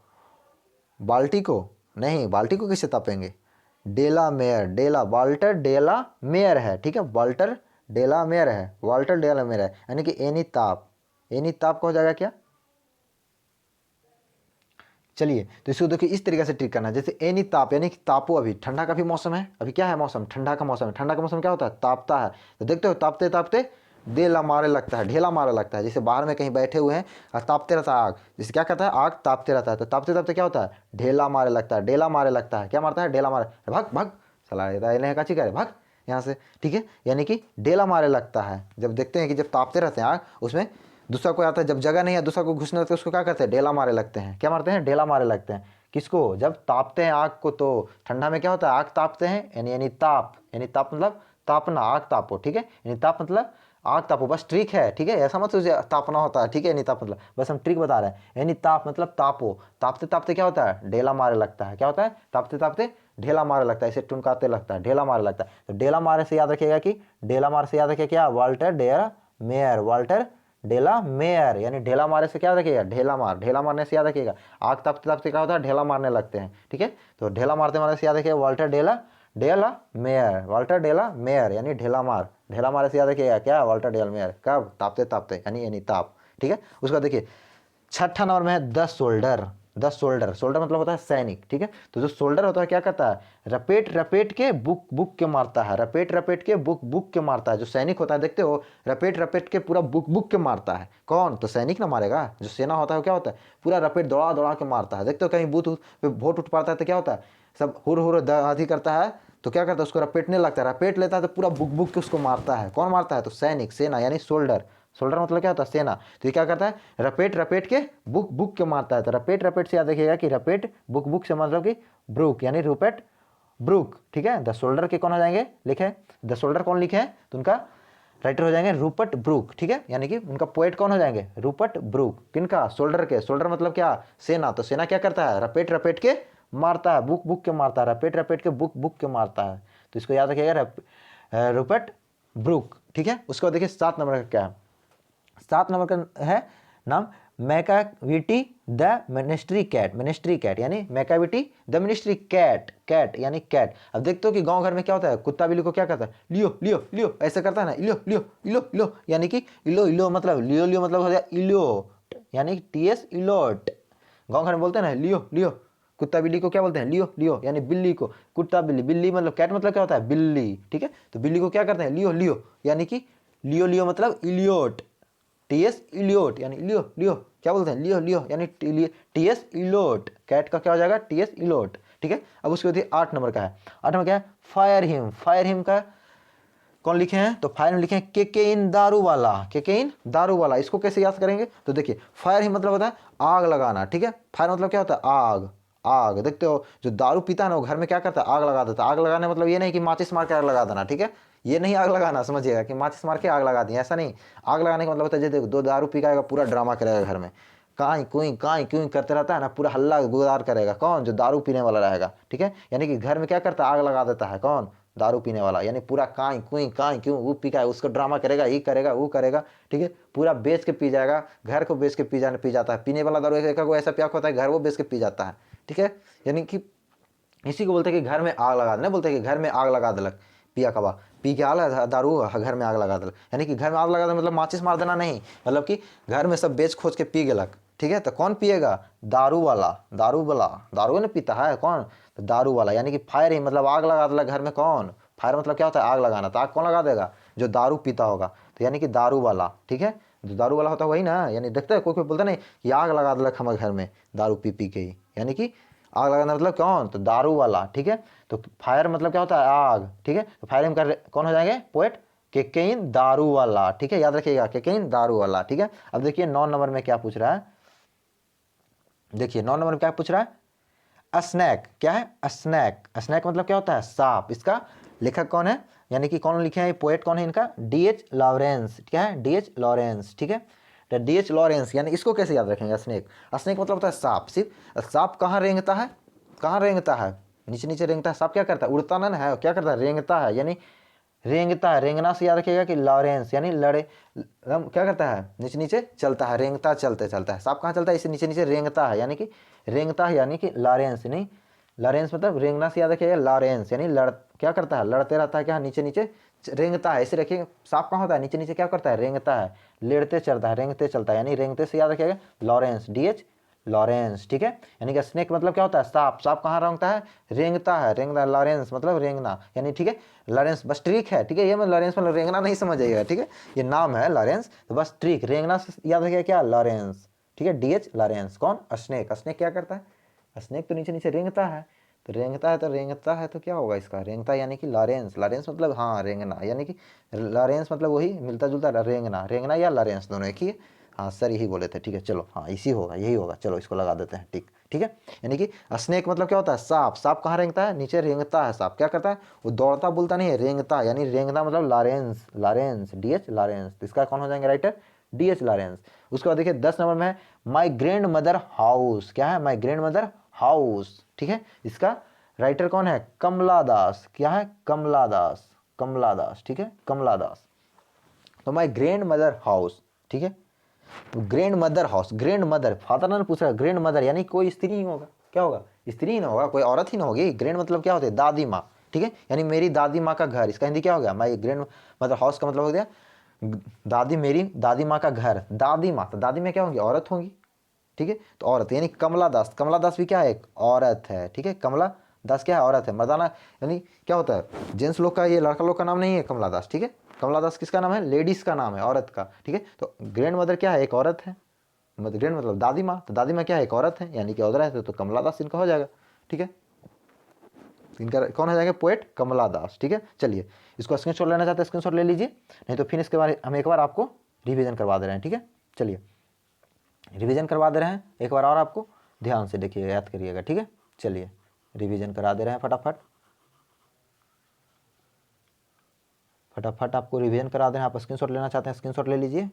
बाल्टी को, नहीं बाल्टी को किससे तापेंगे, डेला मेयर, डेला, वाल्टर डेला मेयर है, ठीक है, वाल्टर डेला मेयर है, वाल्टर डेला मेयर है, यानी कि एनिताफ, एनिताफ का हो जाएगा क्या। चलिए तो इसको देखिए इस तरीके से ट्रिक करना है, जैसे एनी ताप यानी कि तापो, अभी ठंडा का भी मौसम है, अभी क्या है मौसम, ठंडा का मौसम है, ठंडा का मौसम क्या होता है, तापता है। तो देखते हो तापते तापते ढेला मारे लगता है, ढेला मारे लगता है, जैसे बाहर में कहीं बैठे हुए हैं और तापते रहता है आग, जैसे क्या कहता है, आग तापते रहता है, तो तापते तापते क्या होता है, ढेला मारे लगता है, ढेला मारे लगता है, क्या मारता है, ढेला मारे, भाग भाग सलाह देता है, काची करे भाग यहाँ से, ठीक है, यानी कि ढेला मारे लगता है। जब देखते हैं कि जब तापते रहते हैं आग, उसमें दूसरा कोई आता है, जब जगह नहीं है दूसरा को घुसने लगता है, उसको क्या करते हैं, ढेला मारे लगते हैं, क्या मारते हैं, ढेला मारे लगते हैं, किसको, जब तापते हैं आग को। तो ठंडा में क्या होता है, आग तापते हैं, यानी ताप, यानी ताप मतलब तापना, आग तापो, ठीक है, यानी ताप मतलब आग तापो, बस ट्रिक है, ठीक है, ऐसा मत सोचिए तापना होता है, ठीक है, यानी ताप मतलब बस हम ट्रिक बता रहे हैं, यानी ताप मतलब तापो, तापते तापते क्या होता है, ढेला मारे लगता है, क्या होता है, तापते तापते ढेला मारे लगता है, इसे टुनकाते लगता है, ढेला मारे लगता है। तो ढेला मारे से याद रखिएगा कि, ढेला मारे से याद रखिएगा क्या, वाल्टर डेला मेयर, वाल्टर डेला मेयर, यानी ढेला मारे से क्या रखिएगा, ढेला मार, ढेला मारने से याद रखिएगा, आग तापते तापते क्या होता है, ढेला मारने लगते हैं, ठीक है। तो ढेला मारते मारने से याद रखिएगा वाल्टर डेला, डेला मेयर, वाल्टर डेला मेयर यानी ढेला मार, ढेला मारे से याद रखिएगा क्या, वाल्टर डेला मेयर, कब, तापते तापते यानी ताप, ठीक है। उसका देखिए 6ठा नंबर में है the shoulder, the soldier, soldier मतलब होता है सैनिक, ठीक है। तो जो सोल्डर होता है क्या करता है, रपेट रपेट के बुक बुक के मारता है, रपेट रपेट के बुक बुक के मारता है। जो सैनिक होता है देखते हो, रपेट रपेट के पूरा बुक बुक के मारता है। कौन? तो सैनिक ना मारेगा। जो सेना होता है वो क्या होता है, पूरा रपेट दौड़ा दौड़ा के मारता है। देखते हो कहीं बूथ पे वोट उठ पाता है तो क्या होता है, सब हुर हुर आधी करता है तो क्या करता है, उसको रपेटने लगता है, रपेट लेता है तो पूरा बुक बुक के उसको मारता है। कौन मारता है? तो सैनिक, सेना यानी सोल्डर। सोल्डर मतलब क्या होता है, सेना। तो ये क्या करता है, रपेट रपेट के बुक बुक के मारता है। तो रपेट रपेट से याद रखिएगा कि रपेट बुक बुक से मतलब कि ब्रूक यानी रूपेट ब्रूक, ठीक है। द सोल्डर के कौन हो जाएंगे, लिखे द सोल्डर कौन लिखे हैं, तो उनका राइटर हो जाएंगे रूपर्ट ब्रूक, ठीक है। यानी कि उनका पोएट कौन हो जाएंगे, रूपर्ट ब्रूक। किनका? सोल्डर के। सोल्डर मतलब क्या, सेना। तो सेना क्या करता है, रपेट रपेट के मारता है, बुक बुक के मारता है, रपेट रपेट के बुक बुक के मारता है। तो इसको याद रखिएगा, रूपर्ट ब्रूक, ठीक है। उसके बाद देखिए 7 नंबर का क्या है, 7 नंबर का है नाम Macavity the ministry cat. Ministry cat यानी Macavity the ministry cat, cat यानी कैट। अब देखते हो कि गांव घर में क्या होता है, कुत्ता बिल्ली को क्या करता है, लियो लियो लियो ऐसे करता है ना, लियो लियो लियो लियो यानी कि इलो इलो मतलब लियो लियो मतलब हो गया इलोट यानी टीएस इलोट। गांव घर में बोलते हैं ना लियो लियो, कुत्ता बिल्ली को क्या बोलते हैं, लियो लियो यानी बिल्ली को। कुत्ता बिल्ली, बिल्ली मतलब कैट मतलब क्या होता है, बिल्ली, ठीक है। तो बिल्ली को क्या करते हैं, लियो लियो यानी कि लियो लियो मतलब इलियोट, टीएस इलियोट यानी लियो लियो क्या बोलते हैं, लियो लियो यानी टीएस इलोट। कैट का क्या हो जाएगा, टीएस इलोट, ठीक है। अब उसके बाद 8 नंबर का है, 8 नंबर क्या है, फायर हिम। फायर हिम का कौन लिखे हैं, तो फायर में लिखे हैं केकेइन दारू वाला, केकेइन दारू वाला। इसको कैसे याद करेंगे, तो देखिए फायर हिम मतलब होता है आग लगाना, ठीक है। फायर मतलब क्या होता है, आग। आग देखते हो जो दारू पीता है ना वो घर में क्या करता है, आग लगा देता है। आग लगाने मतलब ये नहीं कि माचिस मार के आग लगा देना, ठीक है। ये नहीं आग लगाना, समझिएगा कि माचिस मार के आग लगा दी, ऐसा नहीं। आग लगाने का मतलब होता है, देखो दो दारू पी का पूरा ड्रामा करेगा घर में, काई कुई करते रहता है ना, पूरा हल्ला गुजार करेगा। कौन? जो दारू पीने वाला रहेगा, ठीक है। यानी कि घर में क्या करता है, आग लगा देता है। कौन? दारू पीने वाला। यानी पूरा काई क्यों वो पी का है, उसको ड्रामा करेगा, ये करेगा वो करेगा, ठीक है। पूरा बेच के पी जाएगा, घर को बेच के पी जाता है। पीने वाला दारू ऐसा प्याक होता है, घर वो बेच के पी जाता है, ठीक है। यानी कि इसी को बोलते हैं कि घर में आग लगा देना, बोलते हैं कि घर में आग लगा दिलक, पिया कबा पी के आला दारू घर में आग लगा दिलक। यानी कि घर में आग लगा देना मतलब माचिस मार देना नहीं, मतलब कि घर में सब बेच खोज के पी गेलक, ठीक है। तो कौन पिएगा, दारू वाला, दारू वाला, दारू ने पीता है कौन, तो दारू वाला। यानी कि फायर ही मतलब आग लगा दिलक घर में। कौन? फायर मतलब क्या होता है, आग लगाना। तो आग कौन लगा देगा, जो दारू पीता होगा। तो यानी कि दारू वाला, ठीक है। जो दारू वाला होता है वही ना, यानी देखते हैं कोई कोई बोलता नहीं कि आग लगा दिलक हमारे घर में दारू पी पी के ही, यानी कि आग लगाना मतलब कौन, तो दारू वाला, ठीक है। तो फायर मतलब क्या होता है, आग, ठीक है। तो फायर में कौन हो जाएंगे, पोएट केकेइन दारू वाला, ठीक है। याद रखिएगा केकेइन दारू वाला, ठीक है। अब देखिए 9 नंबर में क्या पूछ रहा है, देखिए 9 नंबर में क्या पूछ रहा है, स्नैक। क्या है, स्नैक। स्नैक मतलब क्या होता है, सांप। इसका लेखक कौन है, यानी कि कौन लिखे हैं, पोएट कौन है इनका, डीएच लॉरेंस। क्या है, डीएच लॉरेंस, ठीक है। तो डीएच लॉरेंस, यानी इसको कैसे याद रखेंगे, स्नेक। स्नेक मतलब होता है सांप। सिर्फ सांप कहाँ रेंगता है, कहाँ रेंगता है, नीचे नीचे रेंगता है। सांप क्या करता है, उड़ता ना है, क्या करता है, रेंगता है। यानी रेंगता है, रेंगना से याद रखिएगा कि लॉरेंस यानी लड़े, क्या करता है, नीचे नीचे चलता है, रेंगता चलते चलता है। सांप कहाँ चलता है, इसे नीचे नीचे रेंगता है, यानी कि रेंगता है, यानी कि लॉरेंस नहीं, लॉरेंस मतलब रेंगना से याद रखिएगा, लॉरेंस यानी लड़, क्या करता है, लड़ते रहता है, क्या नीचे नीचे रेंगता है। इसे रखिए सांप कहाँ होता है, नीचे नीचे क्या करता है, रेंगता है, लेड़ते चलता है, रेंगते चलता है, यानी रेंगते से याद रखिएगा लॉरेंस, डीएच लॉरेंस, ठीक है। यानी कि स्नेक मतलब क्या होता है, सांप। सांप कहाँ रेंगता है, रेंगता है, रेंगना, लॉरेंस मतलब रेंगना, यानी ठीक है। लॉरेंस बस ट्रिक है, ठीक है। ये मैं लॉरेंस मतलब रेंगना नहीं समझिएगा, ठीक है। ये नाम है लॉरेंस, तो बस ट्रिक, रेंगना से याद रखिएगा क्या, लॉरेंस, ठीक है। DH Lawrence. कौन, स्नेक। स्नेक क्या करता है, स्नेक तो नीचे नीचे रेंगता है। तो रेंगता है, तो रेंगता है तो क्या होगा इसका, रेंगता यानी कि लॉरेंस। लॉरेंस मतलब हाँ रेंगना, यानी कि लॉरेंस मतलब वही मिलता जुलता, रेंगना, रेंगना या लॉरेंस दोनों एक ही है। हाँ सर यही बोले थे, ठीक है। चलो हाँ इसी होगा, यही होगा, चलो इसको लगा देते हैं, ठीक, ठीक है। यानी कि स्नेक मतलब क्या होता है, सांप। सांप कहाँ रेंगता है, नीचे रेंगता है। सांप क्या करता है, वो दौड़ता बोलता नहीं है, रेंगता, यानी रेंगना मतलब लॉरेंस, लॉरेंस, डीएच लॉरेंस। तो इसका कौन हो जाएंगे राइटर, डीएच लॉरेंस। उसके बाद देखिए 10 नंबर में है माई ग्रैंड मदर हाउस। क्या है, माई ग्रैंड मदर हाउस, ठीक है। इसका राइटर कौन है, कमला दास। क्या है, कमला दास, कमला दास, ठीक है, कमला दास। तो माई ग्रैंड मदर हाउस, ठीक है। Grand mother house, grand mother, father ने पूछ रहा है, ग्रैंड मदर यानी कोई स्त्री ही होगा, क्या होगा, स्त्री ही ना होगा, कोई औरत ही ना होगी। ग्रैंड मतलब क्या होता है, दादी माँ, ठीक है। यानी मेरी दादी माँ का घर, इसका हिंदी क्या हो गया, माई ग्रैंड मदर हाउस का मतलब हो गया दादी, मेरी दादी माँ का घर। दादी माँ, तो दादी में क्या होंगी, औरत होंगी, ठीक है। तो औरत यानी कमला दास, कमला दास भी क्या है, एक औरत है, ठीक है। कमला दास क्या है, औरत है। मर्दाना यानी क्या होता है, जेंट्स लोग का, ये लड़का लोग का नाम नहीं है कमला दास, ठीक है। कमला दास किसका नाम है, लेडीज का नाम है, औरत का, ठीक है। तो ग्रैंड मदर क्या है, एक औरत है, ग्रैंड मतलब दादी माँ, तो दादी माँ क्या है, एक औरत है, यानी कि औरत है, तो कमला दास इनका हो जाएगा, ठीक है। इनका कौन हो जाएगा, पोएट कमला दास, ठीक है। चलिए इसको स्क्रीनशॉट लेना चाहते हैं स्क्रीनशॉट ले लीजिए, नहीं तो फिर इसके बारे हम एक बार आपको रिवीजन करवा दे रहे हैं, ठीक है। चलिए रिवीजन करवा दे रहे हैं एक बार और, आपको ध्यान से देखिएगा, याद करिएगा, ठीक है। चलिए रिवीजन करा दे रहे हैं फटाफट, फटाफट आपको रिवीजन करा दे रहे हैं। आप स्क्रीनशॉट लेना चाहते हैं स्क्रीनशॉट ले लीजिए,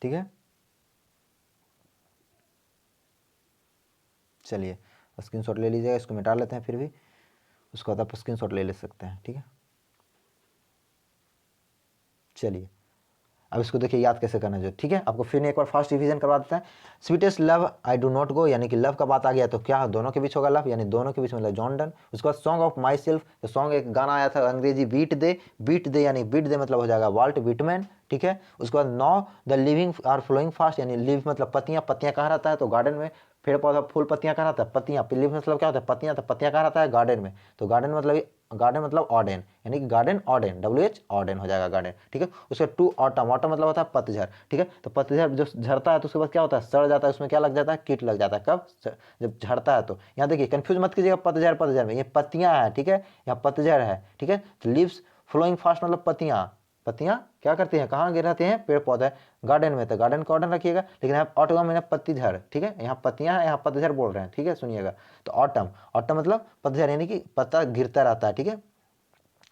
ठीक है। चलिए स्क्रीनशॉट ले लीजिएगा, इसको मिटा लेते हैं, फिर भी उसके बाद आप स्क्रीनशॉट ले सकते हैं, ठीक है। चलिए अब इसको देखिए याद कैसे करना है, ठीक है। आपको फिर एक बार फास्ट रिवीजन करवा देता है। Sweetest love I do not गो, यानी कि लव का बात आ गया तो क्या दोनों के बीच होगा लव, यानी दोनों के बीच मतलब जॉन डन। उसके बाद सॉन्ग ऑफ माई सेल्फ, तो सॉन्ग एक गाना आया था अंग्रेजी, बीट दे यानी बीट दे मतलब हो जाएगा वाल्ट विटमैन, ठीक है। उसके बाद नाउ द लिविंग आर फ्लोइंग फास्ट, यानी लिव मतलब पत्तियां, पत्तियां कहाँ रहता है, तो गार्डन में। पेड़ पौधा फूल पत्तियां कहाँ रहता है, पत्तियां, लिव मतलब क्या होता है, पत्तियां, तो पत्तियां कहाँ रहता है, गार्डन में। तो गार्डन मतलब ऑर्डन, यानी कि गार्डन ऑर्डन, WH ऑर्डन हो जाएगा गार्डन, ठीक है। उसके टू ऑटम, ऑटम मतलब होता है पतझड़, ठीक है। तो पतझड़ जो झड़ता है तो उसके बाद क्या होता है, सड़ जाता है, उसमें क्या लग जाता है, कीट लग जाता है, कब, जब झड़ता है। तो यहाँ देखिए कंफ्यूज मत कीजिएगा, पतझड़ पतझड़ में ये पत्तियां है, ठीक है, यहाँ पतझड़ है, ठीक है। तो लीव्स फ्लोइंग फास्ट मतलब पत्तियां, पत्तियां क्या करती हैं, कहाँ गिर रहती हैं, पेड़ पौधे गार्डन में, तो गार्डन का ऑर्डन रखिएगा। लेकिन यहाँ ऑटम में पत्तीझड़, ठीक है, यहाँ पत्तियां हैं, यहाँ पतझड़ बोल रहे हैं, ठीक है, सुनिएगा। तो ऑटम, ऑटम मतलब पतझड़, यानी कि पत्ता गिरता रहता है, ठीक है।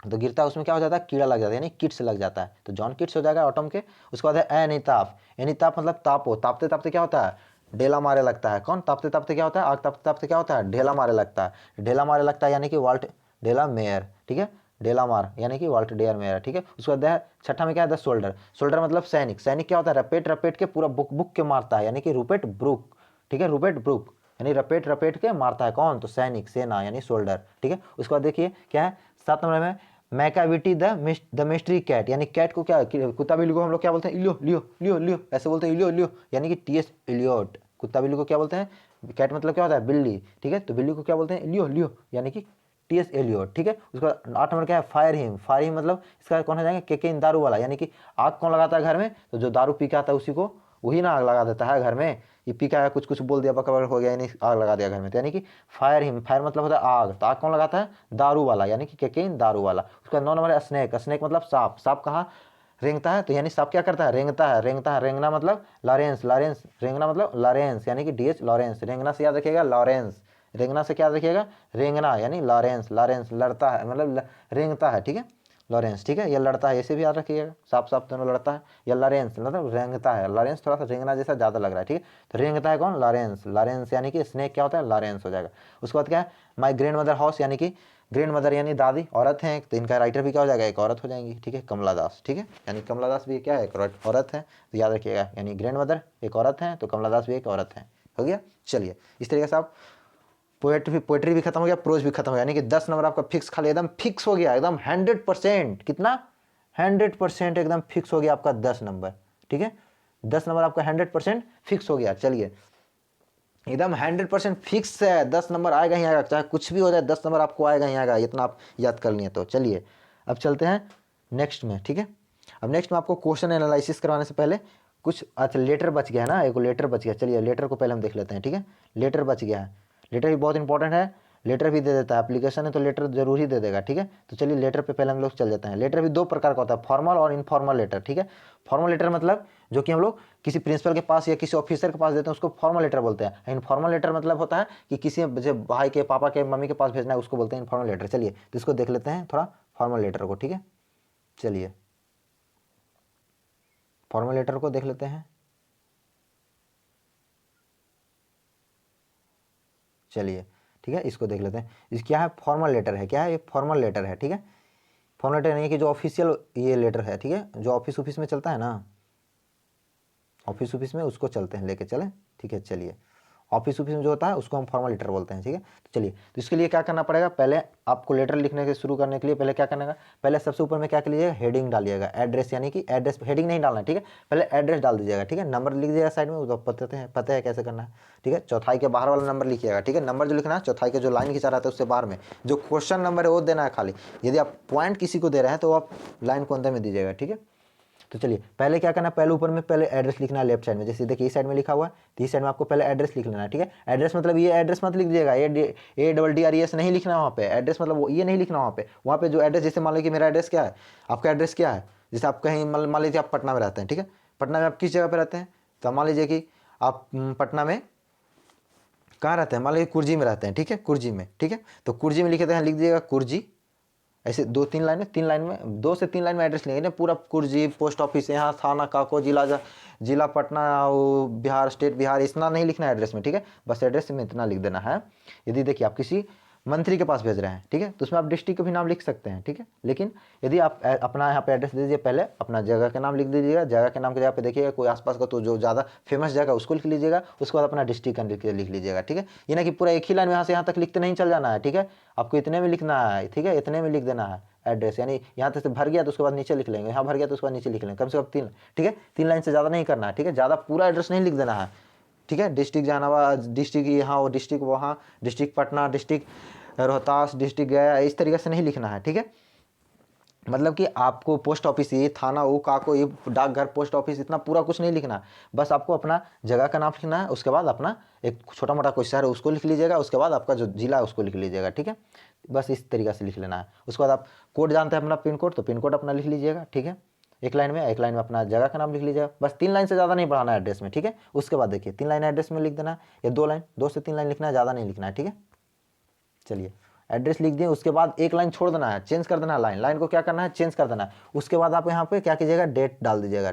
तो गिरता है उसमें क्या हो जाता है, कीड़ा लग जाता है, यानी किट्स लग जाता है, तो जॉन किट्स हो जाएगा ऑटम के। उसके बाद है एनिताप, एनिताप मतलब तापो, तापते तापते क्या होता है, ढेला मारे लगता है। कौन तापते तापते क्या होता है, आग तापते तापते क्या होता है, ढेला मारे लगता है, ढेला मारे लगता है, यानी कि वाल्ट ढेला मेयर, ठीक है, ढेला मार यानी कि वाल्ट डेयर मेयर, ठीक है। उसके बाद छठा में क्या है, द शोल्डर, शोल्डर मतलब सैनिक, सैनिक क्या होता है, रपेट रपेट के पूरा बुक बुक के मारता है, यानी कि रूपेट ब्रुक, ठीक है, रूपेट ब्रुक यानी रपेट रपेट के मारता है, कौन, तो सैनिक, सेना यानी शोल्डर, ठीक है। उसके बाद देखिए क्या है 7 नंबर में, मैकाविटी द मिस्ट्री कैट, यानी कैट को क्या, कुत्ता बिल्ली को हम लोग क्या बोलते हैं, इलियो लियो लियो लियो, ऐसे बोलते हैं, इलियो लियो, यानी कि TS इलियोट। कुत्ता बिल्ली को क्या बोलते हैं, कैट मतलब क्या होता है, बिल्ली, ठीक है। तो बिल्ली को क्या बोलते हैं, इलियो लियो, यानी कि TS एलियोट, ठीक है। उसका 8 नंबर क्या है, फायर हिम, फायर हिम मतलब इसका कौन हो जाएगा, केकेन दारू वाला, यानी कि आग कौन लगाता है घर में, तो जो दारू पी के आता है उसी को, वही ना आग लगा देता है घर में। ये पी के आया, कुछ कुछ बोल दिया, बकबर हो गया, यानी आग लगा दिया घर में, तो यानी कि फायर हिम, फायर मतलब होता है आग, तो आग कौन लगाता है, दारू वाला, यानी कि केकेन दारू वाला। उसका 9 नंबर है स्नेक, स्नेक मतलब सांप, सांप कहाँ रेंगता है, तो यानी सांप क्या करता है, रेंगता है, रेंगता है, रेंगना मतलब लॉरेंस, लॉरेंस रेंगना मतलब लॉरेंस, यानी कि DH लॉरेंस, रेंगना से याद रखिएगा लॉरेंस, रेंगना से क्या रखिएगा, रेंगना यानी लॉरेंस, लॉरेंस लड़ता है मतलब रेंगता है, ठीक है, लॉरेंस, ठीक है, ये लड़ता है, ऐसे भी याद रखिएगा, साफ साफ दोनों लड़ता है, या लॉरेंस मतलब रेंगता है, लॉरेंस थोड़ा सा रेंगना जैसा ज़्यादा लग रहा है, ठीक है। तो रेंगता है कौन, लॉरेंस, लॉरेंस यानी कि स्नेक क्या होता है, लॉरेंस हो जाएगा। उसके बाद क्या है, माई ग्रैंड मदर हाउस, यानी कि ग्रैंड मदर यानी दादी, औरत है, तो इनका राइटर भी क्या हो जाएगा, एक औरत हो जाएंगी, ठीक है, कमला दास, ठीक है, यानी कमला दास भी क्या है, एक औरत है, तो याद रखिएगा, यानी ग्रैंड मदर एक औरत है, तो कमला दास भी एक औरत है, हो गया। चलिए इस तरीके से आप पोएट्री भी खत्म हो गया, प्रोज भी खत्म हो गया, यानी कि 10 नंबर आपका फिक्स, खाली एकदम फिक्स हो गया, एकदम 100%, कितना 100% एकदम फिक्स हो गया आपका 10 नंबर, ठीक है, 10 नंबर आपका 100% फिक्स हो गया। चलिए एकदम 100% फिक्स है, 10 नंबर आएगा ही आएगा, चाहे कुछ भी हो जाए 10 नंबर आपको आएगा ही आएगा, इतना आप याद कर लिए। तो चलिए अब चलते हैं नेक्स्ट में, ठीक है। अब नेक्स्ट में आपको क्वेश्चन एनालिसिस करवाने से पहले कुछ, अच्छा लेटर बच गया है ना, एक लेटर बच गया, चलिए लेटर को पहले हम देख लेते हैं, ठीक है। लेटर बच गया है, लेटर भी बहुत इंपॉर्टेंट है, लेटर भी दे देता है, एप्लीकेशन है तो लेटर जरूर ही दे देगा, ठीक है। तो चलिए लेटर पे पहले हम लोग चल जाते हैं। लेटर भी 2 प्रकार का होता है, फॉर्मल और इनफॉर्मल लेटर, ठीक है। फॉर्मल लेटर मतलब जो कि हम लोग किसी प्रिंसिपल के पास या किसी ऑफिसर के पास देते हैं, उसको फॉर्मल लेटर बोलते हैं। इनफॉर्मल लेटर मतलब होता है कि किसी भाई के, पापा के, मम्मी के पास भेजना है, उसको बोलते हैं इनफॉर्मल लेटर। चलिए तो इसको देख लेते हैं थोड़ा, फॉर्मल लेटर को, ठीक है। चलिए फॉर्मल लेटर को देख लेते हैं। चलिए ठीक है, इसको देख लेते हैं। इस क्या है, फॉर्मल लेटर है, क्या है ये, फॉर्मल लेटर है, ठीक है। फॉर्मल लेटर नहीं है कि जो ऑफिशियल ये लेटर है, ठीक है, जो ऑफिस ऑफिस में चलता है ना, ऑफिस ऑफिस में उसको चलते हैं, लेके चलें, ठीक है। चलिए ऑफिस में जो होता है उसको हम फॉर्मल लेटर बोलते हैं, ठीक है। तो चलिए, तो इसके लिए क्या करना पड़ेगा, पहले आपको लेटर लिखने के शुरू करने के लिए पहले क्या करना है, पहले सबसे ऊपर में क्या कीजिएगा, हेडिंग डालिएगा, एड्रेस, यानी कि एड्रेस, हेडिंग नहीं डालना है, ठीक है, पहले एड्रेस डाल दीजिएगा, ठीक है। नंबर लिख दीजिएगा साइड में, वो पता है कैसे करना है, ठीक है। चौथाई के बाहर वाला नंबर लिखिएगा, ठीक है। नंबर जो लिखना है चौथाई के जो लाइन खिंचा रहता है उससे बाहर में जो क्वेश्चन नंबर है वो देना है खाली। यदि आप पॉइंट किसी को दे रहे हैं तो आप लाइन को अंदर में दीजिएगा, ठीक है। तो चलिए, पहले क्या करना है, पहले ऊपर में पहले एड्रेस लिखना है लेफ्ट साइड में, जैसे देखिए इस साइड में लिखा हुआ है, तो इस साइड में आपको पहले एड्रेस लिख लेना है, ठीक है। एड्रेस मतलब ये एड्रेस मत लिख दीजिएगा, ADDRES नहीं लिखना वहाँ पे, एड्रेस मतलब वो ये नहीं लिखना वहाँ पे जो एड्रेस, जैसे मान लो कि मेरा एड्रेस क्या है, आपका एड्रेस क्या है, जैसे आप कहीं मान लीजिए आप पटना में रहते हैं, ठीक है। पटना में आप किस जगह पर रहते हैं, तो मान लीजिए कि आप पटना में कहाँ रहते हैं, मान लीजिए कुर्जी में रहते हैं, ठीक है, कुर्जी में, ठीक है। तो कुर्जी में लिखते हैं, लिख दीजिएगा कुर्जी, ऐसे 2-3 लाइन में, 3 लाइन में, 2 से 3 लाइन में एड्रेस लिखेंगे ना, पूरा कुर्जी पोस्ट ऑफिस यहाँ थाना काको जिला पटना बिहार स्टेट बिहार, इतना नहीं लिखना है एड्रेस में, ठीक है। बस एड्रेस में इतना लिख देना है। यदि देखिए आप किसी मंत्री के पास भेज रहे हैं, ठीक है, तो उसमें आप डिस्ट्रिक्ट का भी नाम लिख सकते हैं, ठीक है। लेकिन यदि आप अपना यहाँ पे एड्रेस दे दीजिए, पहले अपना जगह का नाम लिख दीजिएगा, जगह के नाम की जगह पे देखिएगा कोई आसपास का तो जो ज़्यादा फेमस जगह उसको लिख लीजिएगा, उसके बाद अपना डिस्ट्रिक्ट का लिख लीजिएगा, ठीक है। ये ना कि पूरा एक ही लाइन में यहाँ से यहाँ तक लिखते नहीं चल जाना है, ठीक है। आपको इतने में लिखना है, ठीक है, इतने में लिख देना है एड्रेस, यानी यहाँ तक से भर गया तो उसके बाद नीचे लिख लेंगे, यहाँ भर गया तो उसके बाद नीचे लिख लेंगे, कम से कम 3, ठीक है। 3 लाइन से ज़्यादा नहीं करना है, ठीक है, ज़्यादा पूरा एड्रेस नहीं लिख देना है, ठीक है। डिस्ट्रिक्ट जहानाबाद, डिस्ट्रिक्ट यहाँ, वो डिस्ट्रिक्ट वहाँ, district Patna, district Rohtas, district गया, इस तरीके से नहीं लिखना है, ठीक है। मतलब कि आपको पोस्ट ऑफिस, ये थाना, वो काको, ये डाकघर, पोस्ट ऑफिस, इतना पूरा कुछ नहीं लिखना। बस आपको अपना जगह का नाम लिखना है, उसके बाद अपना एक छोटा मोटा कोई शहर है उसको लिख लीजिएगा, उसके बाद आपका जो जिला है उसको लिख लीजिएगा, ठीक है। बस इस तरीके से लिख लेना है। उसके बाद आप कोड जानते हैं अपना पिन कोड, तो पिन कोड अपना लिख लीजिएगा, ठीक है। एक लाइन में अपना जगह का नाम लिख लीजिएगा, बस 3 लाइन से ज़्यादा नहीं बढ़ाना है एड्रेस में, ठीक है। उसके बाद देखिए 3 लाइन एड्रेस में लिख देना, या 2 से 3 लाइन लिखना है, ज़्यादा नहीं लिखना है, ठीक है। चलिए, एड्रेस लिख दिए, उसके बाद एक लाइन छोड़ देना है, चेंज कर देना है, लाइन को क्या करना है, चेंज कर देना है। उसके बाद आप यहाँ पे क्या कीजिएगा, डेट डाल दीजिएगा,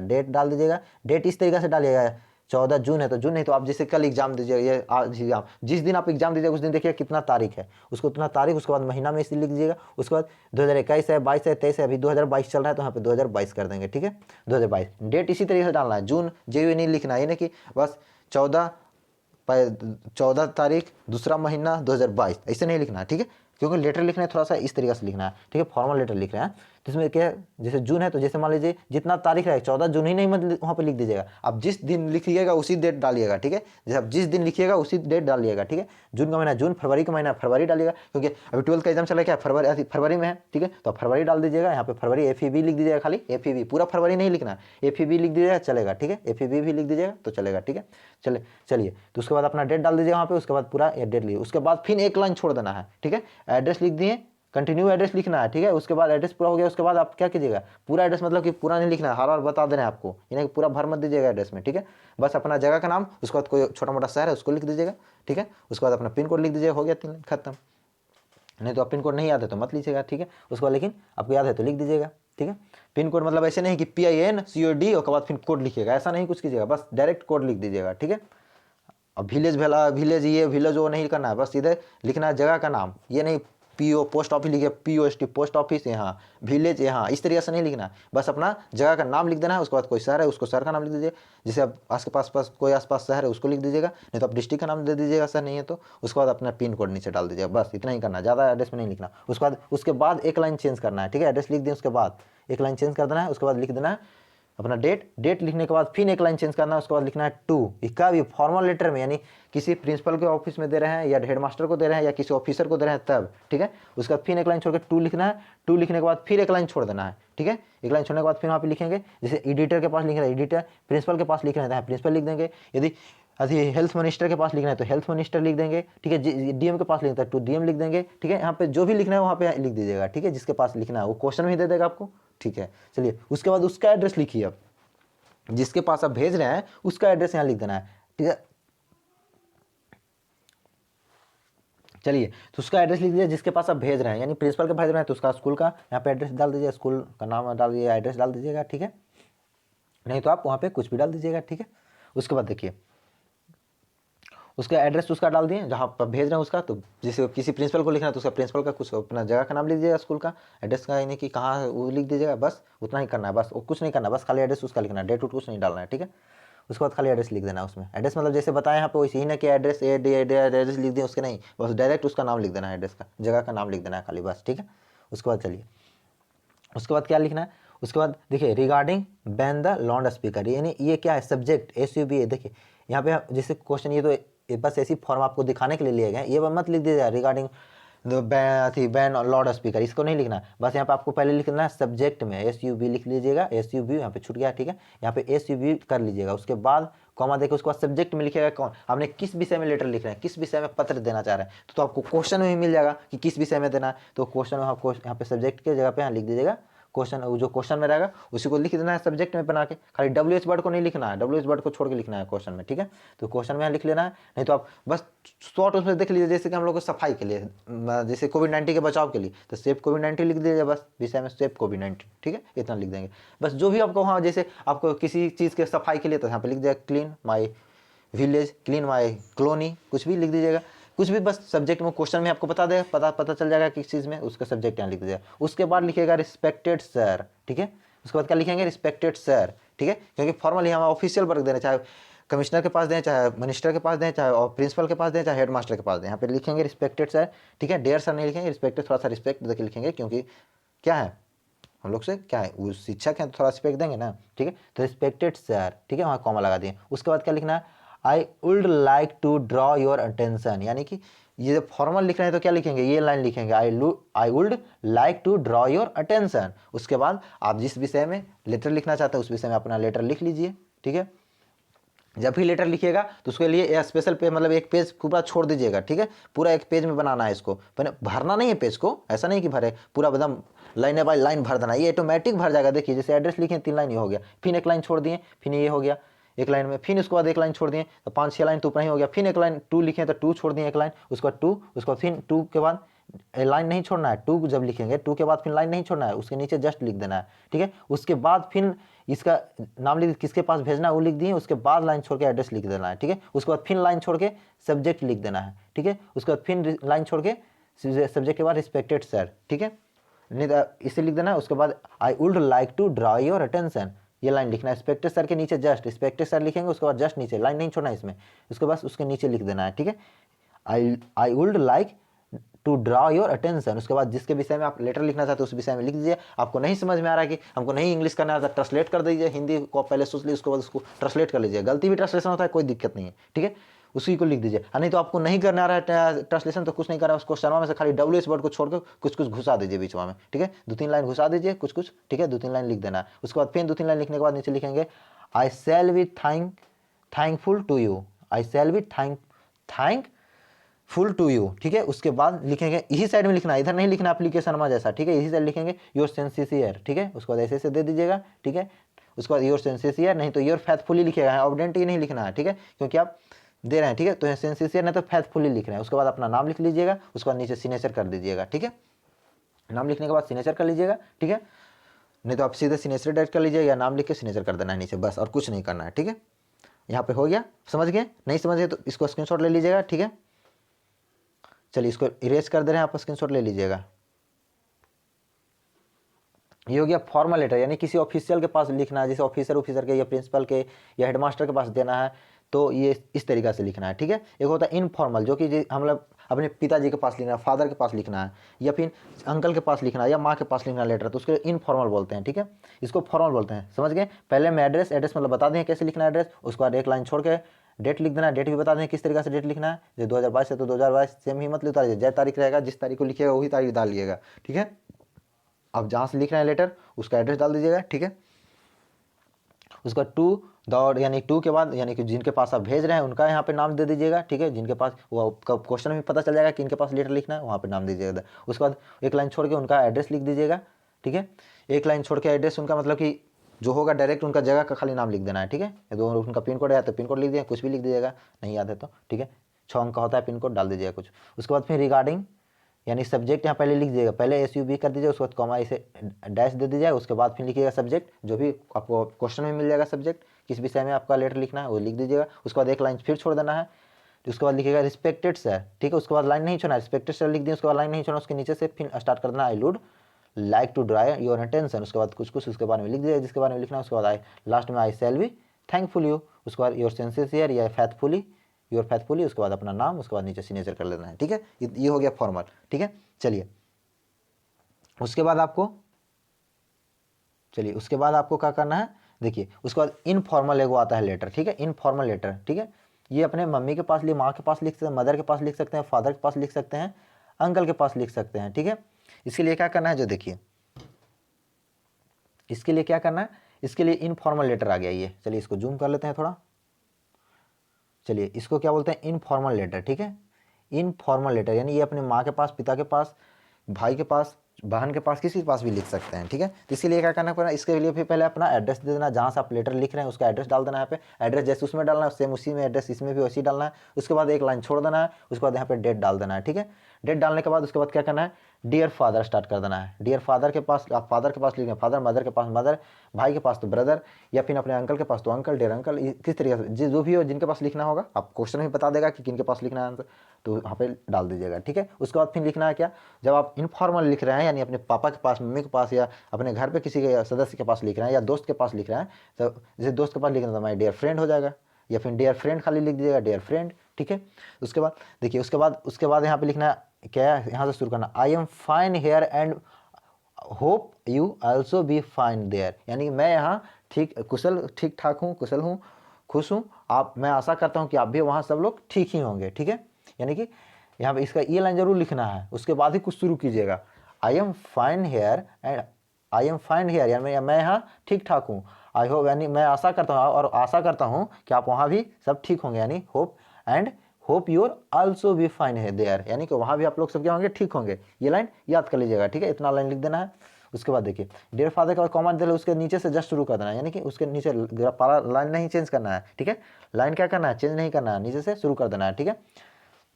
डेट इस तरीके से डालिएगा, 14 जून है तो जून, नहीं तो आप जैसे कल एग्जाम दीजिएगा, ये आज एग्जाम, जिस दिन आप एग्जाम दीजिएगा उस दिन देखिए कितना तारीख है, उसको उतना तारीख, उसके बाद महीना में इसे लिख दीजिएगा। उसके बाद 2021 है, 22 है, 23 है, अभी 2022 चल रहा है तो यहाँ पे 2022 कर देंगे, ठीक है। 2022 डेट इसी तरीके से डालना है, जून JU नहीं लिखना है, ये नहीं कि बस 14 तारीख दूसरा महीना 2022, ऐसे नहीं लिखना है, ठीक है। क्योंकि लेटर लिखना है थोड़ा सा इस तरीके से लिखना है, ठीक है, फॉर्मल लेटर लिख रहे हैं। तो इसमें क्या है, जैसे जून है तो जैसे मान लीजिए जितना तारीख है 14 जून ही नहीं मतलब वहाँ पे लिख दीजिएगा, आप जिस दिन लिखिएगा उसी डेट डालिएगा, ठीक है। जैसे आप जिस दिन लिखिएगा उसी डेट डालिएगा, ठीक है। जून का महीना जून, फरवरी का महीना फरवरी डालिएगा, क्योंकि अभी 12th का एग्जाम चला क्या फरवरी में है, ठीक है। तो फरवरी डाल दीजिएगा, यहाँ पे फरवरी FEB लिख दीजिएगा, खाली FEB, पूरा फरवरी नहीं लिखना, FEB लिख दीजिएगा चलेगा, ठीक है। FEB भी लिख दीजिएगा तो चलेगा, ठीक है। चलिए, तो उसके बाद अपना डेट डाल दीजिएगा वहाँ पे, उसके बाद पूरा डेट लिखिए, उसके बाद फिर एक लाइन छोड़ देना है, ठीक है। एड्रेस लिख दिए, कंटिन्यू एड्रेस लिखना है, ठीक है। उसके बाद एड्रेस पूरा हो गया, उसके बाद आप क्या कीजिएगा, पूरा एड्रेस मतलब कि पूरा नहीं लिखना है, हर बार बता देना है आपको, यानी कि पूरा भर मत दीजिएगा एड्रेस में, ठीक है। बस अपना जगह का नाम, उसके बाद कोई छोटा मोटा शहर है उसको लिख दीजिएगा, ठीक है। उसके बाद अपना पिन कोड लिख दीजिएगा, हो गया 3 लाइन खत्म। नहीं तो आप पिन कोड नहीं याद है तो मत लीजिएगा, ठीक है। उसके बाद लेकिन आपको याद है तो लिख दीजिएगा, ठीक है। पिन कोड मतलब ऐसे नहीं कि PIN COD और बाद फिर कोड लिखिएगा, ऐसा नहीं कुछ कीजिएगा, बस डायरेक्ट कोड लिख दीजिएगा, ठीक है। अब विलेज ये विलेज वो नहीं करना है, बस सीधे लिखना है जगह का नाम, ये नहीं PO पोस्ट ऑफिस लिखिए, POST पोस्ट ऑफिस यहाँ, विलेज यहाँ, इस तरीके से नहीं लिखना है। बस अपना जगह का नाम लिख देना है, उसके बाद कोई शहर है उसको शहर का नाम लिख दीजिए, जैसे आप पास कोई आसपास शहर है उसको लिख दीजिएगा, नहीं तो आप डिस्ट्रिक्ट का नाम दे दीजिएगा, सर नहीं है तो उसके बाद अपना पिन कोड नीचे डाल दीजिएगा, बस इतना ही करना, ज़्यादा एड्रेस में नहीं लिखना। उसके बाद एक लाइन चेंज करना है, ठीक है। एड्रेस लिख दिए, उसके बाद एक लाइन चेंज कर देना है, उसके बाद लिख देना है अपना डेट लिखने के बाद फिर एक लाइन चेंज करना है, उसके बाद लिखना है टू, इसका भी फॉर्मल लेटर में, यानी किसी प्रिंसिपल के ऑफिस में दे रहे हैं या हेडमास्टर को दे रहे हैं या किसी ऑफिसर को दे रहे हैं तब, ठीक है। उसके बाद फिर एक लाइन छोड़ के टू लिखना है, टू लिखने के बाद फिर एक लाइन छोड़ देना है, ठीक है। एक लाइन छोड़ने के बाद फिर वहाँ पे लिखेंगे, जैसे एडिटर के पास लिखना है एडिटर, प्रिंसिपल के पास लिखना है प्रिंसिपल लिख देंगे, यदि हेल्थ मिनिस्टर के पास लिखना है तो हेल्थ मिनिस्टर लिख देंगे, ठीक है। DM के पास लिखना है तो DM लिख देंगे, ठीक है। यहाँ पे जो भी लिखना है वहाँ पे लिख दीजिएगा, ठीक है। जिसके पास लिखना है वो क्वेश्चन भी दे देगा आपको, ठीक है। चलिए, उसके बाद उसका एड्रेस लिखिए, अब जिसके पास आप भेज रहे हैं उसका एड्रेस यहाँ लिख देना है, ठीक है। चलिए, तो उसका एड्रेस लिख दीजिए जिसके पास आप भेज रहे हैं, यानी प्रिंसिपल के भेज रहे हैं तो उसका स्कूल का यहाँ पे एड्रेस डाल दीजिए, स्कूल का नाम डाल दीजिए, एड्रेस डाल दीजिएगा, ठीक है। नहीं तो आप वहाँ पे कुछ भी डाल दीजिएगा, ठीक है। उसके बाद देखिए, उसका एड्रेस उसका डाल दिए जहाँ पर भेज रहे हैं उसका, तो जैसे किसी प्रिंसिपल को लिखना है तो उसका प्रिंसिपल का कुछ अपना जगह का नाम लिख दीजिएगा, स्कूल का एड्रेस का, यानी कि कहाँ है वो लिख दीजिएगा, बस उतना ही करना है, बस कुछ नहीं करना, बस खाली एड्रेस उसका लिखना है, डेट उट कुछ नहीं डालना है, ठीक है। उसके बाद खाली एड्रेस लिख देना उसमें। एड्रेस मतलब जैसे बताया यहाँ पे वैसे ही ना कि एड्रेस एड्रेस लिख दिए उसके, नहीं, बस डायरेक्ट उसका नाम लिख देना है, एड्रेस का जगह का नाम लिख देना है खाली, बस, ठीक है। उसके बाद चलिए, उसके बाद क्या लिखना है, उसके बाद देखिए regarding ban the loud speaker, यानी ये क्या है, सब्जेक्ट SUB है। देखिए यहाँ पे जैसे क्वेश्चन, ये तो बस ऐसी फॉर्म आपको दिखाने के लिए लिए गए, ये मत लिख दीजिएगा रिगार्डिंग बैन लाउड स्पीकर, इसको नहीं लिखना। बस यहाँ पे आपको पहले लिखना है सब्जेक्ट में SUB लिख लीजिएगा, SUB यहाँ पे छूट गया, ठीक है, यहाँ पे SUB कर लीजिएगा। उसके बाद कॉमा देखिए, उसके बाद सब्जेक्ट में लिखिएगा कौन, आपने किस विषय में लेटर लिख रहे हैं, किस विषय में पत्र देना चाह रहे हैं, तो आपको क्वेश्चन में ही मिल जाएगा कि किस विषय में देना है। तो क्वेश्चन में आपको यहाँ पे सब्जेक्ट की जगह पे यहाँ लिख दीजिएगा क्वेश्चन, जो क्वेश्चन में रहेगा उसी को लिख देना है सब्जेक्ट में बना के, खाली WH वर्ड को नहीं लिखना है, WH वर्ड को छोड़ के लिखना है क्वेश्चन में, ठीक है। तो क्वेश्चन में यहाँ लिख लेना है, नहीं तो आप बस शॉर्ट उसमें देख लीजिए, जैसे कि हम लोग को सफाई के लिए, जैसे कोविड-19 के बचाव के लिए, तो सेफ कोविड-19 लिख दीजिए, बस विषय में सेफ कोविड-19, ठीक है, इतना लिख देंगे बस। जो भी आपको वहाँ जैसे आपको किसी चीज़ के सफाई के लिए, तो यहाँ पे लिख दिया clean my village, clean my colony, कुछ भी लिख दीजिएगा, कुछ भी, बस सब्जेक्ट में क्वेश्चन में आपको बता देगा, पता चल जाएगा किस चीज़ में, उसका सब्जेक्ट यहाँ लिख दीजिएगा। उसके बाद लिखिएगा रिस्पेक्टेड सर, ठीक है। उसके बाद क्या लिखेंगे, रिस्पेक्टेड सर, ठीक है, क्योंकि फॉर्मली हम ऑफिशियल वर्क दे रहे हैं, चाहे कमिश्नर के पास दें, चाहे मिनिस्टर के पास दें, चाहे और प्रिंसिपल के पास दें, चाहे हेड मास्टर के पास दें, यहाँ पे लिखेंगे रिस्पेक्टेड सर, ठीक है। डेयर सर नहीं लिखेंगे, रिस्पेक्टेड, थोड़ा सा रिस्पेक्ट देकर लिखेंगे, क्योंकि क्या है, हम लोग से क्या है, वो शिक्षक हैं, तो थोड़ा रिस्पेक्ट देंगे ना, ठीक है। तो रिस्पेक्टेड सर, ठीक है, वहाँ कॉमा लगा दिए। उसके बाद क्या लिखना है, I would like to draw your attention, यानी कि ये जब फॉर्मल लिख रहे हैं तो क्या लिखेंगे, ये लाइन लिखेंगे, I would like to draw your attention. उसके बाद आप जिस विषय में लेटर लिखना चाहते हैं उस विषय में अपना लेटर लिख लीजिए, ठीक है। जब भी लेटर लिखिएगा तो उसके लिए स्पेशल पेज, मतलब एक पेज पूरा छोड़ दीजिएगा, ठीक है, पूरा एक पेज में बनाना है इसको, भरना नहीं है पेज को, ऐसा नहीं कि भरे पूरा एकदम लाइन बाय लाइन भर देना, ये ऑटोमेटिक भर जाएगा। देखिए जैसे एड्रेस लिखे 3 लाइन, ये हो गया, फिर एक लाइन छोड़ दिए, फिर ये हो गया एक लाइन में, फिर उसके बाद एक लाइन छोड़ दिए, तो 5-6 लाइन तो ऊपर ही हो गया, फिर एक लाइन 2 लिखे तो 2 छोड़ दिए एक लाइन, उसके बाद 2, उसके बाद फिर 2 के बाद लाइन नहीं छोड़ना है, 2 जब लिखेंगे 2 के बाद फिर लाइन नहीं छोड़ना है, उसके नीचे जस्ट लिख देना है, ठीक है। उसके बाद फिर इसका नाम लिख, किसके पास भेजना है वो लिख दिए, उसके बाद लाइन छोड़ के एड्रेस लिख देना है, ठीक है। उसके बाद फिर लाइन छोड़ के सब्जेक्ट लिख देना है, ठीक है। उसके बाद फिर लाइन छोड़ के सब्जेक्ट के बाद रिस्पेक्टेड सर, ठीक है, नहीं तो इसे लिख देना है। उसके बाद I would like to draw your attention, ये लाइन लिखना है, रिस्पेक्टेड सर के नीचे जस्ट रिस्पेक्टेड सर लिखेंगे, उसके बाद जस्ट नीचे, लाइन नहीं छोड़ना है इसमें, उसके बाद उसके नीचे लिख देना है, ठीक है। I would like to draw your attention. उसके बाद जिसके विषय में आप लेटर लिखना चाहते हो उस विषय में लिख दीजिए। आपको नहीं समझ में आ रहा है कि हमको नहीं इंग्लिश करना आता, ट्रांसलेट कर दीजिए, हिंदी को पहले सोच लीजिए, उसके बाद उसको ट्रांसलेट कर लीजिए, गलती भी ट्रांसलेशन होता है, कोई दिक्कत नहीं है, ठीक है, उसी को लिख दीजिए। नहीं तो आपको नहीं करना आ रहा है ट्रांसलेशन, तो कुछ नहीं कर रहा है, उसको शर्मा में से खाली WH वर्ड को छोड़कर कुछ कुछ घुसा दीजिए बीच में, ठीक है, 2-3 लाइन घुसा दीजिए कुछ कुछ, ठीक है, 2-3 लाइन लिख देना है। उसके बाद फिर 2-3 लाइन लिखने के बाद नीचे लिखेंगे I shall be thankful to you, I shall be thankful to you, ठीक है। उसके बाद लिखेंगे, यही साइड में लिखना है, इधर नहीं लिखना एप्लीकेशन में जैसा, ठीक है, यही साइड लिखेंगे योर सिंसियर, ठीक है। उसके बाद ऐसे ऐसे दे दीजिएगा, ठीक है। उसके बाद योर सिंसियर, नहीं तो योर फैथफुली लिखेगा, ऑब्डेंटली नहीं लिखना है, ठीक है, क्योंकि आप दे रहे हैं, ठीक है, तो सिंसियर नहीं तो फैथफुली लिख रहे हैं। उसके बाद अपना नाम लिख लीजिएगा, उसके बाद नीचे सिग्नेचर कर दीजिएगा, ठीक है। नाम लिखने के बाद सिग्नेचर कर लीजिएगा, ठीक है, नहीं तो आप सीधे सिग्नेचर डायरेक्ट कर लीजिएगा, या नाम लिख के सिग्नेचर कर देना है नीचे, बस, और कुछ नहीं करना है, ठीक है। यहाँ पे हो गया, समझ गए, नहीं समझ गए तो इसको स्क्रीनशॉट ले लीजिएगा, ठीक है। चलिए इसको इरेज कर दे रहे हैं, आप स्क्रीनशॉट ले लीजिएगा। ये हो गया फॉर्मल लेटर, यानी किसी ऑफिशियल के पास लिखना है, जैसे ऑफिसर के या प्रिंसिपल के या हेडमास्टर के पास देना है, तो ये इस तरीक़ा से लिखना है, ठीक है। एक होता है इनफॉर्मल, जो कि हम लोग अपने पिताजी के पास लिखना है, फादर के पास लिखना है, या फिर अंकल के पास लिखना है, या माँ के पास लिखना है लेटर, तो उसके इनफॉर्मल बोलते हैं, ठीक है। इसको फॉर्मल बोलते हैं, समझ गए। पहले मैं एड्रेस मतलब बता दें कैसे लिखना है एड्रेस, उसके बाद एक लाइन छोड़ के डेट लिख देना, डेट भी बता दें किस तरीके से डेट लिखना है। जो 2022 है तो 2022 सेम ही मत लिखा लीजिए, जय तारीख रहेगा, जिस तारीख को लिखिएगा वही तारीख डालिएगा, ठीक है। अब जहाँ से लिख रहे हैं लेटर उसका एड्रेस डाल दीजिएगा, ठीक है। उसका 2 दौड़, यानी 2 के बाद, यानी कि जिनके पास आप भेज रहे हैं उनका यहाँ पे नाम दे दीजिएगा, ठीक है, जिनके पास वो क्वेश्चन में पता चल जाएगा कि इनके पास लेटर लिखना है, वहाँ पे नाम दीजिएगा। उसके बाद एक लाइन छोड़ के उनका एड्रेस लिख दीजिएगा, ठीक है। एक लाइन छोड़ के एड्रेस उनका मतलब कि जो होगा डायरेक्ट उनका जगह का खाली नाम लिख देना है, ठीक है। तो उनका पिन कोड है तो पिन कोड लिख दिया, कुछ भी लिख दीजिएगा, नहीं याद है तो, ठीक है, 6 अंक का होता है पिन कोड, डाल दीजिएगा कुछ। उसके बाद फिर रिगार्डिंग, यानी सब्जेक्ट यहाँ पहले लिख दीजिएगा, पहले SUB कर दीजिए, उसके बाद कॉमा इसे डैश दे दीजिएगा, उसके बाद फिर लिखिएगा सब्जेक्ट, जो भी आपको क्वेश्चन में मिल जाएगा सब्जेक्ट, किस विषय में आपका लेटर लिखना है वो लिख दीजिएगा। उसके बाद एक लाइन फिर छोड़ देना है, उसके बाद लिखिएगा रिस्पेक्टेड सर, ठीक है। उसके बाद लाइन नहीं छोड़ना, रिस्पेक्टेड सर लिख दिए, उसके बाद लाइन नहीं छोड़ना, उसके नीचे से फिर स्टार्ट कर देना I would like to draw your attention, उसके बाद कुछ कुछ उसके बारे में लिख दीजिए जिसके बारे में लिखना है। उसके बाद आई लास्ट में आई शैल बी थैंकफुल यू, उसके बाद योर सिंसियर या फैथफुली, योर फैथफुली, उसके बाद अपना नाम, उसके बाद नीचे सिग्नेचर कर लेना है, ठीक है। ये हो गया फॉर्मल, ठीक है। चलिए उसके बाद आपको क्या करना है, देखिए उसके बाद इनफॉर्मल एगो आता है लेटर, ठीक है, इनफॉर्मल लेटर, ठीक है। ये अपने मम्मी के पास, माँ के पास लिख सकते हैं, मदर के पास लिख सकते हैं, फादर के पास लिख सकते हैं, अंकल के पास लिख सकते हैं, ठीक है। इसके लिए क्या करना है, जो देखिए इसके लिए क्या करना है, इसके लिए इनफॉर्मल लेटर आ गया ये। चलिए इसको जूम कर लेते हैं थोड़ा। चलिए इसको क्या बोलते हैं, इनफॉर्मल लेटर, ठीक है। इनफॉर्मल लेटर यानी ये अपने माँ के पास, पिता के पास, भाई के पास, बहन के पास, किसी के पास भी लिख सकते हैं, ठीक है। तो इसके लिए क्या करना पड़ेगा, इसके लिए फिर पहले अपना एड्रेस दे देना, जहाँ से आप लेटर लिख रहे हैं उसका एड्रेस डाल देना है। यहाँ पे एड्रेस जैसे उसमें डालना है सेम उसी में एड्रेस इसमें भी वैसे डालना है। उसके बाद एक लाइन छोड़ देना है, उसके बाद यहाँ पे डेट डाल देना है, ठीक है। डेट डालने के बाद उसके बाद क्या करना है, डियर फादर स्टार्ट कर देना है। डियर फादर के पास, आप फादर के पास लिखें फादर, मदर के पास मदर, भाई के पास तो ब्रदर, या फिर अपने अंकल के पास तो अंकल, डियर अंकल, किस तरीके से जो भी हो जिनके पास लिखना होगा, आप क्वेश्चन में बता देगा कि किनके पास लिखना है आंसर, तो वहाँ पे डाल दीजिएगा, ठीक है। उसके बाद फिर लिखना है क्या, जब आप इनफॉर्मल लिख रहे हैं यानी अपने पापा के पास, मम्मी के पास, या अपने घर पे किसी के सदस्य के पास लिख रहे हैं, या दोस्त के पास लिख रहे हैं, तो जैसे दोस्त के पास लिखना तो माय डियर फ्रेंड हो जाएगा, या फिर डियर फ्रेंड खाली लिख दीजिएगा, डियर फ्रेंड, ठीक है। उसके बाद देखिए उसके बाद यहाँ पे लिखना क्या है, यहाँ से शुरू करना, I am fine here and hope you also be fine there, यानी मैं यहाँ ठीक ठाक हूँ, कुशल हूँ, खुश हूँ, मैं आशा करता हूँ कि आप भी वहाँ सब लोग ठीक ही होंगे, ठीक है। यानी कि यहाँ पे इसका ये लाइन जरूर लिखना है, उसके बाद ही कुछ शुरू कीजिएगा। I am fine here and I am fine here, यानी मैं यहाँ ठीक ठाक हूँ, आई होप यानी मैं आशा करता हूँ, और आशा करता हूँ कि आप वहाँ भी सब ठीक होंगे, यानी hope and hope your also be fine है देयर, यानी कि वहाँ भी आप लोग सब क्या होंगे, ठीक होंगे। ये लाइन याद कर लीजिएगा, ठीक है, इतना लाइन लिख देना है। उसके बाद देखिए डियर फादर के बाद कॉमा दे, उसके नीचे से जस्ट शुरू कर देना है, यानी कि उसके नीचे पारा लाइन नहीं चेंज करना है, ठीक है। लाइन क्या करना है, चेंज नहीं करना है, नीचे से शुरू कर देना है, ठीक है।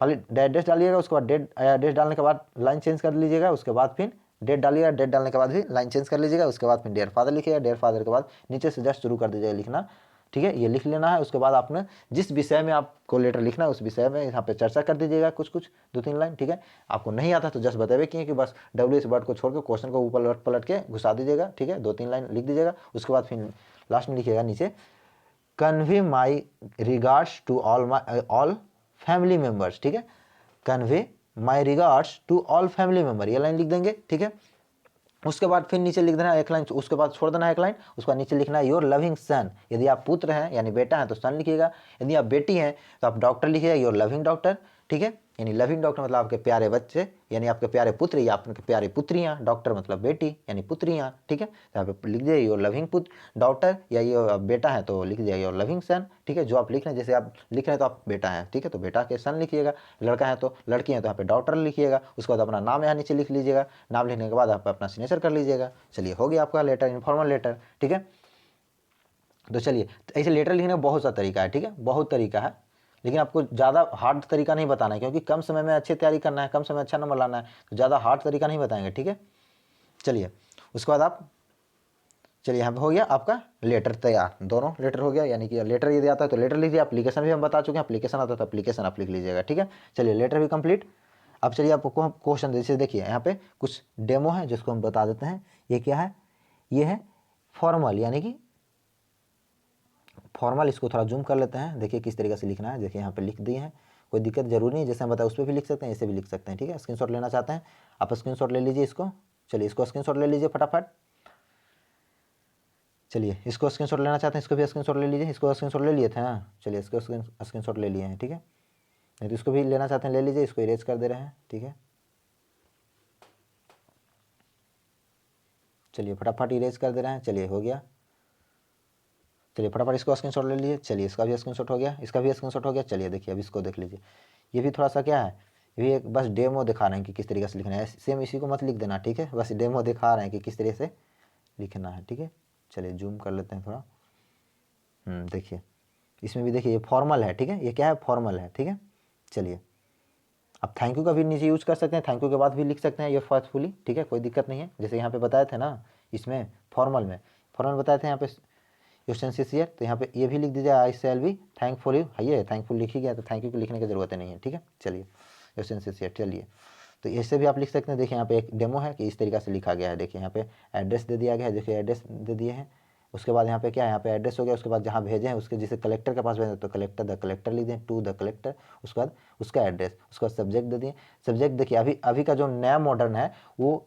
पहले एड्रेस डालिएगा, उसके बाद डेट, एड्रेस डालने के बाद लाइन चेंज कर लीजिएगा, उसके बाद फिर डेट डालिएगा, डेट डालने के बाद भी लाइन चेंज कर लीजिएगा, उसके बाद फिर डियर फादर लिखिएगा, डियर फादर के बाद नीचे से जस्ट शुरू कर दीजिएगा लिखना, ठीक है। ये लिख लेना है। उसके बाद आपने जिस विषय में आपको लेटर लिखना है उस विषय में यहाँ पे चर्चा कर दीजिएगा, कुछ 2-3 लाइन, ठीक है। आपको नहीं आता तो जस्ट बताइए कि बस डब्ल्यू इस वर्ड को छोड़ के क्वेश्चन को ऊपर पलट के घुसा दीजिएगा, ठीक है, 2-3 लाइन लिख दीजिएगा। उसके बाद फिर लास्ट में लिखिएगा नीचे, convey my regards to all family members, ठीक है, convey my regards to all family member, ये लाइन लिख देंगे, ठीक है। उसके बाद फिर नीचे लिख देना है एक लाइन, उसके बाद छोड़ देना है एक लाइन, उसके बाद नीचे लिखना है योर लविंग सन, यदि आप पुत्र हैं यानी बेटा है तो सन लिखिएगा, यदि आप बेटी हैं तो आप डॉक्टर लिखिएगा, योर लविंग डॉक्टर, ठीक है। यानी लविंग डॉक्टर मतलब आपके प्यारे बच्चे, यानी आपके प्यारे पुत्र या आपके प्यारे पुत्रियाँ, डॉक्टर मतलब बेटी यानी पुत्रियाँ, ठीक है। तो यहाँ पे लिख दीजिए योर लविंग पुत्र डॉक्टर, या ये बेटा है तो लिख दीजिए योर लविंग सन, ठीक है। जो आप लिख रहे हैं, जैसे आप लिख रहे हैं तो आप बेटा है, ठीक है, तो बेटा के सन लिखिएगा, लड़का है तो लड़की है तो यहाँ पे डॉक्टर लिखिएगा। उसके बाद अपना नाम यहाँ नीचे लिख लीजिएगा, नाम लिखने के बाद आप अपना सिग्नेचर कर लीजिएगा। चलिए हो गया आपका लेटर, इनफॉर्मल लेटर, ठीक है। तो चलिए ऐसे लेटर लिखने का बहुत सा तरीका है, ठीक है, बहुत तरीका है, लेकिन आपको ज़्यादा हार्ड तरीका नहीं बताना है, क्योंकि कम समय में अच्छी तैयारी करना है, कम समय में अच्छा नंबर लाना है, तो ज़्यादा हार्ड तरीका नहीं बताएंगे, ठीक है। चलिए उसके बाद चलिए यहाँ पे हो गया आपका लेटर तैयार, दोनों लेटर हो गया, यानी कि लेटर यदि आता है तो लेटर लिख दिया, एप्लीकेशन भी हम बता चुके हैं, एप्लीकेशन आता है तो एप्लीकेशन आप लिख लीजिएगा, ठीक है। चलिए लेटर भी कंप्लीट। अब चलिए आपको क्वेश्चन जैसे देखिए यहाँ पे कुछ डेमो है जिसको हम बता देते हैं। ये क्या है, ये है फॉर्मल, यानी कि फॉर्मल, इसको थोड़ा जूम कर लेते हैं, देखिए किस तरीके से लिखना है। देखिए यहाँ पे लिख दिए हैं, कोई दिक्कत जरूरी नहीं, जैसे हम बताया उस पर भी लिख सकते हैं, ऐसे भी लिख सकते हैं, ठीक है। स्क्रीनशॉट लेना चाहते हैं आप, स्क्रीनशॉट ले लीजिए इसको। चलिए इसको स्क्रीनशॉट ले लीजिए फटाफट। चलिए इसको स्क्रीनशॉट लेना चाहते हैं, इसको भी स्क्रीनशॉट ले लीजिए। इसको स्क्रीनशॉट ले लिए थे ना, चलिए इसको स्क्रीनशॉट ले लिए हैं, ठीक है। नहीं तो इसको भी लेना चाहते हैं ले लीजिए, इसको इरेज कर दे रहे हैं, ठीक है। चलिए फटाफट इरेज कर दे रहे हैं, चलिए हो गया। चलिए फटाफट इसको स्क्रीनशॉट ले लीजिए। चलिए इसका भी स्क्रीनशॉट हो गया, इसका भी स्क्रीनशॉट हो गया। चलिए देखिए अब इसको देख लीजिए, ये भी थोड़ा सा क्या है, ये भी एक बस डेमो दिखा रहे हैं कि किस तरीके से लिखना है, सेम इसी को मत लिख देना, ठीक है, बस डेमो दिखा रहे हैं कि किस तरीके से लिखना है, ठीक है। चलिए जूम कर लेते हैं थोड़ा। देखिए इसमें भी देखिए ये फॉर्मल है, ठीक है, ये क्या है, फॉर्मल है, ठीक है। चलिए आप थैंक यू का भी नीचे यूज कर सकते हैं, थैंक यू के बाद भी लिख सकते हैं योर फॉर्थफुली, ठीक है, कोई दिक्कत नहीं है। जैसे यहाँ पे बताए थे ना, इसमें फॉर्मल बताए थे यहाँ पे योर सिंसियर, तो यहाँ पे ये भी लिख दीजिए आई शैल बी थैंकफुल यू, है थैंकफुल लिखी गया तो थैंक यू को लिखने की जरूरत नहीं है, ठीक है। चलिए योर सिंसियर, चलिए तो ऐसे भी आप लिख सकते हैं। देखिए यहाँ पे एक डेमो है कि इस तरीके से लिखा गया है, देखिए यहाँ पे एड्रेस दे दिया गया है, देखिए एड्रेस दे दिए हैं, उसके बाद यहाँ पे क्या है, यहाँ पे एड्रेस हो गया, उसके बाद जहाँ भेजे हैं उसके जिसे कलेक्टर के पास भेजें तो कलेक्टर द कलेक्टर लिख दें, टू द कलेक्टर, उसके बाद उसका एड्रेस, उसका सब्जेक्ट दे दिए। सब्जेक्ट देखिए अभी अभी का जो नया मॉडर्न है वो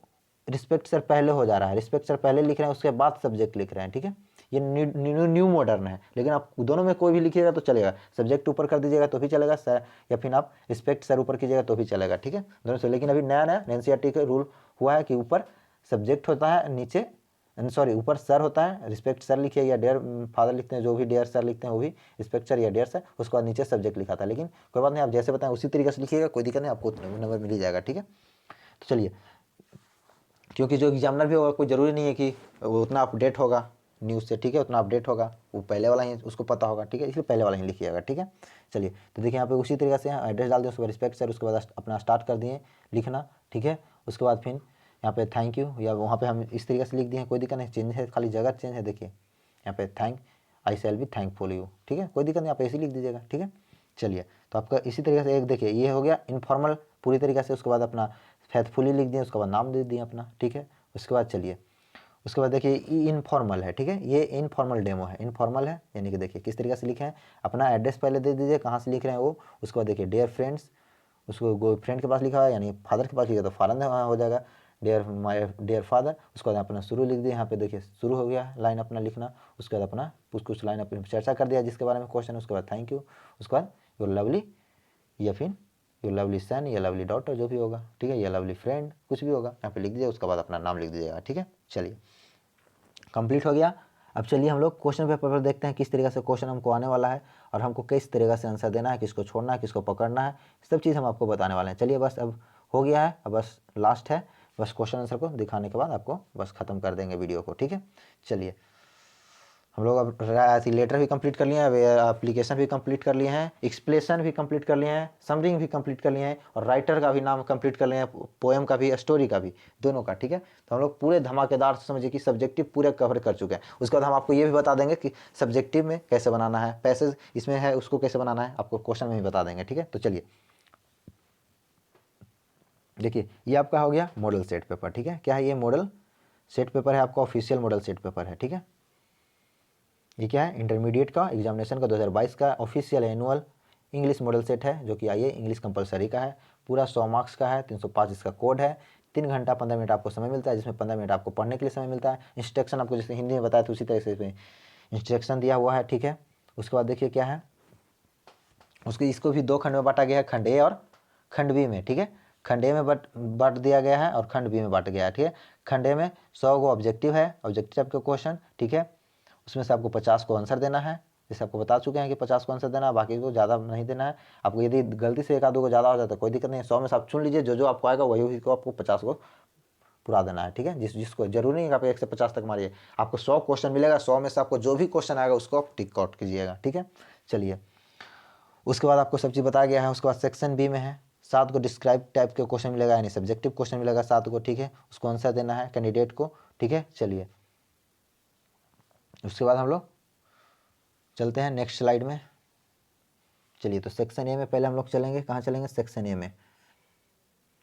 रिस्पेक्ट सर पहले हो जा रहा है, रिस्पेक्ट सर पहले लिख रहे हैं उसके बाद सब्जेक्ट लिख रहे हैं, ठीक है। ये न्यू मॉडर्न है, लेकिन आप दोनों में कोई भी लिखिएगा तो चलेगा, सब्जेक्ट ऊपर कर दीजिएगा तो भी चलेगा सर, या फिर आप रिस्पेक्ट सर ऊपर कीजिएगा तो भी चलेगा, ठीक है, दोनों से। लेकिन अभी नया नया एनसीईआरटी का रूल हुआ है कि ऊपर सब्जेक्ट होता है, नीचे सॉरी ऊपर सर होता है, रिस्पेक्ट सर लिखिए या डियर फादर लिखते हैं, जो भी डियर सर लिखते हैं वो भी रिस्पेक्ट सर या डियर सर, उसके बाद नीचे सब्जेक्ट लिखा था। लेकिन कोई बात नहीं, आप जैसे बताएं उसी तरीके से लिखिएगा, कोई दिक्कत नहीं, आपको नंबर मिल ही जाएगा, ठीक है। तो चलिए, क्योंकि जो एग्जामिनर भी होगा कोई ज़रूरी नहीं है कि वो उतना अपडेट होगा न्यूज़ से, ठीक है, उतना अपडेट होगा, वो पहले वाला ही उसको पता होगा, ठीक है, इसलिए पहले वाला ही लिखिएगा, ठीक है। चलिए, तो देखिए यहाँ पे उसी तरीके से एड्रेस डाल दिया, उसके बाद रिस्पेक्ट सर, उसके बाद अपना स्टार्ट कर दिए लिखना, ठीक है। उसके बाद फिर यहाँ पे थैंक यू, या वहाँ पे हम इस तरीके से लिख दिए, कोई दिक्कत नहीं, चेंज है खाली जगह चेंज है, देखिए यहाँ पे thank I shall be thankful you, ठीक है, कोई दिक्कत नहीं, आप ऐसे लिख दीजिएगा, ठीक है। चलिए, तो आपका इसी तरीके से एक देखिए ये हो गया इनफॉर्मल पूरी तरीके से, उसके बाद अपना फेथफुली लिख दिए, उसके बाद नाम दे दिए अपना, ठीक है। उसके बाद चलिए, उसके बाद देखिए इनफॉर्मल है, ठीक है, ये इनफॉर्मल डेमो है, इनफॉर्मल है यानी कि देखिए किस तरीके से लिखे हैं, अपना एड्रेस पहले दे दीजिए कहाँ से लिख रहे हैं वो, उसके बाद देखिए डियर फ्रेंड्स, उसको फ्रेंड के पास लिखा है यानी फादर के पास लिखा तो फादर हो जाएगा, डियर माय डियर फादर, उसके बाद अपना शुरू लिख दिया, यहाँ पे देखिए शुरू हो गया लाइन अपना लिखना, उसके बाद अपना कुछ लाइन अपनी चर्चा कर दिया जिसके बारे में क्वेश्चन, उसके बाद थैंक यू, उसके बाद योर लवली, या फिर योर लवली सन या लवली डॉटर जो भी होगा, ठीक है, या लवली फ्रेंड कुछ भी होगा यहाँ पे लिख दीजिए, उसके बाद अपना नाम लिख दीजिएगा, ठीक है। चलिए, कंप्लीट हो गया। अब चलिए हम लोग क्वेश्चन पेपर पर देखते हैं किस तरीके से क्वेश्चन हमको आने वाला है और हमको किस तरीके से आंसर देना है, किसको छोड़ना है, किसको पकड़ना है, सब चीज़ हम आपको बताने वाले हैं। चलिए बस अब हो गया है, अब बस लास्ट है, बस क्वेश्चन आंसर को दिखाने के बाद आपको बस ख़त्म कर देंगे वीडियो को, ठीक है। चलिए, हम लोग अब लेटर भी कंप्लीट कर लिए हैं, एप्लीकेशन भी कंप्लीट कर लिए हैं, एक्सप्लेशन भी कंप्लीट कर लिए हैं, समरिंग भी कंप्लीट कर लिए हैं, और राइटर का भी नाम कंप्लीट कर लिए हैं, पोएम का भी, स्टोरी का भी, दोनों का, ठीक है। तो हम लोग पूरे धमाकेदार समझिए कि सब्जेक्टिव पूरे कवर कर चुके हैं। उसके बाद हम आपको ये भी बता देंगे कि सब्जेक्टिव में कैसे बनाना है, पैसेज इसमें है उसको कैसे बनाना है, आपको क्वेश्चन में भी बता देंगे, ठीक है। तो चलिए देखिए, ये आपका हो गया मॉडल सेट पेपर, ठीक है। क्या है ये? मॉडल सेट पेपर है आपका, ऑफिशियल मॉडल सेट पेपर है, ठीक है। ये क्या है? इंटरमीडिएट का एग्जामिनेशन का 2022 का official annual English model set है, जो कि आइए इंग्लिश कंपलसरी का है, पूरा 100 मार्क्स का है, 305 इसका कोड है, 3 घंटा 15 मिनट आपको समय मिलता है, जिसमें 15 मिनट आपको पढ़ने के लिए समय मिलता है। इंस्ट्रक्शन आपको जैसे हिंदी में बताया तो उसी तरह से इसमें इंस्ट्रक्शन दिया हुआ है, ठीक है। उसके बाद देखिए क्या है, उसको इसको भी 2 खंड में बांटा गया है, खंड ए और खंड बी में, ठीक है। खंड ए में बांट दिया गया है और खंड बी में बांट गया है, ठीक है। खंड ए में 100 को ऑब्जेक्टिव है, ऑब्जेक्टिव टाइप के क्वेश्चन, ठीक है। उसमें से आपको 50 को आंसर देना है, जैसे आपको बता चुके हैं कि 50 को आंसर देना है, बाकी को ज़्यादा नहीं देना है। आपको यदि गलती से एक आधो को ज़्यादा हो जाता है कोई दिक्कत नहीं है, 100 में से आप चुन लीजिए, जो आपको आएगा वही को आपको 50 को पूरा देना है, ठीक है। जिसको जरूरी नहीं है कि आप 1 से 50 तक मारिए, आपको 100 क्वेश्चन मिलेगा, 100 में से आपको जो भी क्वेश्चन आएगा उसको आप टिक आउट कीजिएगा, ठीक है। चलिए, उसके बाद आपको सब चीज़ बताया गया है। उसके बाद सेक्शन बी में है 7 को डिस्क्राइब टाइप के क्वेश्चन मिलेगा, यानी सब्जेक्टिव क्वेश्चन मिलेगा 7 को, ठीक है। उसको आंसर देना है कैंडिडेट को, ठीक है। चलिए, उसके बाद हम लोग चलते हैं नेक्स्ट स्लाइड में। चलिए, तो सेक्शन ए में पहले हम लोग चलेंगे, कहाँ चलेंगे? सेक्शन ए में।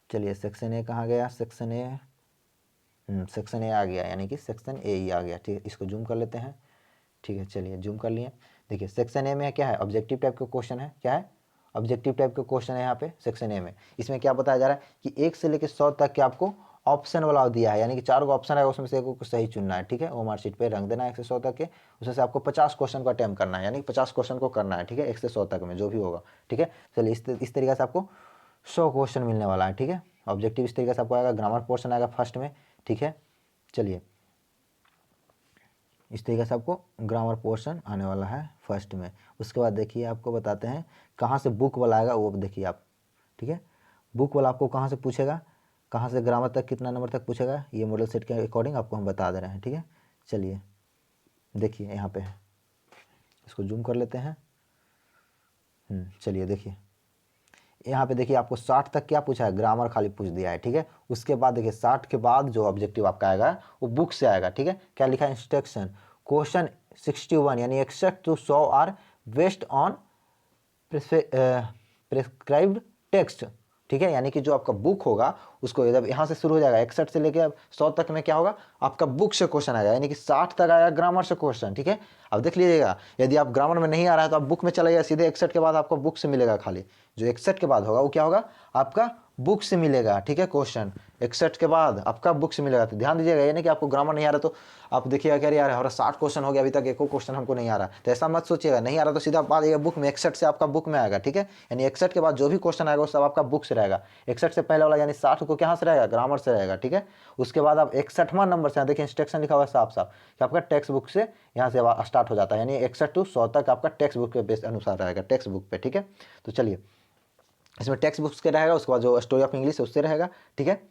चलिए, सेक्शन ए कहाँ गया? सेक्शन ए सेक्शन ए आ गया, यानी कि सेक्शन ए ही आ गया, ठीक है। इसको जूम कर लेते हैं, ठीक है। चलिए, जूम कर लिए। देखिए, सेक्शन ए में क्या है? ऑब्जेक्टिव टाइप का क्वेश्चन है, क्या है? ऑब्जेक्टिव टाइप का क्वेश्चन है यहाँ पे सेक्शन ए में। इसमें क्या बताया जा रहा है कि 1 से लेकर 100 तक के आपको ऑप्शन वाला दिया है, यानी कि 4 ऑप्शन है, उसमें से एक को सही चुनना है, ठीक है। वो मार्कशीट पे रंग देना है 1 से 100 तक के, उसमें से आपको 50 क्वेश्चन को अटेम्प्ट करना है, यानी कि 50 क्वेश्चन को करना है, ठीक है, 1 से 100 तक में जो भी होगा, ठीक है। चलिए, इस तरीके से आपको 100 क्वेश्चन मिलने वाला है, ठीक है। ऑब्जेक्टिव इस तरीके से आपको आएगा, ग्रामर पोर्शन आएगा फर्स्ट में, ठीक है। चलिए, इस तरीके से आपको ग्रामर पोर्शन आने वाला है फर्स्ट में। उसके बाद देखिए आपको बताते हैं कहाँ से बुक वाला आएगा, वो देखिए आप, ठीक है। बुक वाला आपको कहाँ से पूछेगा, कहाँ से ग्रामर तक कितना नंबर तक पूछेगा, ये मॉडल सेट के अकॉर्डिंग आपको हम बता दे रहे हैं, ठीक है। चलिए, देखिए यहाँ पे है, इसको जूम कर लेते हैं। चलिए, देखिए यहाँ पे देखिए आपको 60 तक क्या पूछा है? ग्रामर खाली पूछ दिया है, ठीक है। उसके बाद देखिए 60 के बाद जो ऑब्जेक्टिव आपका आएगा वो बुक से आएगा, ठीक है। क्या लिखा है? इंस्ट्रक्शन क्वेश्चन 61, यानी except to 100 are based on prescribed text ठीक है, यानी कि जो आपका बुक होगा उसको जब यहाँ से शुरू हो जाएगा 61 से लेके 100 तक में क्या होगा, आपका बुक से क्वेश्चन आएगा, यानी कि 60 तक आएगा ग्रामर से क्वेश्चन। ठीक है, अब देख लीजिएगा, यदि आप ग्रामर में नहीं आ रहा है तो आप बुक में चलाइएगा, सीधे 61 के बाद आपको बुक से मिलेगा, खाली जो 61 के बाद होगा वो क्या होगा, आपका बुक से मिलेगा। ठीक है, क्वेश्चन 61 के बाद आपका बुक से मिलेगा। तो ध्यान दीजिएगा, ये नहीं कि आपको ग्रामर नहीं आ रहा तो आप देखिएगा कि अरे यार हमारा 60 क्वेश्चन हो गया, अभी तक एको क्वेश्चन हमको नहीं आ रहा, तो ऐसा मत सोचिएगा। नहीं आ रहा तो सीधा आप आ जाइएगा बुक में, 61 से आपका बुक में आएगा। ठीक है, यानी 61 के बाद जो भी क्वेश्चन आएगा वो सब आपका बुक से रहेगा। 61 से पहले वाला यानी 60 को कहाँ से रहेगा, ग्रामर से रहेगा। ठीक है, उसके बाद आप 61वां नंबर से, देखिए इंस्ट्रक्शन लिखा हुआ है साफ साफ कि आपका टेक्स्ट बुक से यहाँ से स्टार्ट हो जाता है, यानी 61 to 100 तक आपका टेक्स्ट बुक के बेस अनुसार रहेगा, टेक्स्ट बुक पे। ठीक है, तो चलिए इसमें टेक्स्ट बुक्स के रहेगा, उसके बाद जो स्टोरी ऑफ इंग्लिश है उससे रहेगा। ठीक है,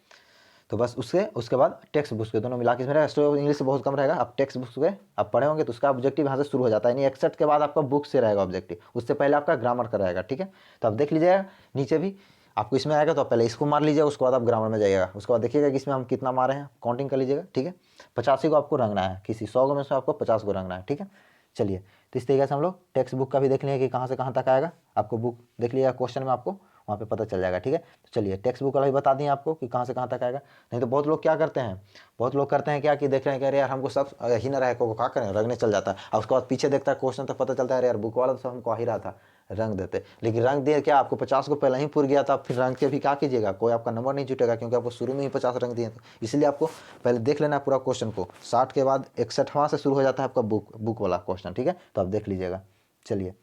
तो बस उसके बाद टेक्स्ट बुक्स के दोनों मिला के इसमें रहेगा। स्टोरी ऑफ इंग्लिश से बहुत कम रहेगा, आप टेक्स्ट बुक्स के आप पढ़े होंगे तो उसका ऑब्जेक्टिव यहाँ से शुरू हो जाता है, यानी 61 के बाद आपका बुक से रहेगा ऑब्जेक्टिव, उससे पहले आपका ग्रामर का रहेगा। ठीक है, तो आप देख लीजिएगा नीचे भी आपको इसमें आएगा, तो आप पहले इसको मार लीजिएगा, उसके बाद आप ग्रामर में जाइएगा, उसके बाद देखिएगा कि इसमें हम कितना मारे हैं, काउंटिंग कर लीजिएगा। ठीक है, 85 को आपको रंगना है, किसी 100 में से आपको 50 को रंगना है। ठीक है, चलिए तो इस तरीके से हम लोग टेक्स्ट बुक का भी देख लेंगे कि कहाँ से कहाँ तक आएगा, आपको बुक देख लीजिएगा, क्वेश्चन में आपको वहाँ पे पता चल जाएगा। ठीक है, तो चलिए टेक्स्ट बुक वाला भी बता दिए आपको कि कहाँ से कहाँ तक आएगा। नहीं तो बहुत लोग क्या करते हैं, बहुत लोग करते हैं क्या कि देख रहे हैं कि अरे यार हमको सब ही ना रहे को क्या करें, रंगने चल जाता है, और उसके बाद पीछे देखता है क्वेश्चन तो पता चलता है अरे यार बुक वाला तो सब हमको आ ही रहा था, रंग देते। लेकिन रंग दिए क्या, आपको 50 को पहले ही पूर गया था, फिर रंग के भी क्या कीजिएगा, कोई आपका नंबर नहीं जुटेगा, क्योंकि आपको शुरू में ही 50 रंग दिए। तो इसलिए आपको पहले देख लेना है पूरा क्वेश्चन को, 60 के बाद 61वां से शुरू हो जाता है आपका बुक वाला क्वेश्चन। ठीक है, तो आप देख लीजिएगा। चलिए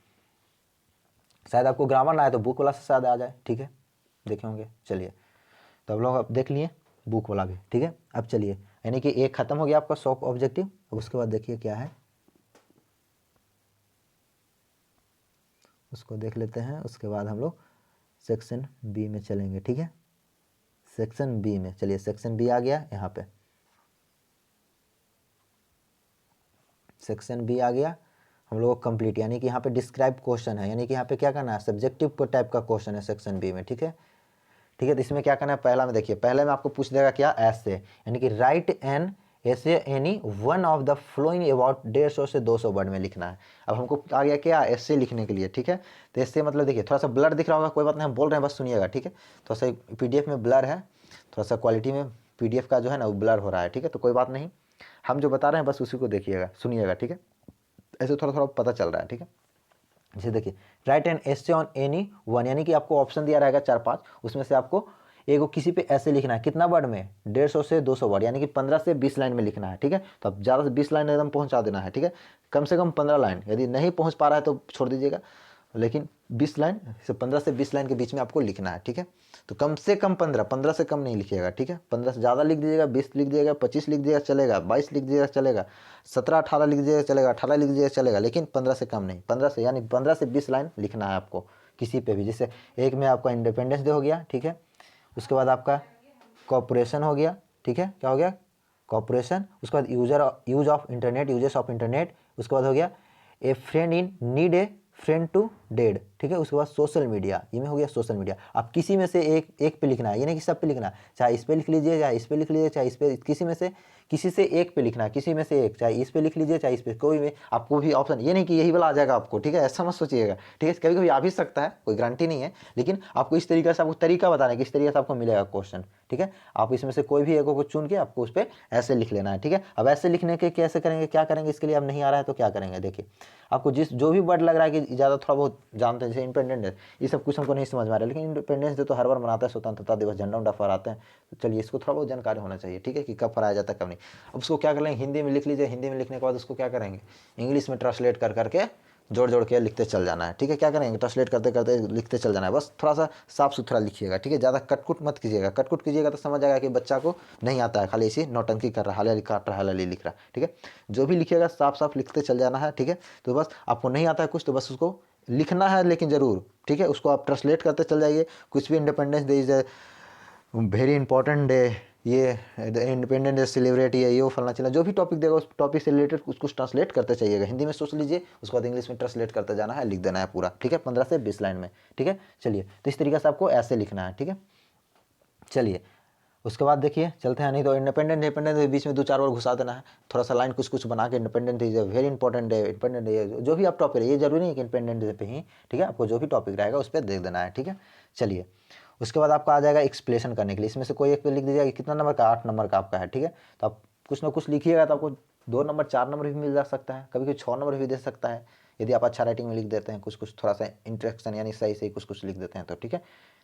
शायद आपको ग्रामर ना आए तो बुक वाला से शायद आ जाए। ठीक है, देखे होंगे। चलिए तो अब लोग अब देख लिए बुक वाला भी। ठीक है, अब चलिए यानी कि एक खत्म हो गया आपका 100 ऑब्जेक्टिव। अब उसके बाद देखिए क्या है, उसको देख लेते हैं। उसके बाद हम लोग सेक्शन बी में चलेंगे। ठीक है, सेक्शन बी में चलिए, सेक्शन बी आ गया यहाँ पे, सेक्शन बी आ गया हम लोग कंप्लीट, यानी कि यहाँ पे डिस्क्राइब क्वेश्चन है, यानी कि यहाँ पे क्या करना है, सब्जेक्टिव को टाइप का क्वेश्चन है सेक्शन बी में। ठीक है, ठीक है, तो इसमें क्या करना है, पहला में देखिए, पहले में आपको पूछ देगा क्या, ऐसे, यानी कि राइट एन ऐसे any one of the flowing about 150 से 200 वर्ड में लिखना है। अब हमको आ गया क्या, ऐसे लिखने के लिए। ठीक है, तो ऐसे मतलब देखिए थोड़ा सा ब्लर दिख रहा होगा, कोई बात नहीं, हम बोल रहे हैं बस सुनिएगा। ठीक है, थोड़ा सा पीडीएफ में ब्लर है, थोड़ा सा क्वालिटी में पीडीएफ का जो है ना वो ब्लर हो रहा है। ठीक है, तो कोई बात नहीं, हम जो बता रहे हैं बस उसी को देखिएगा, सुनिएगा। ठीक है, ऐसे थोड़ा थोड़ा पता चल रहा है। ठीक है, जैसे देखिए right an essay on any one, यानी कि आपको ऑप्शन दिया रहेगा 4-5, उसमें से आपको एगो किसी पे ऐसे लिखना है, कितना वर्ड में, 150 से 200 वर्ड, यानी कि 15 से 20 लाइन में लिखना है। ठीक है, तो अब ज़्यादा से 20 लाइन एकदम पहुंचा देना है। ठीक है, कम से कम 15 लाइन, यदि नहीं पहुंच पा रहा है तो छोड़ दीजिएगा, लेकिन 20 लाइन से 15 से 20 लाइन के बीच में आपको लिखना है। ठीक है, तो कम से कम 15 से कम नहीं लिखिएगा। ठीक है, 15 से ज़्यादा लिख दीजिएगा, 20 लिख दीजिएगा, 25 लिख दीजिएगा चलेगा, 22 लिख दीजिएगा चलेगा, 17-18 लिख दीजिएगा चलेगा, 18 लिख दीजिएगा चलेगा, लेकिन 15 से कम नहीं, 15 से यानी 15 से 20 लाइन लिखना है आपको किसी पे भी। जैसे एक में आपका इंडिपेंडेंस डे हो गया। ठीक है, उसके बाद आपका कॉर्पोरेशन हो गया। ठीक है, क्या हो गया, कॉर्पोरेशन। उसके बाद use of internet, uses of internet. उसके बाद हो गया a friend in need a friend to dead. ठीक है, उसके बाद सोशल मीडिया, ये में हो गया सोशल मीडिया। आप किसी में से एक पे लिखना है, ये नहीं कि सब पे लिखना है, चाहे इस पे लिख लीजिए, चाहे इस पे लिख लीजिए, चाहे इस पे, किसी से एक पे लिखना है, किसी में से एक, चाहे इस पे लिख लीजिए, चाहे इस पे, कोई में आपको भी ऑप्शन, ये नहीं कि यही वाला आ जाएगा आपको। ठीक है, ऐसा मत सोचिएगा। ठीक है, कभी कभी आ भी सकता है, कोई गारंटी नहीं है, लेकिन आपको इस तरीके से आपको तरीका बताना है कि इस तरीके से आपको मिलेगा क्वेश्चन। ठीक है, आप इसमें से कोई भी एक को चुन के आपको उस पर ऐसे लिख लेना है। ठीक है, अब ऐसे लिखने के कैसे करेंगे, क्या करेंगे, इसके लिए अब नहीं आ रहा है तो क्या करेंगे, देखिए आपको जो भी वर्ड लग रहा है कि ज़्यादा थोड़ा बहुत जानते हैं, जैसे इंडिपेंडेंस डे, ये सब कुछ हमको नहीं समझ में आ रहा है, लेकिन इंडिपेंडेंस डे तो हर बार मनाता है, स्वतंत्रता दिवस, झंडा उंडा फहराते हैं, तो चलिए इसको थोड़ा बहुत जानकारी होना चाहिए। ठीक है, कि कब फहराया जाता है कब नहीं। अब उसको क्या कर लेंगे, हिंदी में लिख लीजिए, हिंदी में लिखने के बाद उसको क्या करेंगे, इंग्लिश में ट्रांसलेट कर करके जोड़ जोड़ के लिखते चल जाना है। ठीक है, क्या करेंगे, ट्रांसलेट करते करते लिखते चल जाना है, बस थोड़ा सा साफ सुथरा लिखिएगा। ठीक है, ज़्यादा कटकुट मत कीजिएगा, कटकुट कीजिएगा तो समझ आएगा कि बच्चा को नहीं आता है, खाली इसी नौटंकी कर रहा है, हाल काट रहा है, हाल लिख रहा है। ठीक है, जो भी लिखिएगा साफ साफ लिखते चल जाना है। ठीक है, तो बस आपको नहीं आता है कुछ तो बस उसको लिखना है, लेकिन ज़रूर। ठीक है, उसको आप ट्रांसलेट करते चल जाइए, कुछ भी independence day is very important day, ये इंडिपेंडेंस डे सेलिब्रेट, ये फलना चलना, जो भी टॉपिक देगा उस टॉपिक से रिलेटेड उसको ट्रांसलेट करते चाहिएगा, हिंदी में सोच लीजिए, उसके बाद इंग्लिश में ट्रांसलेट करते जाना है, लिख देना है पूरा। ठीक है, 15 से 20 लाइन में। ठीक है, चलिए तो इस तरीके से आपको ऐसे लिखना है। ठीक है, चलिए उसके बाद देखिए चलते हैं, नहीं तो इंडिपेंडेंट के बीच में 2-4 बार घुसा देना है, थोड़ा सा लाइन कुछ बना के, independent is very important day, independent day, जो भी आप टॉपिक है, ये जरूरी नहीं कि इंडिपेंडेंट डे पे ही, ठीक है, आपको जो भी टॉपिक रहेगा उस पर देख देना है। ठीक है, चलिए उसके बाद आपका आ जाएगा एक्सप्लेशन करने के लिए, इसमें से कोई एक पे लिख दीजिएगा कि कितना नंबर का, 8 नंबर का आपका है, ठीक है। तो आप कुछ ना कुछ लिखिएगा तो आपको 2 नंबर 4 नंबर भी मिल जा सकता है, कभी कभी 6 नंबर भी दे सकता है यदि आप अच्छा राइटिंग में लिख देते हैं, कुछ कुछ थोड़ा सा इंट्रेक्शन यानी सही सही कुछ कुछ लिख देते हैं तो, ठीक है।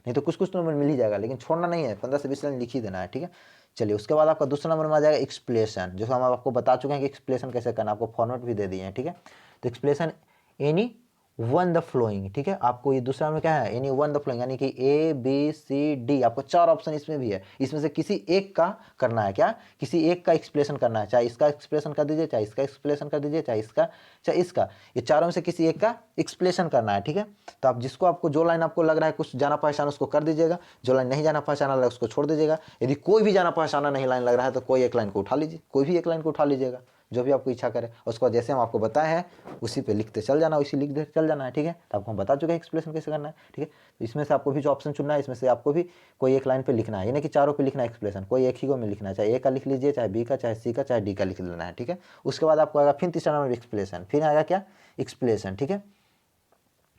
नहीं तो कुछ कुछ नंबर मिल ही जाएगा, लेकिन छोड़ना नहीं है, 15 से 20 लाइन लिख ही देना है, ठीक है। चलिए उसके बाद आपका दूसरा नंबर में आ जाएगा एक्सप्लेशन, जो हम आपको बता चुके हैं कि एक्सप्लेशन कैसे करना, आपको फॉर्मेट भी दे दिए हैं, ठीक है। तो explanation any one the flowing, ठीक है। आपको ये दूसरा में क्या है, एनी वन द फ्लोइंग, यानी कि ए बी सी डी, आपको 4 ऑप्शन इसमें भी है, इसमें से किसी एक का करना है, क्या, किसी एक का एक्सप्लेशन करना है, चाहे इसका एक्सप्लेशन कर दीजिए, चाहे इसका एक्सप्लेशन कर दीजिए, चाहे इसका, चाहे इसका, ये चारों में से किसी एक का एक्सप्लेशन करना है, ठीक है। तो आप जिसको आपको जो लाइन आपको लग रहा है कुछ जाना पहचाना उसको कर दीजिएगा, जो लाइन नहीं जाना पहचाना लग रहा है उसको छोड़ दीजिएगा। यदि कोई भी जाना पहचाना नहीं लाइन लग रहा है तो कोई एक लाइन को उठा लीजिए, कोई भी एक लाइन को उठा लीजिएगा, जो भी आपको इच्छा करे। उसको जैसे हम आपको बताए हैं उसी पे लिखते चल जाना, उसी लिखते चल जाना है, ठीक है। तो आपको हम बता चुके हैं एक्सप्लेशन कैसे करना है, ठीक है। तो इसमें से आपको भी जो ऑप्शन चुनना है, इसमें से आपको भी कोई एक लाइन पे लिखना है, यानी कि चारों पे लिखना है एक्सप्लेशन, कोई एक ही को में लिखना है, चाहे ए का लिख लीजिए, चाहे बी का, चाहे सी का, चाहे डी का लिख लेना है, ठीक है। उसके बाद आपको आएगा फिर तीसरा नंबर एक्सप्लेशन, फिर आएगा क्या, एक्सप्लेशन, ठीक है।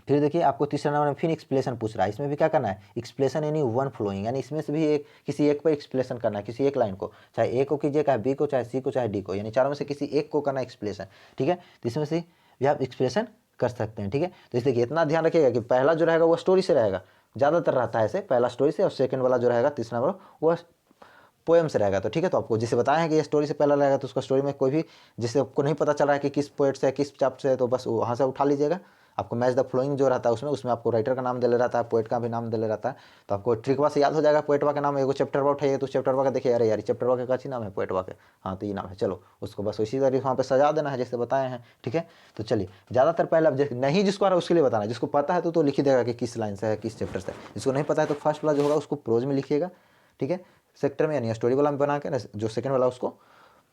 फिर देखिए आपको तीसरा नंबर में फिर एक्सप्लेशन पूछ रहा है, इसमें भी क्या करना है, एक्सप्लेशन एनी वन फ्लोइंग, यानी इसमें से भी एक किसी एक पर एक्सप्लेशन करना है, किसी एक लाइन को, चाहे ए को कीजिए, चाहे बी को, चाहे सी को, चाहे डी को, यानी चारों में से किसी एक को करना एक्सप्लेशन, ठीक है। तो इसमें से भी आप एक्सप्लेशन कर सकते हैं, ठीक है। तो इसलिए इतना ध्यान रखिएगा कि पहला जो रहेगा वो स्टोरी से रहेगा, ज़्यादातर रहता है ऐसे, पहला स्टोरी से, और सेकंड वाला जो रहेगा तीसरा नंबर वो पोएम से रहेगा, तो ठीक है। तो आपको जिसे बताया है कि ये स्टोरी से पहला रहेगा, तो उसका स्टोरी में कोई भी जिससे आपको नहीं पता चल रहा है कि किस पोएट से है, किस चैप्टर से है, तो बस वहाँ से उठा लीजिएगा। आपको मैच द फ्लोइंग जो रहता है उसमें आपको राइटर का नाम दे ले रहता है, पोएट का भी नाम दे ले रहता है, तो आपको ट्रिकवा से याद हो जाएगा पोएटवा का नाम, एगो चैप्टरवा उठाइए तो चैप्टरवा का देखिए, अरे यार चैप्टरवा का अच्छी नाम है पोएटवा के, हाँ तो ये नाम है, चलो उसको बस उसी तरीके वहाँ पे सजा देना है जैसे बताए हैं, ठीक है। तो चलिए ज़्यादातर पहले अब नहीं जिसको आ रहा है उसके लिए बताना है, जिसको पता है तो लिख ही देगा कि किस लाइन से है, किस चैप्टर से। जिसको नहीं पता है तो फर्स्ट वाला जो होगा उसको प्रोज में लिखिएगा, ठीक है, सेक्टर में यानी स्टोरी वाला में बना के ना, जो सेकंड वाला उसको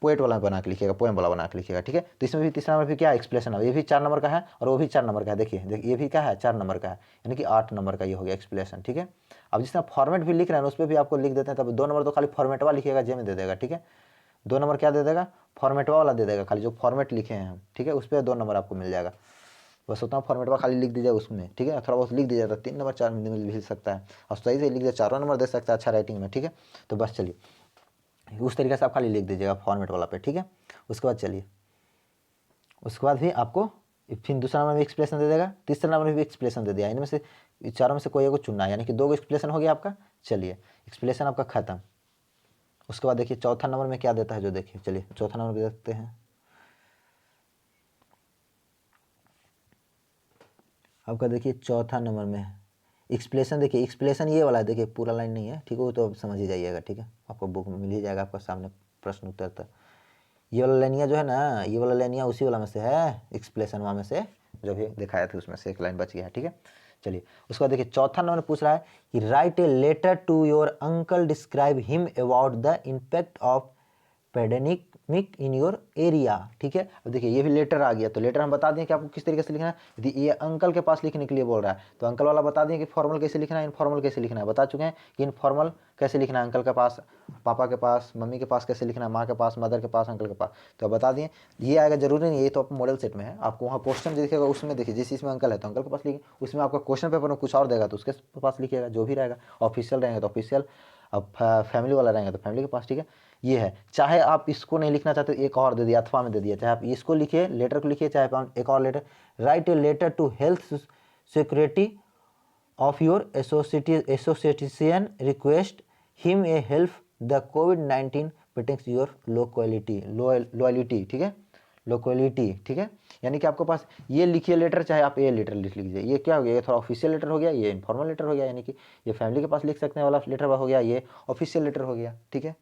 पोएट वाला बना के लिखिएगा, पोएम वाला बना के लिखिएगा, ठीक है। तो इसमें भी तीसरा नंबर भी क्या एक्सप्लेशन है, ये भी 4 नंबर का है और वो भी 4 नंबर का है, देखिए ये भी क्या है 4 नंबर का है, यानी कि 8 नंबर का ये हो गया एक्सप्लेशन, ठीक है। अब जिस तरह फॉर्मेट भी लिख रहे हैं उस पर भी आपको लिख देते हैं, तब 2 नंबर तो खाली फॉर्मेटवा लिखिएगा, जे में दे देगा, ठीक है। 2 नंबर क्या दे देगा, फॉर्मेटवा वाला दे देगा, खाली जो फॉर्मेट लिखे हैं हम, ठीक है, उस पर 2 नंबर आपको मिल जाएगा, बस उतना फॉर्मेटवा खाली लिख दीजिए उसमें, ठीक है। थोड़ा बहुत लिख दीजिए तो 3 नंबर 4 मिल सकता है, और सही से लिख दीजिए 4 नंबर दे सकता है अच्छा राइटिंग में, ठीक है। तो बस चलिए उस तरीके से आप खाली लिख दीजिएगा फॉर्मेट वाला पे, ठीक है। उसके बाद चलिए उसके बाद भी आपको फिर दूसरा नंबर में एक्सप्लेशन दे देगा, तीसरा नंबर में भी एक्सप्लेशन दे दिया, इनमें से चारों में से कोई एक को चुनना है, यानी कि 2 एक्सप्लेशन हो गया आपका। चलिए एक्सप्लेशन आपका खत्म। उसके बाद देखिए चौथा नंबर में क्या देता है, जो देखिए चलिए चौथा नंबर भी देखते हैं। आपका देखिए चौथा नंबर में एक्सप्लेशन, देखिए एक्सप्लेशन ये वाला है, देखिए पूरा लाइन नहीं है, ठीक है, वो तो अब समझ ही जाइएगा, ठीक है, आपको बुक में मिल ही जाएगा आपका सामने प्रश्न उत्तर तक। ये वाला लाइनिया जो है ना, ये वाला लाइनिया उसी वाला में से है, एक्सप्लेशन वहाँ में से जो भी दिखाया था उसमें से एक लाइन बच गया है, ठीक है। चलिए उसके बाद देखिए चौथा नंबर पूछ रहा है कि write a letter to your uncle, describe him about the impact of pandemic in your area, ठीक है। अब देखिए ये भी लेटर आ गया, तो लेटर हम बता दें कि आपको किस तरीके से लिखना है। यदि ये अंकल के पास लिखने के लिए बोल रहा है तो अंकल वाला बता दें कि फॉर्मल कैसे लिखना है, इनफॉर्मल कैसे लिखना है, बता चुके हैं कि इनफॉर्मल कैसे लिखना है, अंकल के पास, पापा के पास, मम्मी के पास कैसे लिखना है, माँ के पास, मदर के पास, अंकल के पास, तो बता दिए। ये आएगा जरूरी नहीं, ये तो आप मॉडल सेट में है, आपको वहाँ क्वेश्चन दिखेगा उसमें देखिए जिस चीज़ में अंकल है तो अंकल के पास लिखिए, उसमें आपका क्वेश्चन पेपर में कुछ और देगा तो उसके पास लिखिएगा, जो भी रहेगा। ऑफिशियल रहेंगे तो ऑफिशियल, अब फैमिली वाला रहेंगे तो फैमिली के पास, ठीक है। ये है, चाहे आप इसको नहीं लिखना चाहते एक और दे दिया, अथवा में दे दिया, चाहे आप इसको लिखिए लेटर को लिखिए, चाहे आप एक और letter, write a letter to health security of your association, request him a help the कोविड-19 प्रोटेक्ट्स योर लोकेलिटी, ठीक है, लोकेलिटी, ठीक है। यानी कि आपके पास ये लिखिए लेटर, चाहे आप ये लेटर लिख लीजिए, ये क्या हो गया, ये थोड़ा ऑफिशियल लेटर हो गया, ये इनफॉर्मल लेटर हो गया, यानी कि ये फैमिली के पास लिख सकते हैं वाला लेटर हो गया, ये ऑफिशियल लेटर हो गया, ठीक है।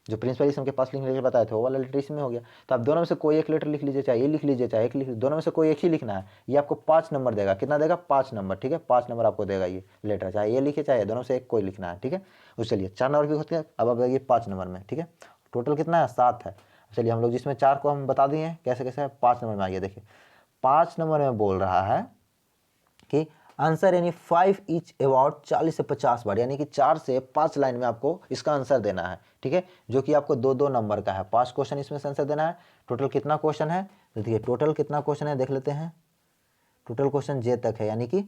जो प्रिंसिपल इसके पास लिखने के लिए बताए थे वो वाला लेटर इसमें हो गया। तो आप दोनों में से कोई एक लेटर लिख लीजिए, चाहे ये लिख लीजिए, चाहे एक लिख लीजिए, दोनों में से कोई एक ही लिखना है। ये आपको 5 नंबर देगा, कितना देगा, 5 नंबर, ठीक है, 5 नंबर आपको देगा ये लेटर, चाहे ये लिखिए चाहे दोनों से एक कोई लिखना है, ठीक है। तो चलिए 4 नंबर भी होते हैं, अब आप ये 5 नंबर में, ठीक है। टोटल कितना है, 7 है। चलिए हम लोग जिसमें 4 को हम बता दिए हैं कैसे कैसे है, 5 नंबर में आइए देखिए। 5 नंबर में बोल रहा है कि आंसर यानी 5 ईच अबाउट 40 से 50 बार, यानी कि 4 से 5 लाइन में आपको इसका आंसर देना है, ठीक है, जो कि आपको 2-2 नंबर का है। 5 क्वेश्चन इसमें से आंसर देना है। टोटल कितना क्वेश्चन है, तो देखिए टोटल कितना क्वेश्चन है देख लेते हैं। टोटल क्वेश्चन जे तक है, यानी कि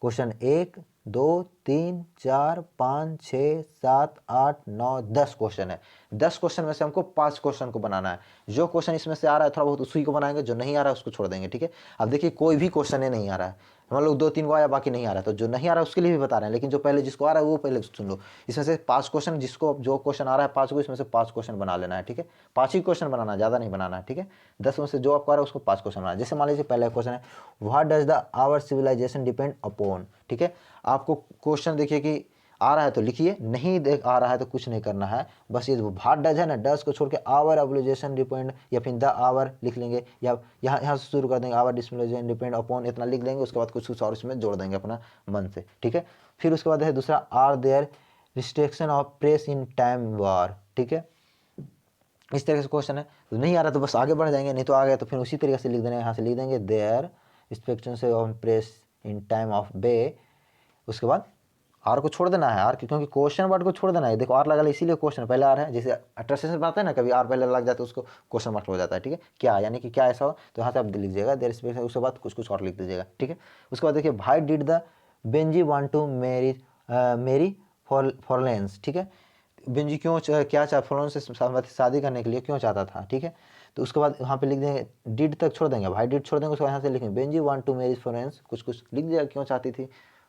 क्वेश्चन 1, 2 3 4 5 6 7 8 9 10 क्वेश्चन है। 10 क्वेश्चन में से हमको 5 क्वेश्चन को बनाना है। जो क्वेश्चन इसमें से आ रहा है थोड़ा बहुत उसी को बनाएंगे, जो नहीं आ रहा है उसको छोड़ देंगे, ठीक है। अब देखिए कोई भी क्वेश्चन नहीं आ रहा है, हम लोग 2 3 को आया बाकी नहीं आ रहा है, तो जो नहीं आ रहा है उसके लिए भी बता रहे हैं, लेकिन जो पहले जिसको आ रहा है वो पहले सुन लो। इसमें से 5 क्वेश्चन, जिसको जो क्वेश्चन आ रहा है 5 को, इसमें से 5 क्वेश्चन बना लेना है, ठीक है। 5 ही क्वेश्चन बनाना है, ज़्यादा नहीं बनाना है, ठीक है। 10 में से जो आपको आ रहा है उसको 5 क्वेश्चन बनाना है। जैसे मान लीजिए पहला क्वेश्चन है, what does the our civilisation depend upon, ठीक है। आपको क्वेश्चन देखिए कि आ रहा है तो लिखिए, नहीं देख आ रहा है तो कुछ नहीं करना है, बस ये व्हाट डज है ना, डज को छोड़ के आवर सिविलाइजेशन डिपेंड या फिर द आवर लिख लेंगे, या यहाँ से शुरू कर देंगे, आवर सिविलाइजेशन डिपेंड अपॉन इतना लिख देंगे। उसके बाद कुछ कुछ और इसमें जोड़ देंगे अपना मन से, ठीक है। फिर उसके बाद है दूसरा, are there restriction of press in time war, ठीक है। इस तरह से क्वेश्चन है, तो नहीं आ रहा तो बस आगे बढ़ जाएंगे, नहीं तो आ गया तो फिर उसी तरीके से लिख देना है। यहाँ से लिख देंगे देयर रिस्ट्रिक्शन से on press in time of bay. उसके बाद आर को छोड़ देना है, आर क्योंकि क्वेश्चन वर्ड को छोड़ देना है। देखो आर लगा इसीलिए क्वेश्चन पहले आर है, जैसे ट्रांसलेशन बनाते हैं ना, कभी आर पहले लग जाता है उसको क्वेश्चन मार्क हो जाता है, ठीक है। क्या यानी कि क्या ऐसा हो, तो यहाँ से आप लीजिएगा देयर रिस्पेक्ट, उसके बाद कुछ कुछ और लिख दीजिएगा, ठीक है। उसके बाद देखिए, भाई did the Benji want to marry Florence, ठीक है। बेंजी क्यों क्या चाह फ्लोरेंस से शादी करने के लिए क्यों चाहता था, ठीक है। तो उसके बाद वहाँ पे लिख देंगे, डिड तक छोड़ देंगे, भाई डिड छोड़ देंगे, उसके बाद यहाँ से लिखेंगे Benji want to marriage Florence, कुछ कुछ लिख दिया क्यों चाहती थी,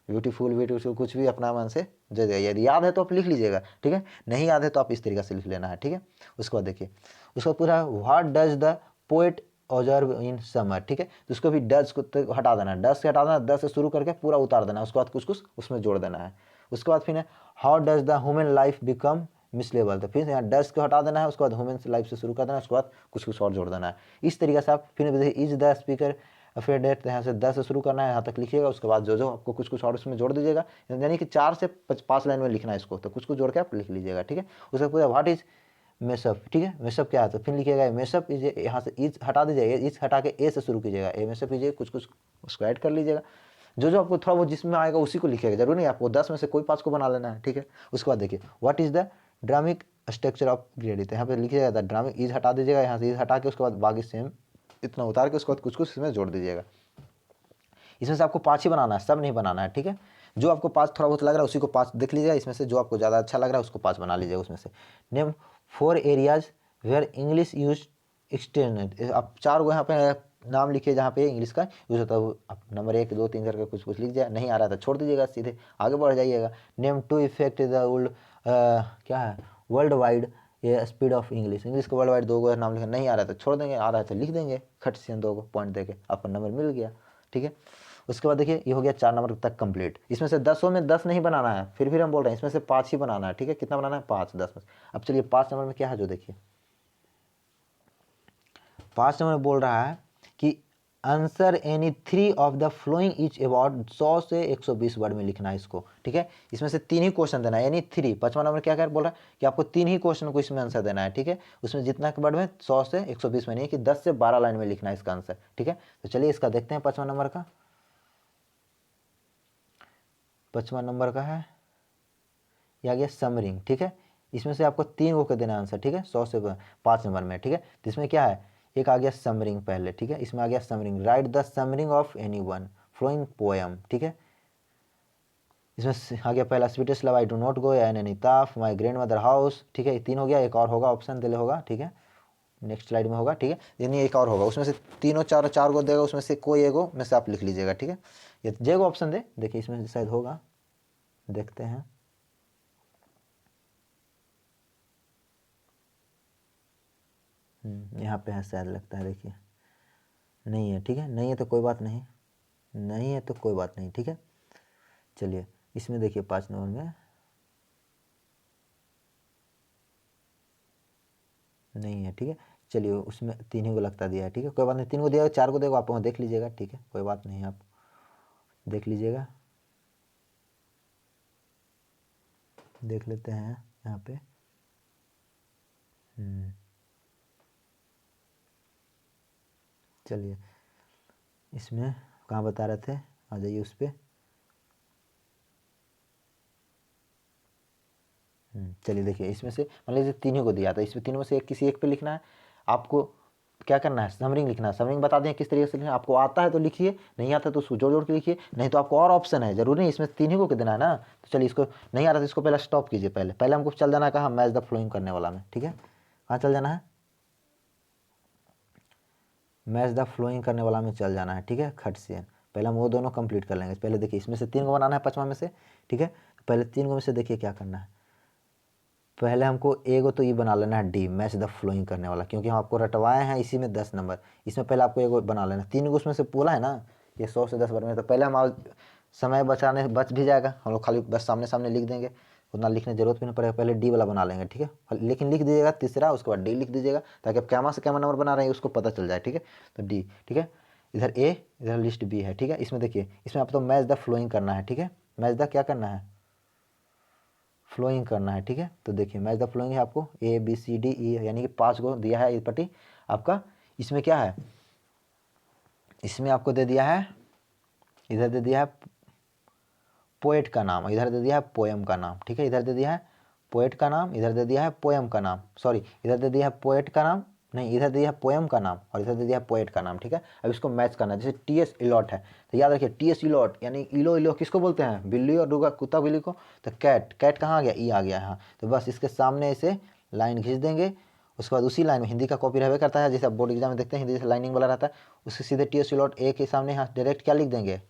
ब्यूटीफुल कुछ भी अपना मन से दे देगा। यदि याद है तो आप लिख लीजिएगा, ठीक है। नहीं याद है तो आप इस तरीके से लिख लेना है, ठीक है। उसके बाद देखिए, उसका पूरा what does the poet observe in summer, ठीक है। तो उसको भी डज को तो हटा देना है, डज से हटा देना, डज से शुरू करके पूरा उतार देना है, उसके बाद कुछ कुछ उसमें जोड़ देना है। उसके बाद फिर how does the human life become miserable, तो फिर यहाँ डज को हटा देना है, उसके बाद ह्यूमन लाइफ से शुरू कर देना है, उसके बाद कुछ कुछ और जोड़ देना है। इस तरीके से आप फिर इज द स्पीकर फिर डेट यहाँ से 10 से शुरू करना है, यहाँ तक लिखिएगा। उसके बाद जो जो आपको कुछ कुछ और उसमें जोड़ दीजिएगा, यानी कि 4 से 5 लाइन में लिखना है इसको, तो कुछ कुछ जोड़ के आप लिख लीजिएगा, ठीक है। उसके पूरा व्हाट इज मेसअप, ठीक है। मेसअप क्या है, तो फिर लिखिएगा मेसअप इज, यहाँ से इज हटा दीजिएगा, इज हटा के ए से शुरू कीजिएगा, ए मेसअप इज, कुछ कुछ उसको ऐड कर लीजिएगा। जो जो आपको थोड़ा वो जिसमें आएगा उसी को लिखिएगा, जरूर नहीं आपको 10 में से कोई 5 को बना लेना है, ठीक है। उसके बाद देखिए, what is the dramatic structure of tragedy, तो यहाँ पे लिखिएगा द ड्रामिक इज हटा दीजिएगा, यहाँ से इज हटा के उसके बाद बाकी सेम इतना उतार के उसके बाद कुछ कुछ इसमें जोड़ दीजिएगा। इसमें से आपको 5 ही बनाना है, सब नहीं बनाना है, ठीक है। जो आपको 5 थोड़ा बहुत लग रहा है उसी को 5 देख लीजिएगा, इसमें से जो आपको ज़्यादा अच्छा लग रहा है उसको 5 बना लीजिएगा उसमें से। Name 4 areas where English use extend, आप 4 को यहाँ पे नाम लिखिए जहाँ पे इंग्लिश का यूज़ होता है। आप नंबर 1 2 3 करके कुछ कुछ लिख जाए, नहीं आ रहा था छोड़ दीजिएगा, सीधे आगे बढ़ जाइएगा। नेम 2 इफेक्ट द क्या है वर्ल्ड वाइड ये स्पीड ऑफ इंग्लिश, इंग्लिश का वर्ल्ड वाइड 2 को नाम लिखा, नहीं आ रहा था छोड़ देंगे, आ रहा है तो लिख देंगे, खट से 2 को पॉइंट देके आपका नंबर मिल गया, ठीक है। उसके बाद देखिए ये हो गया 4 नंबर तक कंप्लीट। इसमें से 10 में 10 नहीं बनाना है, फिर हम बोल रहे हैं इसमें से 5 ही बनाना है, ठीक है। कितना बनाना है 5, 10 में। अब चलिए 5 नंबर में क्या है, जो देखिए 5 नंबर में बोल रहा है कि answer any 3 of the flowing etch about 100 से 120 वर्ड में लिखना है इसको, ठीक है। इसमें से 3 ही क्वेश्चन देना है, यानी 3। 5वां नंबर क्या बोल रहा है कि आपको 3 ही क्वेश्चन को इसमें आंसर देना है, ठीक है। उसमें जितना वर्ड में 100 से 120 में, नहीं कि 10 से 12 लाइन में लिखना है इसका आंसर, ठीक है। तो चलिए इसका देखते हैं 5वां नंबर का। 5वां नंबर का है या गया समरिंग, ठीक है। इसमें से आपको 3 को देना आंसर, ठीक है, 100 से 5 नंबर में, ठीक है। तो इसमें क्या है, एक आ गया समरिंग पहले, ठीक है। इसमें आ गया summary, right the summary of any one flowing poem, ठीक है। इसमें आ गया पहला sweetest love I do not go या Nainital my grandmother house, ठीक है। 3 हो गया, एक और होगा ऑप्शन दिले होगा, ठीक है, नेक्स्ट स्लाइड में होगा, ठीक है। यानी एक और होगा, उसमें से तीनों चार को देगा, उसमें से कोई एगो में से आप लिख लीजिएगा, ठीक है। ये जेगो ऑप्शन दे, देखिए इसमें शायद होगा, देखते हैं। यहाँ पे है शायद, लगता है, देखिए नहीं है, ठीक है। नहीं है तो कोई बात नहीं, नहीं है तो कोई बात नहीं, ठीक है। चलिए इसमें देखिए 5 नंबर में नहीं है, ठीक है। चलिए उसमें 3 ही को लगता दिया है, ठीक है, कोई बात नहीं। 3 को दिया 4 को देगा, आप वहाँ देख लीजिएगा, ठीक है, कोई बात नहीं, आप देख लीजिएगा, देख लेते हैं यहाँ पे। चलिए इसमें कहाँ बता रहे थे, आ जाइए उस पर। चलिए देखिए इसमें से मान लीजिए 3 ही को दिया था, इसमें तीनों में से किसी एक पे लिखना है आपको। क्या करना है, समरिंग लिखना है। समरिंग बता दें किस तरीके से लिखना है, आपको आता है तो लिखिए, नहीं आता तो उसको जोड़ जोड़ के लिखिए, नहीं तो आपको और ऑप्शन है, जरूरी नहीं इसमें 3 ही को देना है ना। तो चलिए इसको नहीं आ रहा तो इसको पहले स्टॉप कीजिए, पहले हमको चल जाना है कहाँ, मैच द फ्लोइंग करने वाला में, ठीक है। कहाँ चल जाना है, मैच द फ्लोइंग करने वाला में चल जाना है, ठीक है। खट से पहले हम वो दोनों कंप्लीट कर लेंगे। पहले देखिए इसमें से 3 को बनाना है 5वां में से, ठीक है। पहले 3 को में से देखिए क्या करना है, पहले हमको एगो तो ये बना लेना है डी, मैच द फ्लोइंग करने वाला, क्योंकि हम आपको रटवाए हैं इसी में 10 नंबर, इसमें पहले आपको एगो बना लेना। 3 को उसमें से बोला है ना, ये 100 से 10 बार में, तो पहले हम समय बच भी जाएगा, हम लोग खाली बस सामने सामने लिख देंगे, उतना लिखने जरूरत भी नहीं पड़ेगा। पहले डी वाला बना लेंगे, ठीक है। लेकिन लिख दीजिएगा तीसरा, उसके बाद डी लिख दीजिएगा, ताकि आप कैमा से कैमा नंबर बना रहे हैं उसको पता चल जाए, ठीक है। तो डी, ठीक है। इधर ए, इधर लिस्ट बी है, ठीक है। इसमें देखिए, इसमें आप तो मैच द फ्लोइंग करना है, ठीक है। मैच द क्या करना है, फ्लोइंग करना है, ठीक है। तो देखिए मैच द फ्लोइंग है, आपको A B C D E यानी कि 5 को दिया है इस पट्टी आपका। इसमें क्या है, इसमें आपको दे दिया है, इधर दे दिया है पोएट का नाम, इधर दे दिया है पोएम का नाम, ठीक है। इधर दे दिया है पोएट का नाम, इधर दे दिया है पोएम का नाम, सॉरी इधर दे दिया है पोएट का नाम, नहीं इधर दे दिया है पोएम का नाम और इधर दे दिया है पोएट का नाम, ठीक है। अब इसको मैच करना है, जैसे टी.एस. इलॉट है तो याद रखिए टी.एस. इलॉट यानी इलो इलो किसको बोलते हैं, बिल्ली और डूगा कुत्ता बिल्ली को। तो कैट, कैट कहाँ आ गया, ई आ गया यहाँ। तो बस इसके सामने इसे लाइन खींच देंगे, उसके बाद उसी लाइन में हिंदी का कॉपी रहबे करता है, जैसे आप बोर्ड एग्जाम में देखते हैं हिंदी से लाइनिंग वाला रहता है, उसके सीधे टी.एस. इलॉट ए के सामने यहाँ डायरेक्ट क्या लिख देंगे,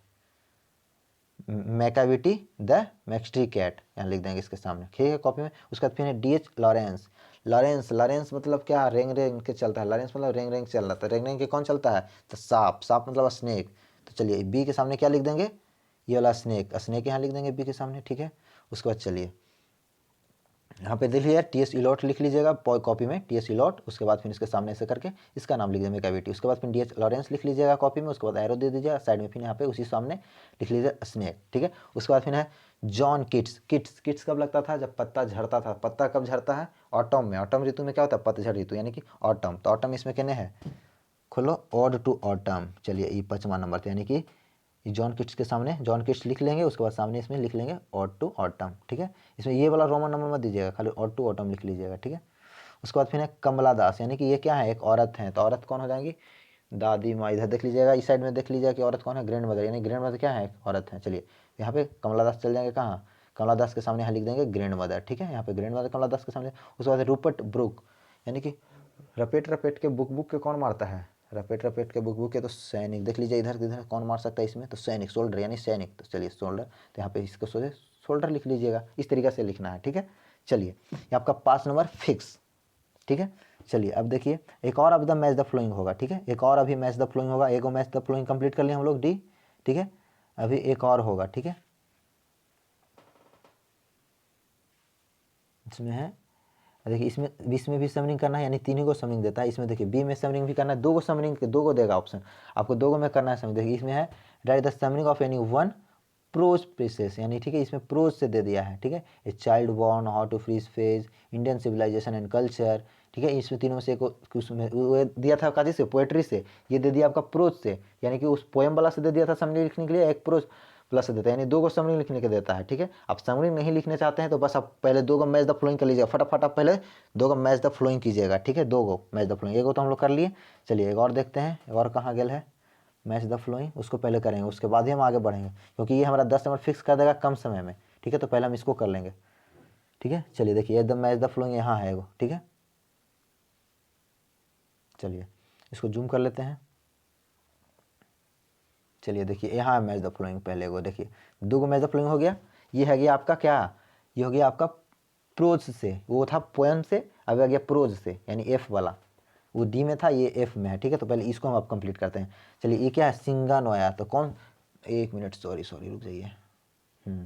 मैकाविटी द मैक्सट्री कैट, यहाँ लिख देंगे इसके सामने, ठीक है कॉपी में। उसके बाद फिर है डी.एच. लॉरेंस, लॉरेंस लॉरेंस मतलब क्या, रेंग रेंग के चलता है, लॉरेंस मतलब रेंग रेंग चल रहा था, रेंग रेंग के कौन चलता है, तो सांप, सांप मतलब स्नेक। तो चलिए बी के सामने क्या लिख देंगे, ये वाला स्नेक, स्नेक यहाँ लिख देंगे बी के सामने, ठीक है। उसके बाद चलिए यहाँ पे देख लीजिए टी.एस. इलॉट लिख लीजिएगा कॉपी में, टी.एस. इलॉट, उसके बाद फिर इसके सामने से करके इसका नाम लिख देंगे कैविटी, उसके बाद फिर डी.एच. लॉरेंस लिख लीजिएगा कॉपी में, उसके बाद एरो दे दीजिएगा साइड में, फिर यहाँ पे उसी सामने लिख लीजिए स्नेक, ठीक है। उसके बाद फिर है जॉन किट्स, किट्स किट्स कब लगता था, जब पत्ता झड़ता था। पत्ता कब झड़ता है, ऑटम में, ऑटम ऋतु में क्या होता है, पतझड़ ऋतु यानी कि ऑटम। तो ऑटम इसमें कहने है, खोलो ऑड टू ऑटम। चलिए ये 5वां नंबर था, यानी कि जॉन किट्स के सामने जॉन किट्स लिख लेंगे, उसके बाद सामने इसमें लिख लेंगे ऑड टू ऑटम, ठीक है। इसमें ये वाला रोमन नंबर मत दीजिएगा, खाली ऑड टू ऑटम लिख लीजिएगा, ठीक है। उसके बाद फिर है कमला दास, यानी कि ये क्या है, एक औरत है। तो औरत कौन हो जाएंगी, दादी माँ। इधर देख लीजिएगा, इस साइड में देख लीजिएगा कि औरत कौन है, ग्रैंड मदर, यानी ग्रैंड मदर क्या है, एक औरत है। चलिए यहाँ पे कमला दास चल जाएंगे कहाँ, कमला दास के सामने यहाँ लिख देंगे ग्रैंड मदर, ठीक है। यहाँ पे ग्रैंड मदर कमला दास के सामने। उसके बाद रूपर्ट ब्रुक, यानी कि रपेट रपेट के बुक बुक के कौन मारता है, रपेट रपेट के बुक बुक के तो सैनिक। देख लीजिए इधर इधर कौन मार सकता है इसमें, तो सैनिक, सोल्डर यानी सैनिक। तो चलिए सोल्डर, तो यहाँ पे इसको सोचे सोल्डर लिख लीजिएगा, इस तरीके से लिखना है, ठीक है। चलिए ये आपका 5 नंबर फिक्स, ठीक है। चलिए अब देखिए एक और अब द मैच द फ्लोइंग होगा, ठीक है। एक और अभी मैच द फ्लोइंग होगा, एगो मैच द फ्लोइंग कंप्लीट कर लिए हम लोग डी, ठीक है। अभी एक और होगा, ठीक है। इसमें है देखिए, इसमें भी समरिंग करना है, यानी 3 को समरिंग देता है। इसमें देखिए बी में समरिंग भी करना है, 2 को समरिंग, 2 को देगा ऑप्शन आपको, 2 को में करना है समरिंग। देखिए इसमें है write the summary of any one prose pieces, यानी ठीक है इसमें प्रोज से दे दिया है, ठीक है। A child born, how to freeze phase, Indian civilisation and culture, ठीक है। इसमें तीनों में से उसमें वो दिया था काजी से, पोएट्री से, ये दे दिया आपका प्रोज से, यानी कि उस पोएम वाला से दे दिया था समरी लिखने के लिए, एक प्रोज प्लस देता है, यानी 2 को समरी लिखने के देता है, ठीक है। आप समरी नहीं लिखने चाहते हैं तो बस आप पहले 2 को मैच द फ्लोइंग कर लीजिएगा, फटाफट आप पहले 2 को मैच द फ्लोइंग कीजिएगा, ठीक है। 2 को मैच द फ्लोइंग, एक को तो हम लोग कर लिए। चलिए एक और देखते हैं, एक और कहाँ गेल है मैच द फ्लोइंग, उसको पहले करेंगे, उसके बाद ही हम आगे बढ़ेंगे, क्योंकि ये हमारा 10 नंबर फिक्स कर देगा कम समय में, ठीक है। तो पहले हम इसको कर लेंगे, ठीक है। चलिए देखिए एकदम मैच द फ्लोइंग यहाँ है वो, ठीक है। चलिए इसको जूम कर लेते हैं। चलिए देखिए यहाँ है मैच द फ्लोइंग, पहले को देखिए 2 को मैच द फ्लोइंग हो गया। ये है गया आपका क्या, ये हो गया आपका प्रोज से, वो था पोएम से, अब आ गया प्रोज से, यानी एफ वाला, वो डी में था ये एफ में है, ठीक है। तो पहले इसको हम अब कंप्लीट करते हैं। चलिए ये क्या है, सिंगानोया, तो कौन, 1 मिनट सॉरी सॉरी रुक जाइए।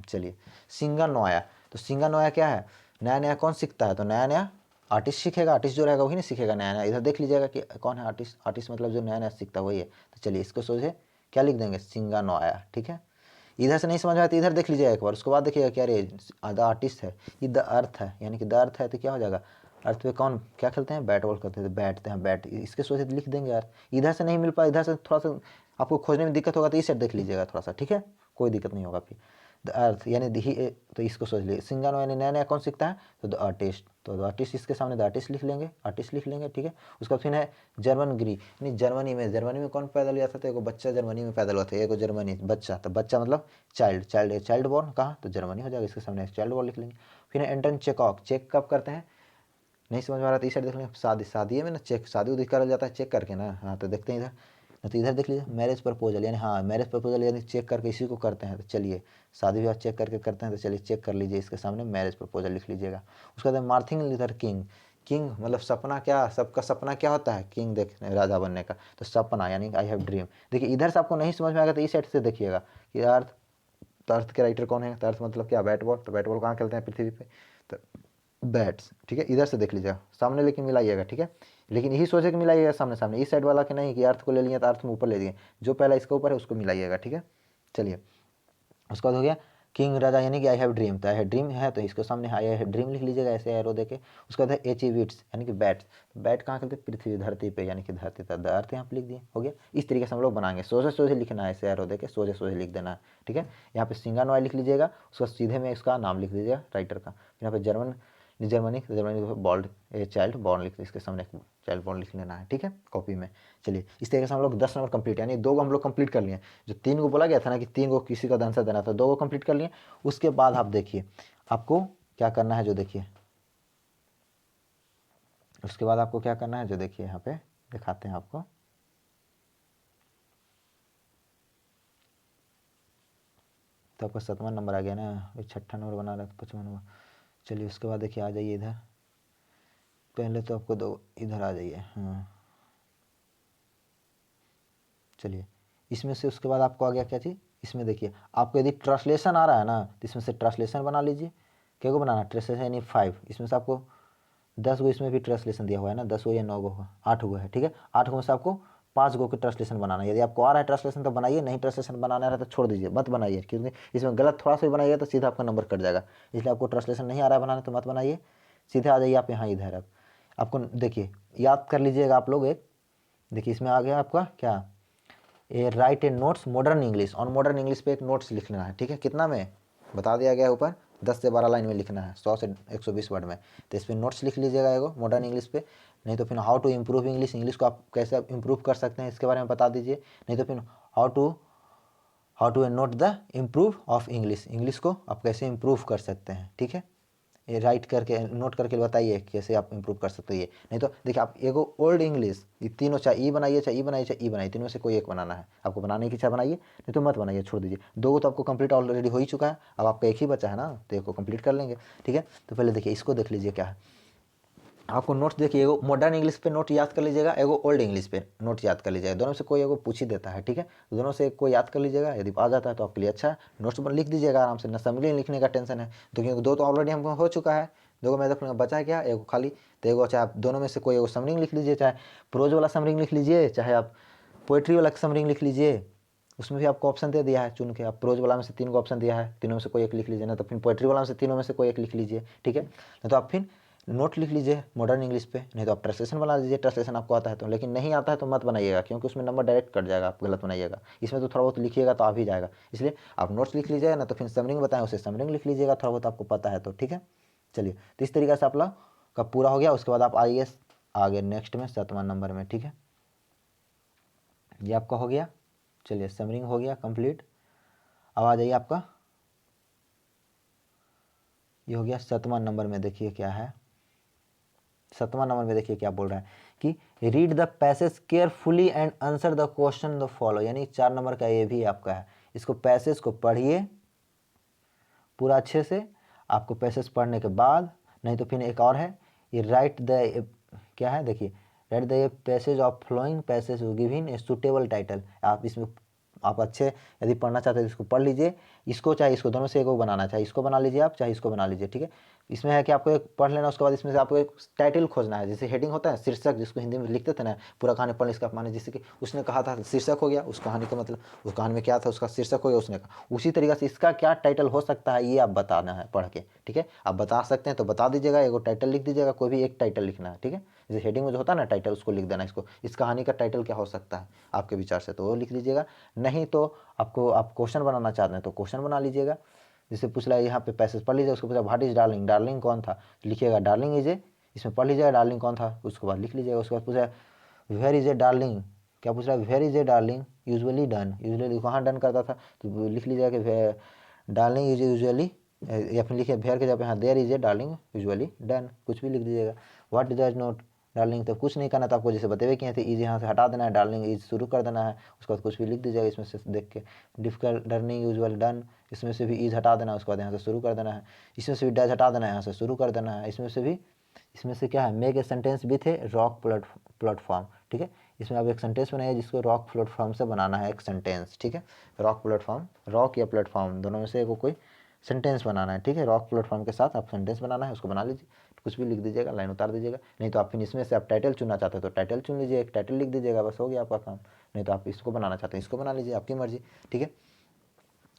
चलिए सिंगानोया, तो सिंगानोया क्या है, नया नया कौन सीखता है, तो नया नया आर्टिस्ट सीखेगा, आर्टिस्ट जो रहेगा वही नहीं सीखेगा नया नया। इधर देख लीजिएगा कि कौन है आर्टिस्ट, आर्टिस्ट मतलब जो नया नया सीखता है वही है। तो चलिए इसको सोचे क्या लिख देंगे, सिंगानोया, ठीक है। इधर से नहीं समझ में आया तो इधर देख लीजिएगा एक बार, उसके बाद देखिएगा क्या रे द आर्टिस्ट है, ये द अर्थ है, यानी कि द अर्थ है तो क्या हो जाएगा, अर्थ पे कौन क्या खेलते हैं, बैट बॉल करते हैं, बैठते हैं बैट, इसके सोचे लिख देंगे यार। इधर से नहीं मिल पाया, इधर से थोड़ा सा आपको खोजने में दिक्कत होगा तो इस साइड देख लीजिएगा थोड़ा सा, ठीक है, कोई दिक्कत नहीं होगा फिर। द अर्थ यानी दी, तो इसको सोच लीजिए, सिंगानो यानी नया नया कौन सीखता है, तो द आर्टिस्ट, तो आर्टिस्ट इसके सामने द आर्टिस्ट लिख लेंगे, आर्टिस्ट लिख लेंगे, ठीक है। उसका फिर है जर्मन ग्री, यानी जर्मनी में कौन पैदा लिया था, तो एगो बच्चा जर्मनी में पैदा हुआ था, एगो जर्मनी बच्चा, तो बच्चा मतलब चाइल्ड बॉर्न, कहाँ, तो जर्मनी हो जाएगा, इसके सामने चाइल्ड बॉर्न लिख लेंगे। फिर है एंटन चेकॉक, चेक कब करते हैं, नहीं समझ में आ रहा तो इस साइड देख लेंगे, शादी में ना चेक, शादी उदी करा जाता है चेक करके ना, हाँ तो देखते हैं इधर, तो इधर देख लीजिए मैरिज प्रपोजल, यानी हाँ मैरिज प्रपोजल यानी चेक करके इसी को करते हैं, तो चलिए शादी ब्याह चेक करके करते हैं, तो चलिए चेक कर लीजिए, इसके सामने मैरिज प्रपोजल लिख लीजिएगा। उसके बाद मार्टिन लूथर किंग, किंग मतलब सपना, क्या सबका सपना क्या होता है, किंग देख राजा बनने का, तो सपना यानी आई हैव ड्रीम। देखिए इधर से आपको नहीं समझ में आएगा तो इस साइड से देखिएगा कि अर्थ, तो अर्थ के राइटर कौन है, तो अर्थ मतलब क्या, बैट बॉल, तो बैट बॉल कहाँ खेलते हैं, पृथ्वी पे, तो बैट्स, ठीक है। इधर से देख लीजिएगा सामने, लेकिन मिलाइएगा, ठीक है, लेकिन यही सोचे कि मिलाइएगा सामने सामने, इस साइड वाला के नहीं कि अर्थ को ले लिए तो अर्थ में ऊपर ले दिए, जो पहला इसके ऊपर है उसको मिलाइएगा, ठीक है। चलिए उसके बाद हो गया किंग राजा, यानी कि आई हैव ड्रीम, तो आई हैव ड्रीम है तो इसके सामने आई हैव ड्रीम लिख लीजिएगा ऐसे एरो देके। उसके बाद है एचिविट्स, यानी कि बैट्स, बैट कहाँ खेलते, पृथ्वी धरती पे, यानी कि धरती पर, द अर्थ यहाँ पे लिख दिए, हो गया। इस तरीके से हम लोग बनाएंगे, सोझे सोझे लिखना है, ऐसे एरो देके सोझे सोझे लिख देना है, ठीक है। यहाँ पे सिंगानॉय लिख लीजिएगा, उसका सीधे में इसका नाम लिख दीजिएगा राइटर का। यहाँ पे जर्मनी बॉल्ड चाइल्ड बॉर्न लिख, इसके सामने चाइल्ड बॉर्न लिख लेना है, ठीक है, कॉपी में। चलिए इस तरीके से हम लोग 10 नंबर कंप्लीट, यानी 2 को हम लोग कंप्लीट कर लिए, जो 3 को बोला गया था ना कि 3 को किसी का आंसर देना था, 2 को कंप्लीट कर लिए। उसके बाद आप देखिए आपको क्या करना है, जो देखिए उसके बाद आपको क्या करना है, जो देखिए यहाँ पे दिखाते हैं आपको, तो आपका 7वां नंबर आ गया ना, 6ठा नंबर बना रहा था, 5वां नंबर। चलिए उसके बाद देखिए आ जाइए इधर, पहले तो आपको 2 इधर आ जाइए, हाँ चलिए इसमें से उसके बाद आपको आ गया क्या चीज़, इसमें देखिए आपको यदि ट्रांसलेशन आ रहा है ना, तो इसमें से ट्रांसलेशन बना लीजिए। क्या को बनाना, ट्रांसलेशन यानी 5, इसमें से आपको 10 गो इसमें भी ट्रांसलेशन दिया हुआ है ना, 10 गो या 9 गो, 8 गो है, ठीक है। 8 गो में से आपको 5 गो के ट्रांसलेशन बनाना है। यदि आपको आ रहा है ट्रांसलेशन तो बनाइए, नहीं ट्रांसलेशन बनाना है तो छोड़ दीजिए, मत बनाइए, क्योंकि इसमें गलत थोड़ा सा भी बनाइएगा तो सीधा आपका नंबर कट जाएगा। इसलिए आपको ट्रांसलेशन नहीं आ रहा है बनाना तो मत बनाइए, सीधे आ जाइए आप यहाँ इधर। अब आपको देखिए याद कर लीजिएगा आप लोग, एक देखिए इसमें आ गया आपका क्या, a write a notes modern English, on modern English पे एक नोट्स लिख लेना है, ठीक है। कितना में बता दिया गया ऊपर, 10 से 12 लाइन में लिखना है, 100 से 120 वर्ड में, तो इस पर नोट्स लिख लीजिएगा एगो मॉडर्न इंग्लिश पे। नहीं तो फिर how to improve English, English को आप कैसे इम्प्रूव कर सकते हैं इसके बारे में बता दीजिए। नहीं तो फिर how to note the improve of English, English को आप कैसे इम्प्रूव कर सकते हैं, ठीक है। ये राइट करके नोट करके बताइए कैसे आप इंप्रूव कर सकते हैं। नहीं तो देखिए आप एगो ओल्ड इंग्लिश, ये तीनों चाहे ई बनाइए, चाहे ई बनाइए, चाहे ई बनाइए, तीनों में से कोई एक बनाना है, आपको बनाने की इच्छा बनाइए, नहीं तो मत बनाइए, छोड़ दीजिए। 2 तो आपको कंप्लीट ऑलरेडी हो ही चुका है, अब आपका एक ही बचा है ना, तो एक को कंप्लीट कर लेंगे, ठीक है। तो पहले देखिए इसको देख लीजिए क्या है, आपको नोट्स देखिए, एगो मॉडर्न इंग्लिश पे नोट याद कर लीजिएगा, एगो ओल्ड इंग्लिश पे नोट याद कर लीजिएगा, दोनों से कोई एगो पूछ ही देता है, ठीक है। तो दोनों से कोई याद कर लीजिएगा, यदि आ जाता है तो आपके लिए अच्छा है, नोट्स पर लिख दीजिएगा आराम से, न समरी लिखने का टेंशन है, तो क्योंकि 2 तो ऑलरेडी हमको हो चुका है, 2 को मैं देखूँगा बचा है क्या, एगो खाली, तो एगो चाहे आप दोनों में से कोई एगो समरिंग लिख लीजिए, चाहे प्रोज वाला समरिंग लिख लीजिए, चाहे आप पोइट्री वाला समरिंग लिख लीजिए, उसमें भी आपको ऑप्शन दे दिया है चुन के, आप प्रोज वाला में से 3 को ऑप्शन दिया है, तीनों में से कोई एक लिख लीजिए, ना तो फिर पोइट्री वाला में से तीनों में से कोई एक लिख लीजिए, ठीक है। नहीं तो आप फिर नोट लिख लीजिए मॉडर्न इंग्लिश पे, नहीं तो आप ट्रांसलेशन बना लीजिए, ट्रांसलेशन आपको आता है तो, लेकिन नहीं आता है तो मत बनाइएगा, क्योंकि उसमें नंबर डायरेक्ट कट जाएगा, आप गलत बनाइएगा। इसमें तो थोड़ा बहुत लिखिएगा तो आ भी जाएगा, इसलिए आप नोट्स लिख लीजिएगा, ना तो फिर समरिंग बताएं उसे समरिंग लिख लीजिएगा, थोड़ा बहुत आपको पता है तो, ठीक है। चलिए तो इस तरीके से आप लोग का पूरा हो गया। उसके बाद आप आइए आगे नेक्स्ट में 7वां नंबर में, ठीक है, ये आपका हो गया। चलिए समरिंग हो गया कंप्लीट। अब आ जाइए आपका, ये हो गया 7वां नंबर में, देखिए क्या है 7वां नंबर में, देखिए क्या बोल रहा है कि read the passage carefully and answer the question the follow, यानी 4 नंबर का ये भी आपका है। इसको पैसेज को पढ़िए पूरा अच्छे से, आपको पैसेज पढ़ने के बाद, नहीं तो फिर एक और है ये राइट द, क्या है देखिए, write the passage of flowing passage giving a suitable title. आप इसमें आप अच्छे यदि पढ़ना चाहते हैं तो इसको पढ़ लीजिए, इसको चाहे इसको, दोनों से एक बनाना, चाहे इसको बना लीजिए आप, चाहे इसको बना लीजिए, ठीक है। इसमें है कि आपको एक पढ़ लेना, उसके बाद इसमें से आपको एक टाइटल खोजना है, जैसे हेडिंग होता है शीर्षक, जिसको हिंदी में लिखते थे ना, पूरा कहानी पढ़ने इसका माने, जैसे कि उसने कहा था शीर्षक हो गया उस कहानी का, मतलब उस कहानी में क्या था उसका शीर्षक हो गया उसने कहा, उसी तरीके से इसका क्या टाइटल हो सकता है ये आप बताना है पढ़ के, ठीक है। आप बता सकते हैं तो बता दीजिएगा, एगो टाइटल लिख दीजिएगा, कोई भी एक टाइटल लिखना है, ठीक है। जैसे हेडिंग में जो होता है ना टाइटल, उसको लिख देना, इसको इस कहानी का टाइटल क्या हो सकता है आपके विचार से, तो वो लिख लीजिएगा। नहीं तो आपको आप क्वेश्चन बनाना चाहते हैं तो क्वेश्चन बना लीजिएगा, जैसे पूछ रहा है यहाँ पे पैसेज पढ़ लीजिए, उसको पूछा व्हाट इज डार्लिंग, डार्लिंग कौन था, लिखिएगा डार्लिंग इज ए, इसमें पढ़ लीजिएगा डार्लिंग कौन था, उसके बाद लिख लीजिएगा। उसके बाद पूछा वेयर इज ए डार्लिंग, क्या पूछ रहा है, where is a darling usually done, usually कहाँ डन करता था, तो लिख लीजिएगा कि डार्लिंग इज यूजुअली, या फिर लिखिए वेयर के जब यहाँ there is a darling usually done, कुछ भी लिख दीजिएगा। व्हाट डज नॉट डार्लिंग, तो कुछ नहीं करना था आपको, जैसे बतेवे किए थे, इज यहाँ से हटा देना है, डार्लिंग इज शुरू कर देना है, उसके बाद कुछ भी लिख दीजिएगा इसमें से देख के। डिफिकल्ट लर्निंग यूजुअल डन, इसमें से भी इज हटा देना है, उसके बाद यहाँ से शुरू कर देना है। इसमें से भी डज हटा देना है, यहाँ से शुरू कर देना है। इसमें से क्या है, make a sentence with a rock platform, ठीक है। इसमें आप एक सेंटेंस बनाइए जिसको रॉक प्लेटफॉर्म से बनाना है एक सेंटेंस, ठीक है। रॉक प्लेटफॉर्म, रॉक या प्लेटफॉर्म दोनों में से कोई सेंटेंस बनाना है, ठीक है। रॉक प्लेटफॉर्म के साथ आप सेंटेंस बनाना है, उसको बना लीजिए, कुछ भी लिख दीजिएगा, लाइन उतार दीजिएगा। नहीं तो आप फिर इसमें से आप टाइटल चुनना चाहते हो तो टाइटल चुन लीजिए, एक टाइटल लिख दीजिएगा, बस हो गया आपका काम। नहीं तो आप इसको बनाना चाहते हैं इसको बना लीजिए, आपकी मर्जी, ठीक है।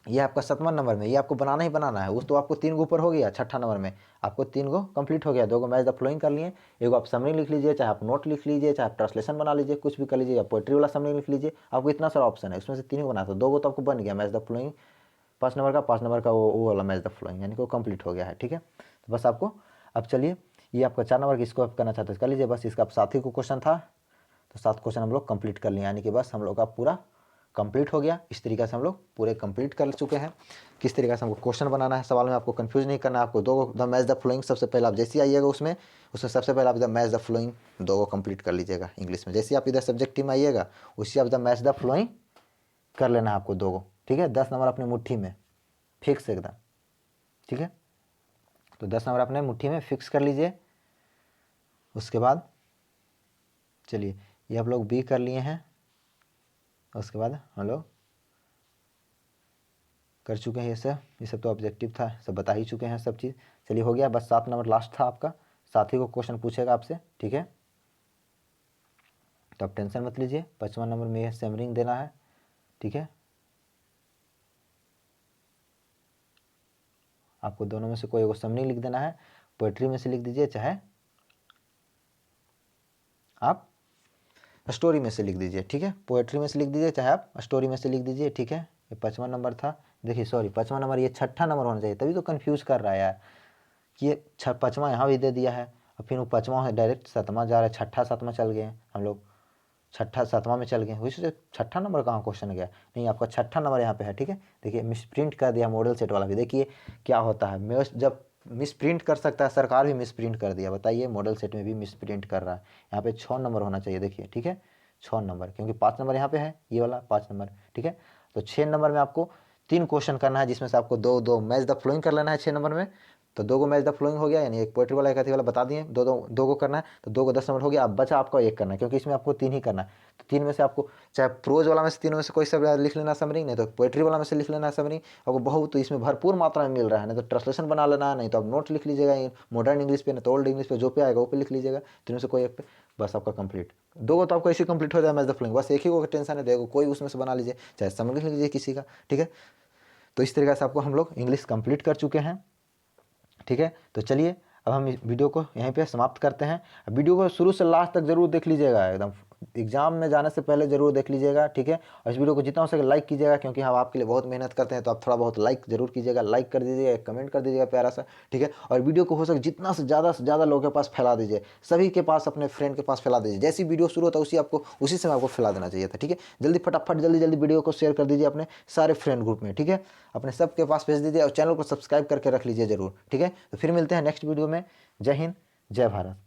ये आपका 7वां नंबर में, ये आपको बनाना ही बनाना है। उस तो आपको 3 गो ऊपर हो गया, 6ठा नंबर में आपको 3 गो कंप्लीट हो गया, 2 गो मैच द फ्लोइंग कर लिए, एगो आप समरी लिख लीजिए, चाहे आप नोट लिख लीजिए, चाहे आप ट्रांसलेशन बना लीजिए, कुछ भी कर लीजिए, आप पोएट्री वाला समरी लिख लीजिए। आपको इतना सारा ऑप्शन है, उसमें से 3 गो बना, तो 2 गो तो आपको बन गया मैच द फ्लोइंग 5 नंबर का, 5 नंबर का वो वाला मैच द फ्लोइंग, यानी कि वो कंप्लीट हो गया है, ठीक है। तो बस आपको अब चलिए, ये आपका 4 नंबर की इसको आप करना चाहते हैं कर लीजिए। बस इसका आप 7 ही को क्वेश्चन था, तो 7 क्वेश्चन हम लोग कंप्लीट कर लिए, यानी कि बस हम लोग का पूरा कंप्लीट हो गया। इस तरीके से हम लोग पूरे कंप्लीट कर चुके हैं। किस तरीके से हमको क्वेश्चन बनाना है, सवाल में आपको कंफ्यूज नहीं करना है। आपको 2 द मैच द फ्लोइंग, सबसे पहले आप जैसे आइएगा उसमें सबसे पहले आप द मैच द फ्लोइंग 2 को कंप्लीट कर लीजिएगा इंग्लिश में। जैसे आप इधर सब्जेक्ट टीम आइएगा उसी आप द मैच द फ्लोइंग कर लेना है आपको 2 को, ठीक है। 10 नंबर अपनी मुट्ठी में फिक्स एकदम, ठीक है। तो 10 नंबर अपने मुट्ठी में फिक्स कर लीजिए। उसके बाद चलिए, ये आप लोग बी कर लिए हैं, उसके बाद हम लोग कर चुके हैं ये सब तो ऑब्जेक्टिव था, सब बता ही चुके हैं सब चीज़। चलिए हो गया, बस 7 नंबर लास्ट था आपका, 7 ही को क्वेश्चन पूछेगा आपसे, ठीक है। तो आप टेंशन मत लीजिए, 5वां नंबर में समरिंग देना है, ठीक है। आपको दोनों में से कोई एगो समरिंग लिख देना है, पोएट्री में से लिख दीजिए, चाहे आप स्टोरी में से लिख दीजिए, ठीक है। पोएट्री में से लिख दीजिए, चाहे आप स्टोरी में से लिख दीजिए, ठीक है। ये 5वां नंबर था, देखिए सॉरी 5वां नंबर, ये 6ठा नंबर होना चाहिए, तभी तो कंफ्यूज कर रहा है यार कि ये 5वां यहाँ भी दे दिया है, और फिर वो 5वां डायरेक्ट 7वां जा रहा है, 6ठा 7वां चल गए हम लोग, 6ठा 7वां में चल गए, वैसे से 6ठा नंबर कहाँ क्वेश्चन गया, नहीं आपका 6ठा नंबर यहाँ पे है, ठीक है। देखिए मिसप्रिंट कर दिया मॉडल सेट वाला भी, देखिए क्या होता है, जब मिसप्रिंट कर सकता है सरकार भी मिसप्रिंट कर दिया, बताइए मॉडल सेट में भी मिसप्रिंट कर रहा है। यहाँ पे 6 नंबर होना चाहिए, देखिए ठीक है 6 नंबर, क्योंकि 5 नंबर यहाँ पे है, ये वाला 5 नंबर, ठीक है। तो 6 नंबर में आपको 3 क्वेश्चन करना है, जिसमें से आपको 2 मैच द फ्लोइंग कर लेना है 6 नंबर में। तो 2 गो मैच द फ्लोइंग हो गया, यानी एक पोएट्री वाला एक अथी वाला बता दिए, 2 गो करना है, तो 2 को 10 नंबर हो गया। अब बचा आपका 1 करना है, क्योंकि इसमें आपको 3 ही करना है। तो 3 में से आपको चाहे प्रोज वाला में से 3 में से कोई सब लिख लेना समरी, नहीं तो पोएट्री वाला में से लिख लेना समरी। आपको बहुत तो इसमें भरपूर मात्रा में मिल रहा है, नहीं तो ट्रांसलेशन बना लेना है, नहीं तो आप नोट लिख लीजिएगा मॉडर्न इंग्लिश पे, नहीं तो ओल्ड इंग्लिश पे, जो पे आएगा वो पे लिख लीजिएगा, 3 में से कोई एक पे, बस आपका कंप्लीट। 2 गो तो आपको ऐसे कंप्लीट हो जाए मैच द फ्लोइंग, बस एक ही को टेंशन है, देखो कोई उसमें से बना लीजिए, चाहे समरी लिख लीजिए किसी का, ठीक है। तो इस तरीके से आपको हम लोग इंग्लिश कंप्लीट कर चुके हैं, ठीक है। तो चलिए अब हम इस वीडियो को यहीं पे समाप्त करते हैं। वीडियो को शुरू से लास्ट तक जरूर देख लीजिएगा, एकदम एग्जाम में जाने से पहले जरूर देख लीजिएगा, ठीक है। और इस वीडियो को जितना हो सके लाइक कीजिएगा, क्योंकि हम आपके लिए बहुत मेहनत करते हैं, तो आप थोड़ा बहुत लाइक जरूर कीजिएगा, लाइक कर दीजिएगा, एक कमेंट कर दीजिएगा प्यारा सा, ठीक है। और वीडियो को हो सके जितना से ज़्यादा लोगों के पास फैला दीजिए, सभी के पास, अपने फ्रेंड के पास फैला दीजिए। जैसी वीडियो शुरू होता है उसी समय आपको फैला देना चाहिए था, ठीक है। जल्दी फटाफट जल्दी वीडियो को शेयर कर दीजिए अपने सारे फ्रेंड ग्रुप में, ठीक है। अपने सबके पास भेज दीजिए, और चैनल को सब्सक्राइब करके रख लीजिए जरूर, ठीक है। तो फिर मिलते हैं नेक्स्ट वीडियो में। जय हिंद, जय भारत।